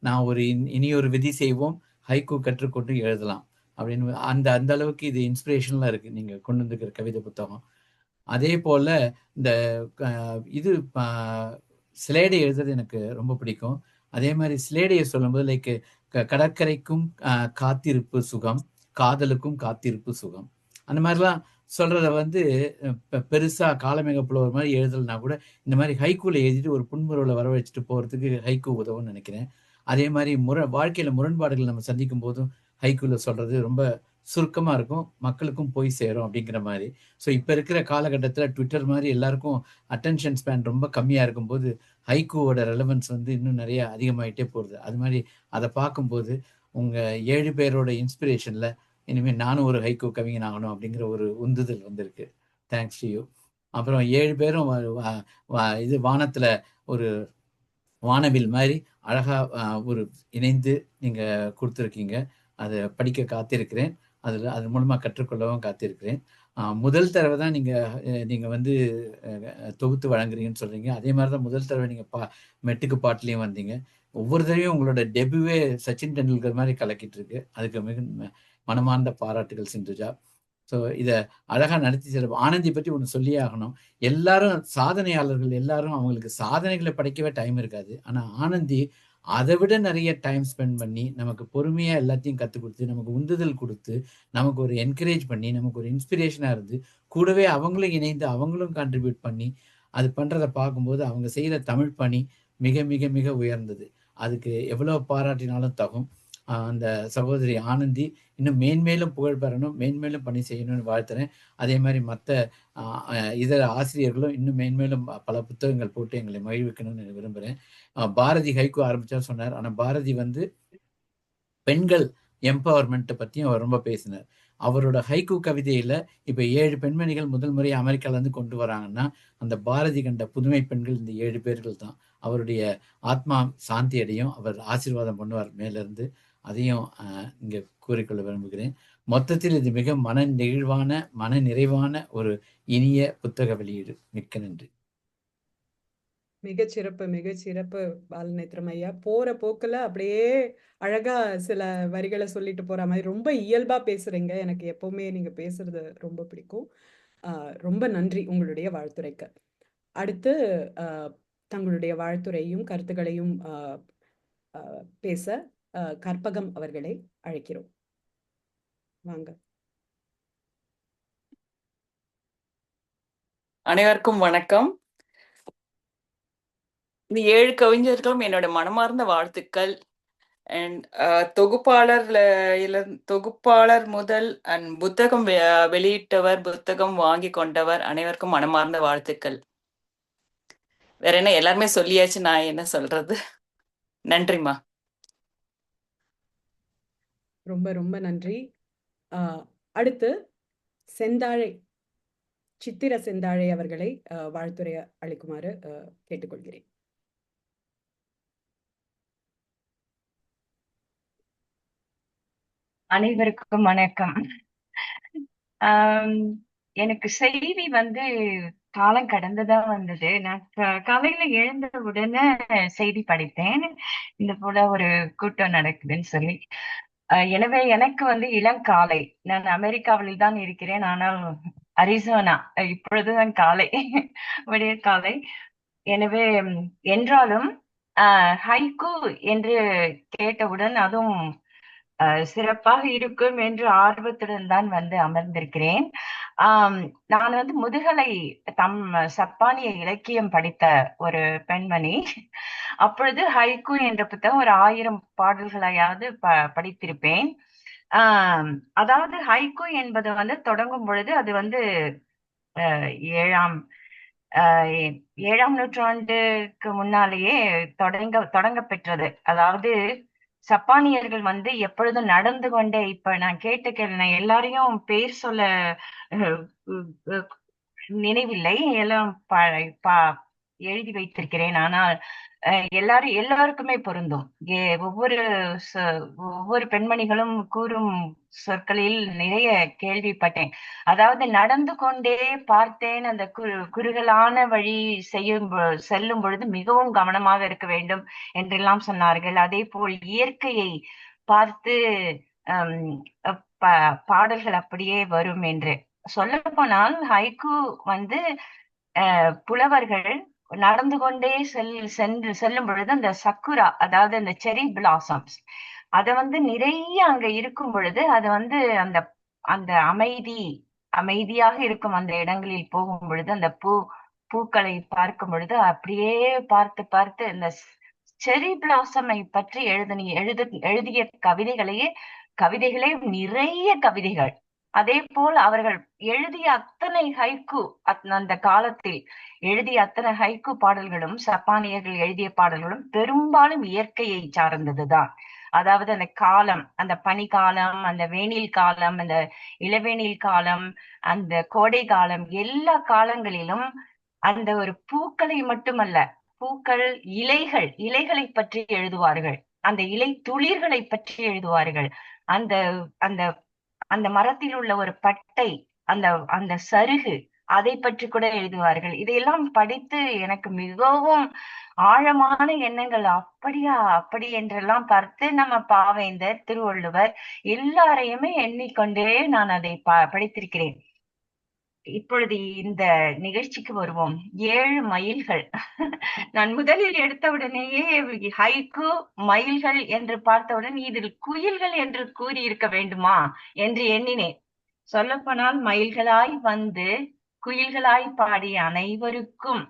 P: நான் ஒரு இனி ஒரு விதி செய்வோம், ஹைக்கூ கற்றுக்கொண்டு எழுதலாம் அப்படின்னு அந்த அந்த அளவுக்கு இது இன்ஸ்பிரேஷனலா இருக்கு நீங்க கொண்டு வந்திருக்கிற கவிதை புத்தகம். அதே போல இந்த இது ஸ்லேடை எழுதுறது எனக்கு ரொம்ப பிடிக்கும். அதே மாதிரி ஸ்லேடையை சொல்லும்போது லைக் கடற்கரைக்கும் காத்திருப்பு சுகம், காதலுக்கும் காத்திருப்பு சுகம், அந்த மாதிரிலாம் சொல்றத வந்து பெருசா காலமேக புலவர் மாதிரி எழுதலைன்னா கூட இந்த மாதிரி ஹைக்கூல எழுதிட்டு ஒரு புன்முறுவலை வர வச்சுட்டு போறதுக்கு ஹைக்கூ உதவும்னு நினைக்கிறேன். அதே மாதிரி வாழ்க்கையில முரண்பாடுகள் நம்ம சந்திக்கும் போதும் ஹைக்கூல சொல்றது ரொம்ப சுருக்கமா இருக்கும், மக்களுக்கும் போய் சேரும் அப்படிங்கிற மாதிரி. ஸோ இப்போ இருக்கிற காலகட்டத்தில் ட்விட்டர் மாதிரி எல்லாருக்கும் அட்டென்ஷன் ஸ்பேன் ரொம்ப கம்மியா இருக்கும்போது ஹைக்கூவோட ரெலவன்ஸ் வந்து இன்னும் நிறைய அதிகமாயிட்டே போகுது. அது மாதிரி அதை பார்க்கும்போது உங்க 7 பேரோட இன்ஸ்பிரேஷன்ல இனிமேல் நானும் ஒரு ஹைக்கூ கவிஞன் ஆகணும் அப்படிங்கிற ஒரு உந்துதல் வந்திருக்கு. Thanks to you. அப்புறம் 7 பேரும் இது வானத்துல ஒரு வானவில் மாதிரி அழகா ஒரு இணைந்து நீங்க கொடுத்துருக்கீங்க. அதை படிக்க காத்திருக்கிறேன். அது மூலமா கற்றுக்கொள்ளவும் காத்திருக்கிறேன். முதல் தடவை தான் நீங்க வந்து தொகுத்து வழங்குறீங்கன்னு சொல்றீங்க. அதே மாதிரி தான் முதல் தடவை நீங்க மெட்டுக்கு பாட்டுலையும் வந்தீங்க. ஒவ்வொரு தடவையும் உங்களோட டெபியூவே சச்சின் டெண்டுல்கர் மாதிரி கலக்கிட்டு இருக்கு. அதுக்கு மிக மனமார்ந்த பாராட்டுகள் சிந்துஜா. ஸோ இதை அழகா நடத்தி சிறப்பு. ஆனந்தி பற்றி ஒன்று சொல்லியே ஆகணும். எல்லாரும் சாதனையாளர்கள், எல்லாரும் அவங்களுக்கு சாதனைகளை படைக்கவே டைம் இருக்காது. ஆனால் ஆனந்தி அதை விட நிறைய டைம் ஸ்பெண்ட் பண்ணி நமக்கு பொறுமையா எல்லாத்தையும் கற்றுக் கொடுத்து, நமக்கு உந்துதல் கொடுத்து, நமக்கு ஒரு என்கரேஜ் பண்ணி, நமக்கு ஒரு இன்ஸ்பிரேஷனா இருந்து, கூடவே அவங்களும் இணைந்து அவங்களும் கான்ட்ரிபியூட் பண்ணி அது பண்றதை பார்க்கும்போது அவங்க செய்யற தமிழ் பணி மிக மிக மிக உயர்ந்தது. அதுக்கு எவ்வளவு பாராட்டினாலும் தகும். அந்த சகோதரி ஆனந்தி இன்னும் மேன்மேலும் புகழ் பெறணும், மேன்மேலும் பணி செய்யணும்னு வாழ்த்துறேன். அதே மாதிரி மற்ற இதர ஆசிரியர்களும் இன்னும் மேன்மேலும் பல புத்தகங்கள் போட்டு எங்களை மகிழ்விக்கணும்னு விரும்புகிறேன். பாரதி ஹைக்கூ ஆரம்பிச்சா சொன்னார். ஆனால் பாரதி வந்து பெண்கள் எம்பவர்மெண்ட்டை பற்றியும் அவர் ரொம்ப பேசினார். அவரோட ஹைக்கூ கவிதையில இப்ப 7 பெண்மணிகள் முதல் முறை அமெரிக்கால இருந்து கொண்டு வராங்கன்னா அந்த பாரதி கண்ட புதுமை பெண்கள் இந்த 7 பேர்கள் தான். அவருடைய ஆத்மா சாந்தி அடையும், அவர் ஆசீர்வாதம் பண்ணுவார் மேல இருந்து. அதையும் இங்க கூறிக்கொள்ள விரும்புகிறேன். மொத்தத்தில் இது மிக மன நெகிழ்வான, மன நிறைவான ஒரு இனிய புத்தக வெளியீடு. மிக்க நன்றி.
A: மிகச்சிறப்பு பாலநேத்திரம் ஐயா. போற போக்குல அப்படியே அழகா சில வரிகளை சொல்லிட்டு போற மாதிரி ரொம்ப இயல்பா பேசுறீங்க. எனக்கு எப்பவுமே நீங்க பேசுறது ரொம்ப பிடிக்கும். ரொம்ப நன்றி உங்களுடைய வாழ்த்துரைக்கு. அடுத்து தங்களுடைய வாழ்த்துரையும் கருத்துக்களையும் பேச கற்பகம் அவர்களை அழைக்கிறோம். வாங்க.
Q: அனைவருக்கும் வணக்கம். இந்த 7 கவிஞர்களும் என்னோட மனமார்ந்த வாழ்த்துக்கள். அண்ட் தொகுப்பாளர் முதல் அண்ட் புத்தகம் வெளியிட்டவர், புத்தகம் வாங்கி கொண்டவர் அனைவருக்கும் மனமார்ந்த வாழ்த்துக்கள். வேற என்ன, எல்லாருமே சொல்லியாச்சு, நான் என்ன சொல்றது. நன்றிம்மா.
A: ரொம்ப ரொம்ப நன்றி. அடுத்து செந்தாழை, சித்திர செந்தாழை அவர்களை வாழ்த்துரை அளிக்குமாறு கேட்டுக்கொள்கிறேன்.
R: அனைவருக்கும் வணக்கம். எனக்கு செய்தி வந்து காலம் கடந்துதான் வந்தது. நான் காலையில எழுந்த உடனே செய்தி படித்தேன், இந்த போல ஒரு கூட்டம் நடக்குதுன்னு சொல்லி. எனவே எனக்கு வந்து இளங்காலை. நான் அமெரிக்காவில் தான் இருக்கிறேன், ஆனால் அரிசோனா இப்பொழுதுதான் காலை, விடிய காலை. எனவே என்றாலும் ஹைக்கூ என்று கேட்டவுடன் அதுவும் சிறப்பாக இருக்கும் என்று ஆர்வத்துடன் தான் வந்து அமர்ந்திருக்கிறேன். நான் வந்து முதுகலை சப்பானிய இலக்கியம் படித்த ஒரு பெண்மணி. அப்பொழுது ஹைக்கூ என்ற புத்தகம் ஒரு 1000 பாடல்களையாவது படித்திருப்பேன். அதாவது ஹைக்கூ என்பது வந்து தொடங்கும் பொழுது அது வந்து 7ஆம் நூற்றாண்டுக்கு முன்னாலேயே தொடங்க பெற்றது. அதாவது சப்பானியர்கள் வந்து எப்பொழுதும் நடந்து கொண்டே, இப்ப நான் கேட்ட நான் எல்லாரையும் பேர் சொல்ல அஹ், அஹ், நினைவில்லை, எல்லாம் எழுதி வைத்திருக்கிறேன். ஆனால் எல்லாருக்குமே பொருந்தும். ஒவ்வொரு ஒவ்வொரு பெண்மணிகளும் கூறும் சொற்களில் நிறைய கேள்விப்பட்டேன். அதாவது நடந்து கொண்டே பார்த்தேன், அந்த குறுகலான வழி செல்லும் பொழுது மிகவும் கவனமாக இருக்க வேண்டும் என்றெல்லாம் சொன்னார்கள். அதே போல் இயற்கையை பார்த்து பாடல்கள் அப்படியே வரும் என்று சொல்ல போனால், ஹைக்கூ வந்து புலவர்கள் நடந்து கொண்டே செல்லும் பொழுது அந்த சக்குரா, அதாவது அந்த செரி பிளாசம்ஸ், அத வந்து நிறைய அங்க இருக்கும் பொழுது அது வந்து அந்த அந்த அமைதியாக இருக்கும் அந்த இடங்களில் போகும் பொழுது அந்த பூக்களை பார்க்கும் பொழுது அப்படியே பார்த்து பார்த்து இந்த செரி பிளாசமை பற்றி எழுதிய கவிதைகளே நிறைய கவிதைகள். அதே போல் அவர்கள் எழுதிய அத்தனை ஹைக்கூ, அந்த காலத்தில் எழுதிய அத்தனை ஹைக்கூ பாடல்களும், சப்பானியர்கள் எழுதிய பாடல்களும் பெரும்பாலும் இயற்கையை சார்ந்ததுதான். அதாவது அந்த காலம், அந்த பனிக்காலம், அந்த வேனில் காலம், அந்த இளவேனில் காலம், அந்த கோடை காலம், எல்லா காலங்களிலும் அந்த ஒரு பூக்களை மட்டுமல்ல, பூக்கள், இலைகளை பற்றி எழுதுவார்கள், அந்த இலை துளிர்களை பற்றி எழுதுவார்கள், அந்த அந்த அந்த மரத்தில் உள்ள ஒரு பட்டை, அந்த அந்த சருகு, அதை பற்றி கூட எழுதுவார்கள். இதையெல்லாம் படித்து எனக்கு மிகவும் ஆழமான எண்ணங்கள், அப்படியா அப்படி என்றெல்லாம் பார்த்து நம்ம பாவேந்தர், திருவள்ளுவர் எல்லாரையுமே எண்ணிக்கொண்டே நான் அதை படித்திருக்கிறேன். இப்பொழுது இந்த நிகழ்ச்சிக்கு வருவோம். 7 மயில்கள். நான் முதலில் எடுத்தவுடனேயே ஹைக்கூ மயில்கள் என்று பார்த்தவுடன் இதில் குயில்கள் என்று கூறியிருக்க வேண்டுமா என்று எண்ணினேன். சொல்லப்போனால் மயில்களாய் வந்து குயில்களாய் பாடிய அனைவருக்கும்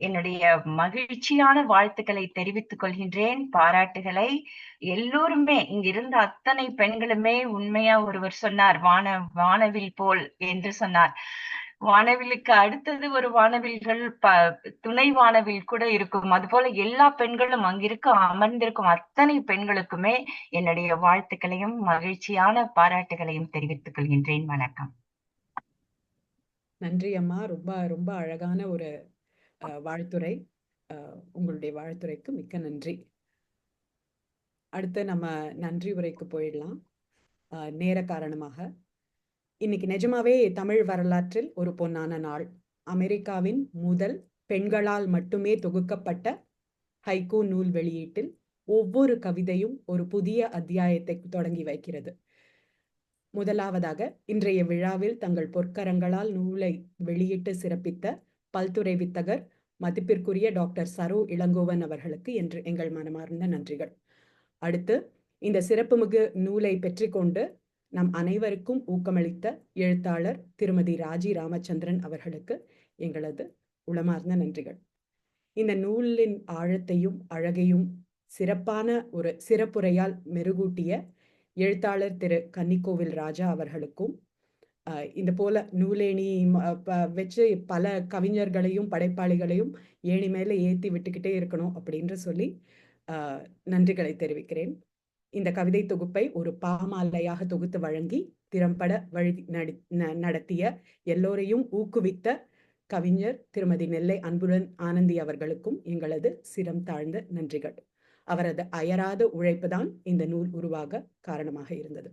R: என்னுடைய மகிழ்ச்சியான வாழ்த்துக்களை தெரிவித்துக் கொள்கின்றேன், பாராட்டுகளை. எல்லோருமே, இங்கிருந்த அத்தனை பெண்களுமே, உண்மையா ஒருவர் சொன்னார், வானவில் போல் என்று சொன்னார். வானவிலுக்கு அடுத்தது ஒரு வானவில்கள் துணை வானவில் கூட இருக்கும். அதுபோல எல்லா பெண்களும் அமர்ந்திருக்கும் அத்தனை பெண்களுக்குமே என்னுடைய வாழ்த்துக்களையும் மகிழ்ச்சியான பாராட்டுகளையும் தெரிவித்துக் கொள்கின்றேன். வணக்கம்.
A: நன்றி அம்மா. ரொம்ப ரொம்ப அழகான ஒரு வாழ்த்துரை. உங்களுடைய வாழ்த்துரைக்கு மிக்க நன்றி. அடுத்து நம்ம நன்றி உரைக்கு போயிடலாம். நேர காரணமாக இன்னைக்கு நிஜமாவே தமிழ் வரலாற்றில் ஒரு பொன்னான நாள். அமெரிக்காவின் முதல் பெண்களால் மட்டுமே தொகுக்கப்பட்ட ஹைக்கூ நூல் வெளியீட்டில் ஒவ்வொரு கவிதையும் ஒரு புதிய அத்தியாயத்தை தொடங்கி வைக்கிறது. முதலாவதாக இன்றைய விழாவில் தங்கள் பொற்கரங்களால் நூலை வெளியிட்டு சிறப்பித்த பல்துறை வித்தகர் மதிப்பிற்குரிய டாக்டர் சரோ இளங்கோவன் அவர்களுக்கு என்று எங்கள் மனமார்ந்த நன்றிகள். அடுத்து இந்த சிறப்புமிகு நூலை பெற்றுக்கொண்டு நம் அனைவருக்கும் ஊக்கமளித்த எழுத்தாளர் திருமதி ராஜி ராமச்சந்திரன் அவர்களுக்கு எங்களது உளமார்ந்த நன்றிகள். இந்த நூலின் ஆழத்தையும் அழகையும் சிறப்பான ஒரு சிறப்புரையால் மெருகூட்டிய எழுத்தாளர் திரு கன்னிக்கோவில் ராஜா அவர்களுக்கும், இந்த போல நூலேணி வச்சு பல கவிஞர்களையும் படைப்பாளிகளையும் ஏணி மேலே ஏற்றி விட்டுக்கிட்டே இருக்கணும் அப்படின்னு சொல்லி நன்றிகளை தெரிவிக்கிறேன். இந்த கவிதை தொகுப்பை ஒரு பாமாலையாக தொகுத்து வழங்கி திறம்பட நடத்திய எல்லோரையும் ஊக்குவித்த கவிஞர் திருமதி நெல்லை அன்புடன் ஆனந்தி அவர்களுக்கும் எங்களது சிரம் தாழ்ந்த நன்றிகள். அவரது அயராத உழைப்புதான் இந்த நூல் உருவாக காரணமாக இருந்தது.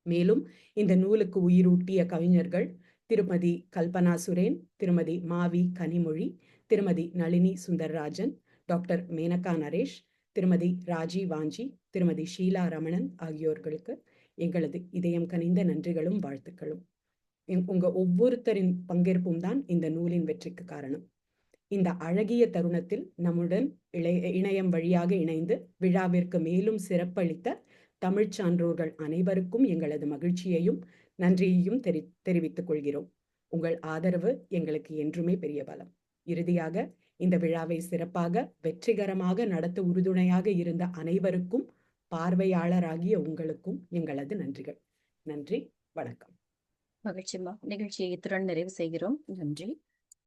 A: மேலும் இந்த நூலுக்கு உயிரூட்டிய கவிஞர்கள் திருமதி கல்பனா சுரேன், திருமதி மாவி கனிமொழி, திருமதி நளினி சுந்தர்ராஜன், டாக்டர் மேனகா நரேஷ், திருமதி ராஜி வாஞ்சி, திருமதி ஷீலா ரமணன் ஆகியோர்களுக்கு எங்களது இதயம் கனிந்த நன்றிகளும் வாழ்த்துக்களும். உங்க ஒவ்வொருத்தரின் பங்கேற்பும் தான் இந்த நூலின் வெற்றிக்கு காரணம். இந்த அழகிய தருணத்தில் நம்முடன் இணையம் வழியாக இணைந்து விழாவிற்கு மேலும் சிறப்பளித்த தமிழ் சான்றோர்கள் அனைவருக்கும் எங்களது மகிழ்ச்சியையும் நன்றியையும் தெரிவித்துக் கொள்கிறோம். உங்கள் ஆதரவு எங்களுக்கு என்றுமே பெரிய பலம். இறுதியாக இந்த விழாவை சிறப்பாக வெற்றிகரமாக நடத்த உறுதுணையாக இருந்த அனைவருக்கும், பார்வையாளராகிய உங்களுக்கும் எங்களது நன்றிகள். நன்றி, வணக்கம்.
B: மகிழ்ச்சிமா. நிகழ்ச்சியை இத்துடன் நிறைவு செய்கிறோம். நன்றி.